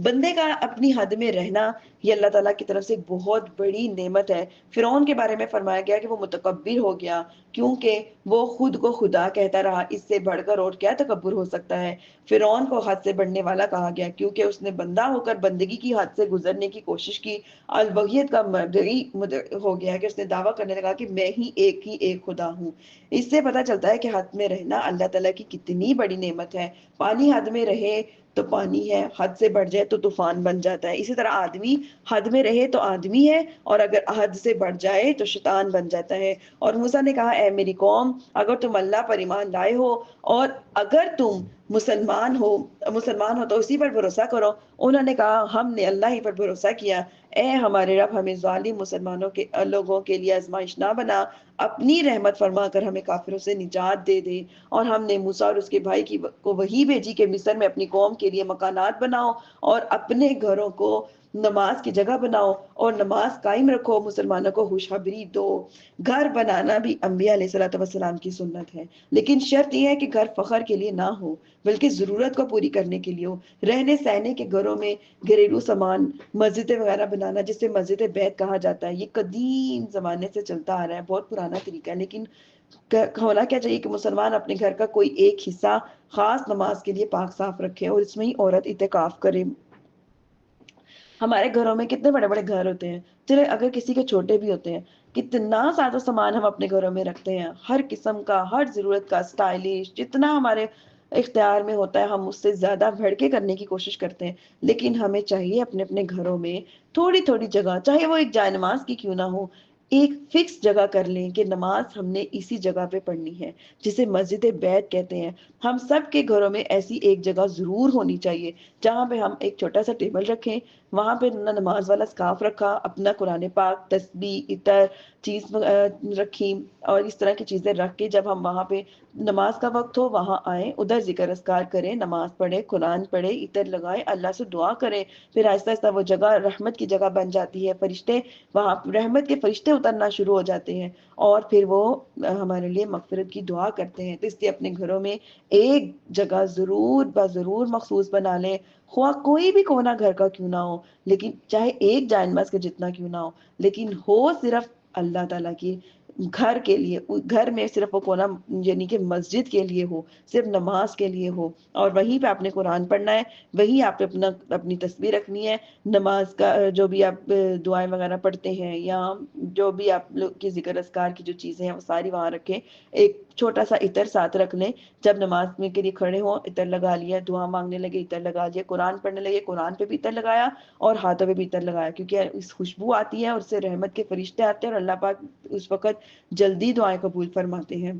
بندے کا اپنی حد میں رہنا یہ اللہ تعالیٰ کی طرف سے ایک بہت بڑی نعمت ہے۔ فرعون کے بارے میں فرمایا گیا کہ وہ متکبر ہو گیا کیونکہ وہ خود کو خدا کہتا رہا، اس سے بڑھ کر اور کیا تکبر ہو سکتا ہے۔ فرعون کو حد سے بڑھنے والا کہا گیا کیونکہ اس نے بندہ ہو کر بندگی کی حد سے گزرنے کی کوشش کی۔ الوہیت کا مدعی ہو گیا کہ اس نے دعویٰ کرنے لگا کہ میں ہی ایک خدا ہوں۔ اس سے پتہ چلتا ہے کہ حد میں رہنا اللہ تعالیٰ کی کتنی بڑی نعمت ہے۔ پانی حد میں رہے تو پانی ہے، حد سے بڑھ جائے تو طوفان بن جاتا ہے۔ اسی طرح آدمی حد میں رہے تو آدمی ہے، اور اگر حد سے بڑھ جائے تو شیطان بن جاتا ہے۔ اور موسیٰ نے کہا اے میری قوم، اگر تم اللہ پر ایمان لائے ہو اور اگر تم مسلمان ہو تو اسی پر بھروسہ کرو۔ انہوں نے کہا ہم نے اللہ ہی پر بھروسہ کیا۔ اے ہمارے رب، ہمیں ظالم مسلمانوں کے لوگوں کے لیے آزمائش نہ بنا، اپنی رحمت فرما کر ہمیں کافروں سے نجات دے دے۔ اور ہم نے موسیٰ اور اس کے بھائی کو وہی بھیجی کہ مصر میں اپنی قوم کے لیے مکانات بناؤ اور اپنے گھروں کو نماز کی جگہ بناؤ اور نماز قائم رکھو، مسلمانوں کو خوشخبری دو۔ گھر بنانا بھی انبیاء علیہ الصلوۃ والسلام کی سنت ہے، لیکن شرط یہ ہے کہ گھر فخر کے لیے نہ ہو بلکہ ضرورت کو پوری کرنے کے لیے ہو۔ رہنے سہنے کے گھروں میں گھریلو سامان، مسجدیں وغیرہ بنانا جسے مسجد بیت کہا جاتا ہے، یہ قدیم زمانے سے چلتا آ رہا ہے، بہت پرانا طریقہ ہے۔ لیکن ہونا کیا چاہیے کہ مسلمان اپنے گھر کا کوئی ایک حصہ خاص نماز کے لیے پاک صاف رکھے اور اس میں ہی عورت اعتکاف کرے۔ ہمارے گھروں میں کتنے بڑے بڑے گھر ہوتے ہیں، چلے اگر کسی کے چھوٹے بھی ہوتے ہیں، کتنا ساز و سامان ہم اپنے گھروں میں رکھتے ہیں، ہر قسم کا، ہر ضرورت کا، سٹائلش، جتنا ہمارے اختیار میں ہوتا ہے ہم اس سے زیادہ بڑھ کے کرنے کی کوشش کرتے ہیں۔ لیکن ہمیں چاہیے اپنے اپنے گھروں میں تھوڑی تھوڑی جگہ، چاہے وہ ایک جائے نماز کی کیوں نہ ہو، ایک فکس جگہ کر لیں کہ نماز ہم نے اسی جگہ پہ پڑھنی ہے، جسے مسجد بیت کہتے ہیں۔ ہم سب کے گھروں میں ایسی ایک جگہ ضرور ہونی چاہیے جہاں پہ ہم ایک چھوٹا سا ٹیبل رکھیں، وہاں پہ نماز والا سکارف رکھا، اپنا قرآن پاک، تسبیح، عطر چیز رکھی، اور اس طرح کی چیزیں رکھ کے جب ہم وہاں پہ نماز کا وقت ہو وہاں آئیں، ادھر ذکر اذکار کریں، نماز پڑھیں، قرآن پڑھیں، عطر لگائیں، اللہ سے دعا کریں۔ پھر آہستہ آہستہ وہ جگہ رحمت کی جگہ بن جاتی ہے، فرشتے وہاں رحمت کے فرشتے اترنا شروع ہو جاتے ہیں اور پھر وہ ہمارے لیے مغفرت کی دعا کرتے ہیں۔ تو اس لیے اپنے گھروں میں ایک جگہ ضرور مخصوص بنا لیں، خواہ کوئی بھی کونا گھر کا کیوں نہ ہو، لیکن چاہے ایک جائے نماز کے جتنا کیوں نہ ہو، لیکن ہو صرف اللہ تعالیٰ کی گھر کے لیے، گھر میں صرف وہ کونا یعنی کہ مسجد کے لیے ہو، صرف نماز کے لیے ہو، اور وہیں پہ آپ نے قرآن پڑھنا ہے، وہیں آپ نے اپنی تسبیح رکھنی ہے، نماز کا جو بھی آپ دعائیں وغیرہ پڑھتے ہیں یا جو بھی آپ لوگ کی ذکر اذکار کی جو چیزیں ہیں وہ ساری وہاں رکھیں۔ ایک چھوٹا سا عطر ساتھ رکھ لیں، جب نماز میں کے لیے کھڑے ہوں عطر لگا لیا، دعا مانگنے لگے عطر لگا لیا، قرآن پڑھنے لگے قرآن پہ بھی عطر لگایا اور ہاتھوں پہ بھی عطر لگایا، کیونکہ اس خوشبو آتی ہے اور اس سے رحمت کے فرشتے آتے ہیں اور اللہ پاک اس وقت جلدی دعائیں قبول فرماتے ہیں۔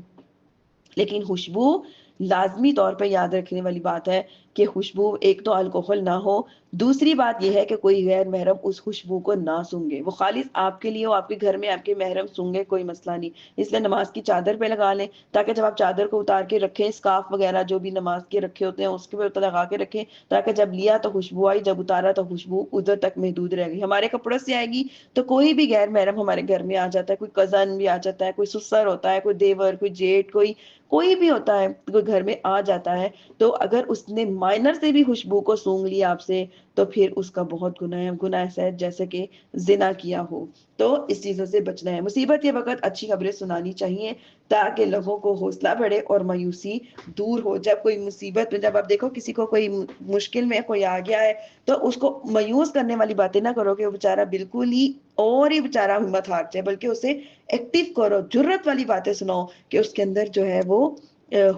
لیکن خوشبو لازمی طور پہ یاد رکھنے والی بات ہے کہ خوشبو ایک تو الکوہل نہ ہو، دوسری بات یہ ہے کہ کوئی غیر محرم اس خوشبو کو نہ سونگے، وہ خالص آپ کے لیے ہو، آپ کے گھر میں آپ کے محرم سونگے کوئی مسئلہ نہیں، اس لیے نماز کی چادر پہ لگا لیں تاکہ جب آپ چادر کو اتار کے رکھیں، سکارف وغیرہ جو بھی نماز کے رکھے ہوتے ہیں اس کے اوپر لگا کے رکھیں تاکہ جب لیا تو خوشبو آئی، جب اتارا تو خوشبو ادھر تک محدود رہ گئی، ہمارے کپڑوں سے آئے گی تو کوئی بھی غیر محرم ہمارے گھر میں آ جاتا ہے، کوئی کزن بھی آ جاتا ہے، کوئی سسر ہوتا ہے، کوئی دیور، کوئی جیٹ، کوئی بھی ہوتا ہے، کوئی گھر میں آ جاتا ہے، تو اگر اس نے مائنر سے بھی خوشبو کو سونگ لیا آپ سے تو پھر اس کا بہت گناہ ہے، گناہ ایسا ہے جیسے کہ زنا کیا ہو۔ تو اس چیزوں سے بچنا ہے، مصیبت کے وقت اچھی خبریں سنانی چاہیے تاکہ لوگوں کو حوصلہ بڑھے اور مایوسی دور ہو۔ جب کوئی مصیبت میں، جب آپ دیکھو کسی کو کوئی مشکل میں کوئی آ گیا ہے تو اس کو مایوس کرنے والی باتیں نہ کرو کہ وہ بےچارا بالکل ہی اور ہی بےچارا ہمت ہار جائے، بلکہ اسے ایکٹیو کرو، جرت والی باتیں سناؤ کہ اس کے اندر جو ہے وہ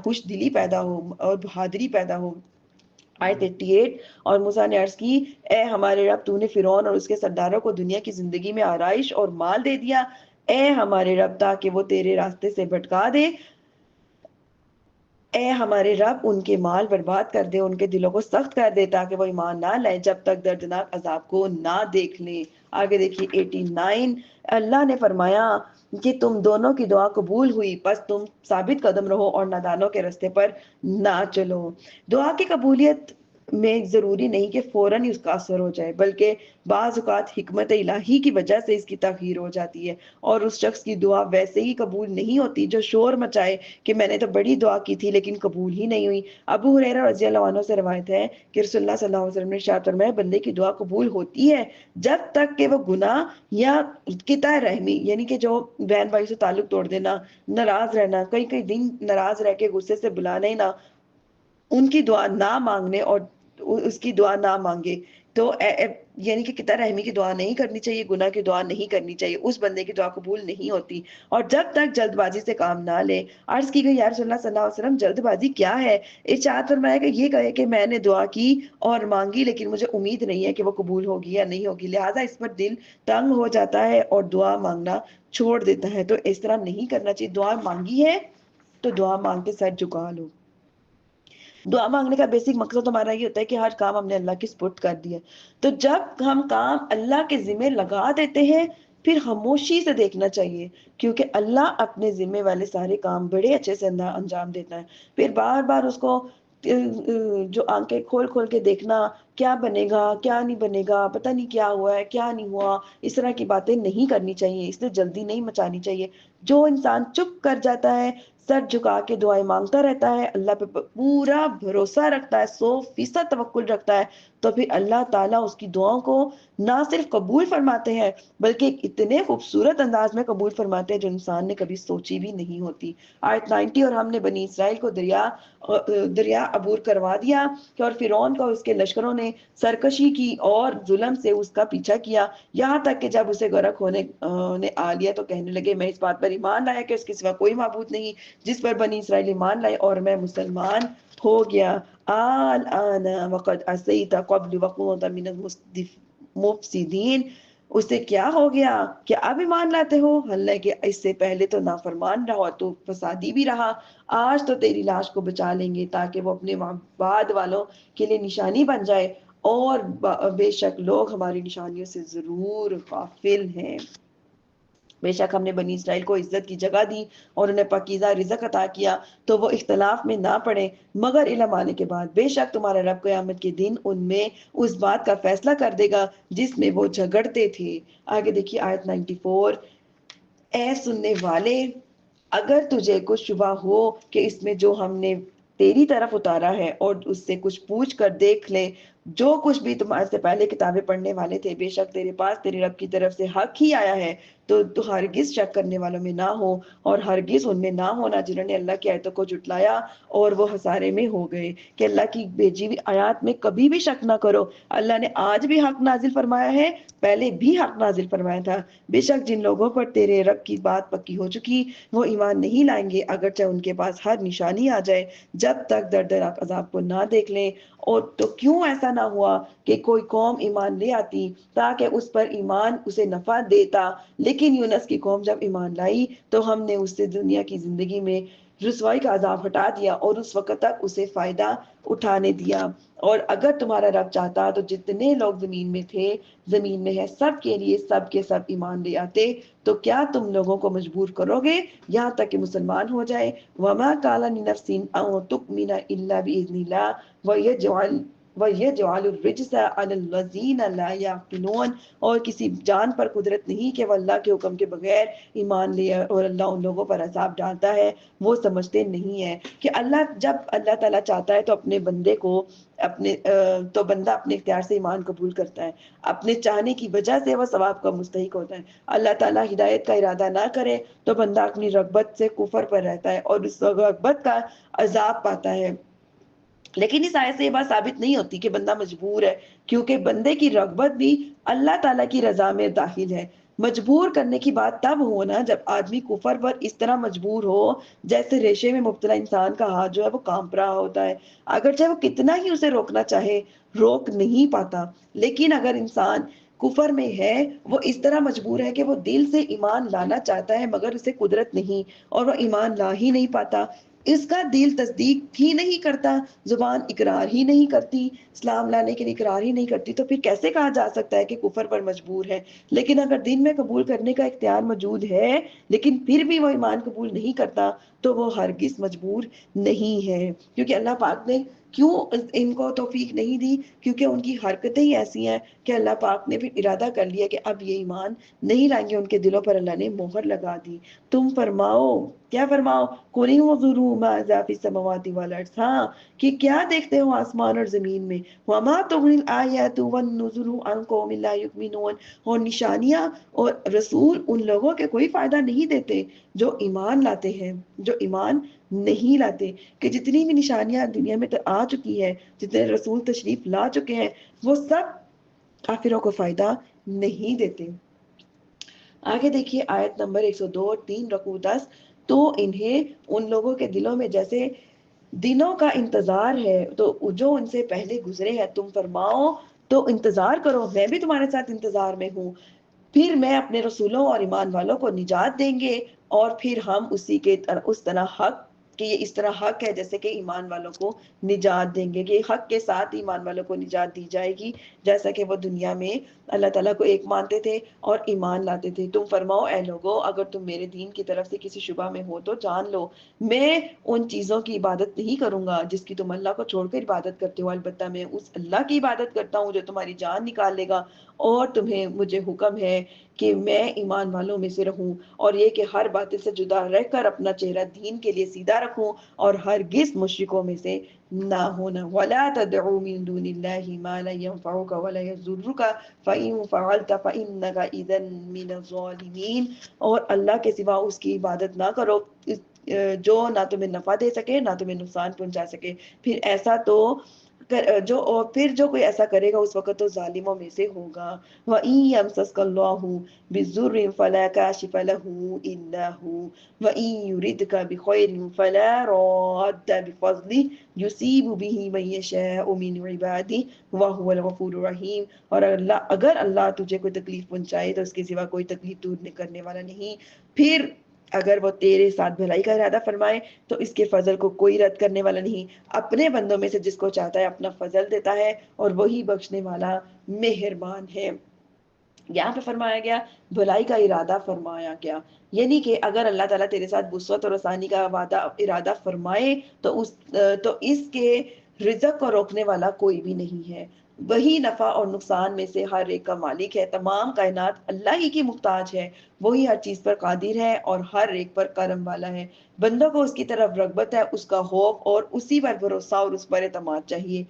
خوش دلی پیدا ہو اور بہادری پیدا ہو۔ آیت 88، اور موسیٰ نے عرض کی، اے ہمارے رب، تو نے فرعون اور اس کے سرداروں کو دنیا کی زندگی میں آرائش اور مال دے دیا، اے ہمارے رب تاکہ وہ تیرے راستے سے بھٹکا دے، اے ہمارے رب ان کے مال برباد کر دے، ان کے دلوں کو سخت کر دے تاکہ وہ ایمان نہ لائیں جب تک دردناک عذاب کو نہ دیکھ لیں۔ آگے دیکھیے 89، اللہ نے فرمایا کہ تم دونوں کی دعا قبول ہوئی، پس تم ثابت قدم رہو اور نادانوں کے رستے پر نہ چلو۔ دعا کی قبولیت میں ضروری نہیں کہ فوراً ہی اس کا اثر ہو جائے، بلکہ بعض اوقات حکمت الہی کی وجہ سے اس کی تاخیر ہو جاتی ہے، اور اس شخص کی دعا ویسے ہی قبول نہیں ہوتی جو شور مچائے کہ میں نے تو بڑی دعا کی تھی لیکن قبول ہی نہیں ہوئی۔ ابو ہریرہ رضی اللہ عنہ سے روایت ہے کہ رسول اللہ صلی اللہ علیہ وسلم نے ارشاد فرمایا، بندے کی دعا قبول ہوتی ہے جب تک کہ وہ گناہ یا قطع رحمی، یعنی کہ جو بہن بھائی سے تعلق توڑ دینا، ناراض رہنا، کئی کئی دن ناراض رہ کے غصے سے بلا لینا، ان کی دعا نہ مانگنے اور اس کی دعا نہ مانگے، تو یعنی کہ قطع رحمی کی دعا نہیں کرنی چاہیے، گناہ کی دعا نہیں کرنی چاہیے، اس بندے کی دعا قبول نہیں ہوتی، اور جب تک جلد بازی سے کام نہ لے۔ عرض کی گئی، یا رسول اللہ صلی اللہ علیہ وسلم جلد بازی کیا ہے؟ ارشاد فرمایا کہ یہ کہے کہ میں نے دعا کی اور مانگی لیکن مجھے امید نہیں ہے کہ وہ قبول ہوگی یا نہیں ہوگی، لہٰذا اس پر دل تنگ ہو جاتا ہے اور دعا مانگنا چھوڑ دیتا ہے۔ تو اس طرح نہیں کرنا چاہیے، دعا مانگی ہے تو دعا مانگ کے سر جھکا لو۔ دعا مانگنے کا بیسک مقصد ہمارا یہ ہوتا ہے کہ ہر کام ہم نے اللہ کی سپرد کر دیا، تو جب ہم کام اللہ کے ذمہ لگا دیتے ہیں پھر خاموشی سے دیکھنا چاہیے، کیونکہ اللہ اپنے ذمہ والے سارے کام بڑے اچھے سے انجام دیتا ہے۔ پھر بار بار اس کو جو آنکھیں کھول کھول کے دیکھنا، کیا بنے گا کیا نہیں بنے گا، پتہ نہیں کیا ہوا ہے کیا نہیں ہوا، اس طرح کی باتیں نہیں کرنی چاہیے، اس لیے جلدی نہیں مچانی چاہیے۔ جو انسان چپ کر جاتا ہے، سر جھکا کے دعائیں مانگتا رہتا ہے، اللہ پہ پورا بھروسہ رکھتا ہے، 100% توکل رکھتا ہے، تو پھر اللہ تعالیٰ اس کی دعاؤں کو نہ صرف قبول فرماتے ہیں بلکہ اتنے خوبصورت انداز میں قبول فرماتے ہیں جو انسان نے کبھی سوچی بھی نہیں ہوتی۔ آیت 90، اور ہم نے بنی اسرائیل کو دریا عبور کروا دیا کہ اور فرعون کو اس کے لشکروں نے سرکشی کی اور ظلم سے اس کا پیچھا کیا، یہاں تک کہ جب اسے غرق ہونے نے آ لیا تو کہنے لگے، میں اس بات پر ایمان لایا کہ اس کے سوا کوئی معبود نہیں جس پر بنی اسرائیل ایمان لائے، اور میں مسلمان ہو گیا۔ الآن وقد عصیت قبل وكنت من المفسدین، اس سے کیا ہو گیا کہ اب ایمان لاتے ہو، حالانکہ اس سے پہلے تو نافرمان رہا تو فسادی بھی رہا۔ آج تو تیری لاش کو بچا لیں گے تاکہ وہ اپنے بعد والوں کے لیے نشانی بن جائے، اور بے شک لوگ ہماری نشانیوں سے ضرور غافل ہیں۔ بے شک ہم نے بنی اسرائیل کو عزت کی جگہ دی اور انہیں پاکیزہ رزق عطا کیا تو وہ اختلاف میں نہ پڑے، مگر علم آنے کے بعد بے شک تمہارا رب قیامت کے دن ان میں اس بات کا فیصلہ کر دے گا جس میں وہ جھگڑتے تھے۔ آگے دیکھیے آیت 94، اے سننے والے، اگر تجھے کچھ شبہ ہو کہ اس میں جو ہم نے تیری طرف اتارا ہے اور اس سے کچھ پوچھ کر دیکھ لے، جو کچھ بھی تمہارے سے پہلے کتابیں پڑھنے والے تھے، بے شک تیرے پاس تیرے رب کی طرف سے حق ہی آیا ہے، تو ہرگز شک کرنے والوں میں نہ ہو اور ہرگز ان میں نہ ہونا جنہوں نے اللہ کی آیتوں کو جھٹلایا اور وہ خسارے میں ہو گئے۔ کہ اللہ کی بھیجی ہوئی آیات میں کبھی بھی شک نہ کرو، اللہ نے آج بھی حق نازل فرمایا ہے، پہلے بھی حق نازل فرمایا تھا۔ بے شک جن لوگوں پر تیرے رب کی بات پکی ہو چکی وہ ایمان نہیں لائیں گے اگرچہ ان کے پاس ہر نشانی آ جائے، جب تک دردناک عذاب کو نہ دیکھ لیں۔ اور تو کیوں ایسا نہ ہوا کہ کوئی قوم ایمان لے آتی تاکہ اس پر ایمان اسے نفع دیتا، لیکن یونس کی قوم جب ایمان لائی تو ہم نے اس سے دنیا کی زندگی میں رسوائی کا عذاب ہٹا دیا اور اس وقت تک اسے فائدہ اٹھانے دیا. اور اگر تمہارا رب چاہتا تو جتنے لوگ زمین میں تھے، زمین میں ہے، سب کے لیے سب کے سب ایمان لے آتے. تو کیا تم لوگوں کو مجبور کرو گے یہاں تک کہ مسلمان ہو جائے؟ وما قال لنفس ان تؤمن الا باذن الله وَيَجْعَلُ الرِّجْسَ عَلَى الَّذِينَ لَا يَعْقِلُونَ. اور کسی جان پر قدرت نہیں کہ وہ اللہ کے حکم کے بغیر ایمان لے، اور اللہ ان لوگوں پر عذاب ڈالتا ہے وہ سمجھتے نہیں ہے کہ جب اللہ تعالیٰ چاہتا ہے تو اپنے بندے کو تو بندہ اپنے اختیار سے ایمان قبول کرتا ہے، اپنے چاہنے کی وجہ سے وہ ثواب کا مستحق ہوتا ہے. اللہ تعالیٰ ہدایت کا ارادہ نہ کرے تو بندہ اپنی رغبت سے کفر پر رہتا ہے اور اس رغبت کا عذاب پاتا ہے. لیکن اس آیت سے یہ بات ثابت نہیں ہوتی کہ بندہ مجبور ہے، کیونکہ بندے کی رغبت بھی اللہ تعالیٰ کی رضا میں داخل ہے. مجبور کرنے کی بات تب ہونا جب آدمی کفر پر اس طرح مجبور ہو جیسے ریشے میں مبتلا انسان کا ہاتھ جو ہے وہ کانپ رہا ہوتا ہے، اگرچہ وہ کتنا ہی اسے روکنا چاہے روک نہیں پاتا. لیکن اگر انسان کفر میں ہے، وہ اس طرح مجبور ہے کہ وہ دل سے ایمان لانا چاہتا ہے مگر اسے قدرت نہیں اور وہ ایمان لا ہی نہیں پاتا. اس کا دل تصدیق ہی نہیں کرتا، زبان اقرار ہی نہیں کرتی، اسلام لانے کے لیے اقرار ہی نہیں کرتی، تو پھر کیسے کہا جا سکتا ہے کہ کفر پر مجبور ہے؟ لیکن اگر دین میں قبول کرنے کا اختیار موجود ہے لیکن پھر بھی وہ ایمان قبول نہیں کرتا تو وہ ہرگز مجبور نہیں ہے. کیونکہ اللہ پاک نے کیوں ان کو توفیق نہیں دی؟ کیونکہ ان کی حرکتیں ہی ایسی ہیں کہ اللہ پاک نے پھر ارادہ کر لیا کہ اب یہ ایمان نہیں لائیں گے. ان کے دلوں پر اللہ نے مہر لگا دی. تم فرماؤ، کیا فرماؤ؟ قُلِ انظُرُوا ماذا فِي السَّمَاوَاتِ وَالْأَرْضِ، ہاں کہ کیا دیکھتے ہو آسمان اور زمین میں. وَمَا تُغْنِي الْآيَاتُ وَالنُّذُرُ عَنْ قَوْمٍ لَا يُؤْمِنُونَ، اور نشانیاں اور رسول ان لوگوں کے کوئی فائدہ نہیں دیتے جو ایمان لاتے ہیں، جو ایمان نہیں لاتے. کہ جتنی بھی نشانیاں دنیا میں آ چکی ہے، جتنے رسول تشریف لا چکے ہیں، وہ سب کافروں کو فائدہ نہیں دیتے. آگے دیکھیے آیت نمبر 102 3 رکوع 10. تو انہیں ان لوگوں کے دلوں میں جیسے دنوں کا انتظار ہے تو جو ان سے پہلے گزرے ہیں، تم فرماؤ تو انتظار کرو، میں بھی تمہارے ساتھ انتظار میں ہوں. پھر میں اپنے رسولوں اور ایمان والوں کو نجات دیں گے اور پھر ہم اس طرح حق کہ یہ اس طرح حق ہے جیسے کہ ایمان والوں کو نجات دیں گے، کہ حق کے ساتھ ایمان والوں کو نجات دی جائے گی جیسا کہ وہ دنیا میں اللہ تعالیٰ کو ایک مانتے تھے اور ایمان لاتے تھے. تم فرماؤ اے لوگو اگر تم میرے دین کی طرف سے کسی شبہ میں ہو تو جان لو میں ان چیزوں کی عبادت نہیں کروں گا جس کی تم اللہ کو چھوڑ کر عبادت کرتے ہو، البتہ میں اس اللہ کی عبادت کرتا ہوں جو تمہاری جان نکال لے گا. اور تمہیں مجھے حکم ہے کہ میں ایمان والوں میں سے رہوں اور یہ کہ ہر باطل سے جدا رہ کر اپنا چہرہ دین کے لیے سیدھا رکھوں اور ہرگز مشرکوں میں سے نہ ہونا. وَلَا تَدْعُوا مِن دُونِ اللَّهِ مَا لَا يَنفَعُكَ وَلَا يَضُرُّكَ فَإِن فَعَلْتَ فَإِنَّكَ إِذًا مِنَ الظَّالِمِينَ. اور اللہ کے سوا اس کی عبادت نہ کرو جو نہ تمہیں نفع دے سکے نہ تمہیں نقصان پہنچا سکے. پھر جو کوئی ایسا کرے گا اس وقت تو ظالموں میں سے ہوگا. وَإِن يَمْسَسْكَ اللَّهُ بِضُرٍّ فَلَا كَاشِفَ لَهُ إِلَّا هُوَ وَإِن يُرِدْكَ بِخَيْرٍ فَلَا رَادَّ لِفَضْلِهِ يُصِيبُ بِهِ مَن يَشَاءُ مِنْ عِبَادِهِ وَهُوَ الْغَفُورُ الرَّحِيمُ. اور اگر اللہ تجھے کوئی تکلیف پہنچائے تو اس کے سوا کوئی تکلیف دور کرنے والا نہیں. پھر اگر وہ تیرے ساتھ بھلائی کا ارادہ فرمائے تو اس کے فضل کو کوئی رد کرنے والا نہیں. اپنے بندوں میں سے جس کو چاہتا ہے اپنا فضل دیتا ہے اور وہی بخشنے والا مہربان ہے. یہاں پہ فرمایا گیا بھلائی کا ارادہ فرمایا گیا، یعنی کہ اگر اللہ تعالیٰ تیرے ساتھ وسعت اور آسانی کا ارادہ فرمائے تو اس کے رزق کو روکنے والا کوئی بھی نہیں ہے. وہی نفع اور نقصان میں سے ہر ایک کا مالک ہے. تمام کائنات اللہ ہی کی محتاج ہے. وہی ہر چیز پر قادر ہے اور ہر ایک پر کرم والا ہے. بندوں کو اس کی طرف رغبت ہے، اس کا خوف اور اسی پر بھروسہ اور اس پر اعتماد چاہیے.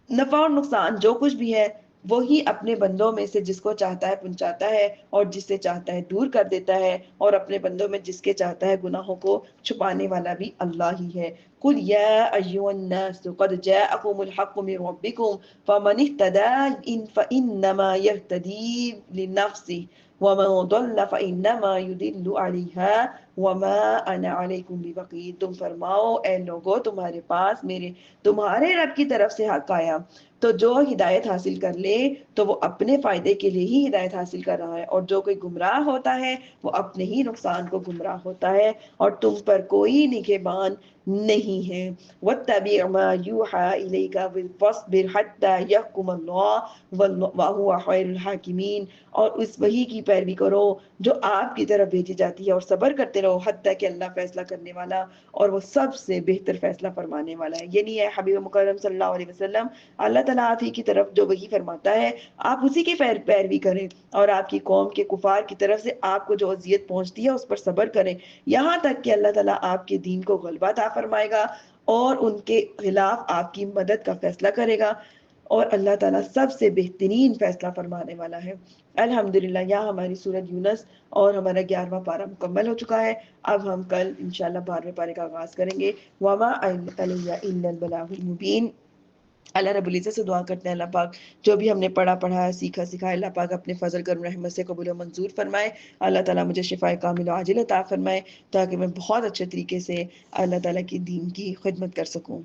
نفع اور نقصان جو کچھ بھی ہے وہی اپنے بندوں میں سے جس کو چاہتا ہے پہنچاتا ہے اور جس سے چاہتا ہے دور کر دیتا ہے، اور اپنے بندوں میں جس کے چاہتا ہے گناہوں کو چھپانے والا بھی اللہ ہی ہے. قُلْ يَا أَيُّهَا النَّاسُ قَدْ جَاءَكُمُ الْحَقُّ مِنْ رَبِّكُمْ فَمَنِ اهْتَدَىٰ فَإِنَّمَا يَهْتَدِي لِنَفْسِهِ وَمَنْ ضَلَّ فَإِنَّمَا يُضِلُّ عَلَيْهَا وما انا علیکم بوکیل، تم فرماؤ اے لوگو تمہارے پاس تمہارے رب کی طرف سے حق آیا تو جو ہدایت حاصل کر لے تو وہ اپنے فائدے کے لیے ہی ہدایت حاصل کر رہا ہے، اور جو کوئی گمراہ ہوتا ہے وہ اپنے ہی نقصان کو گمراہ ہوتا ہے، اور تم پر کوئی نگہبان نہیں ہے۔ وَاتَّبِعْ مَا يُوحَىٰ إِلَيْكَ وَاصْبِرْ حَتَّىٰ يَحْكُمَ اللَّهُ وَهُوَ خَيْرُ الْحَاكِمِينَ، اور اس وحی کی پیروی کرو جو آپ کی طرف بھیجی جاتی ہے، اور صبر کرتے رہو حتیٰ کہ اللہ فیصلہ کرنے والا اور وہ سب سے بہتر فیصلہ فرمانے والا ہے۔ یعنی ہے حبیب مکرم صلی اللہ علیہ وسلم، اللہ تعالیٰ آپ ہی کی طرف جو وحی فرماتا ہے آپ اسی کی پیروی کریں، اور آپ کی قوم کے کفار کی طرف سے آپ کو جو اذیت پہنچتی ہے اس پر صبر کریں، یہاں تک کہ اللہ تعالیٰ آپ کے دین کو غلبہ عطا فرمائے گا اور ان کے خلاف آپ کی مدد کا فیصلہ کرے گا، اور اللہ تعالیٰ سب سے بہترین فیصلہ فرمانے والا ہے۔ الحمدللہ، یہاں ہماری سورۃ یونس اور ہمارا 11واں پارہ مکمل ہو چکا ہے۔ اب ہم کل انشاءاللہ 12ویں پارے کا آغاز کریں گے۔ وما علیہ الا البلاغ المبین۔ اللہ رب العزت سے دعا کرتے ہیں اللہ پاک جو بھی ہم نے پڑھا سیکھا سکھایا، اللہ پاک اپنے فضل کرم رحمت سے قبول و منظور فرمائے۔ اللہ تعالیٰ مجھے شفائے کامل و عاجل عطا فرمائے تاکہ میں بہت اچھے طریقے سے اللہ تعالیٰ کی دین کی خدمت کر سکوں۔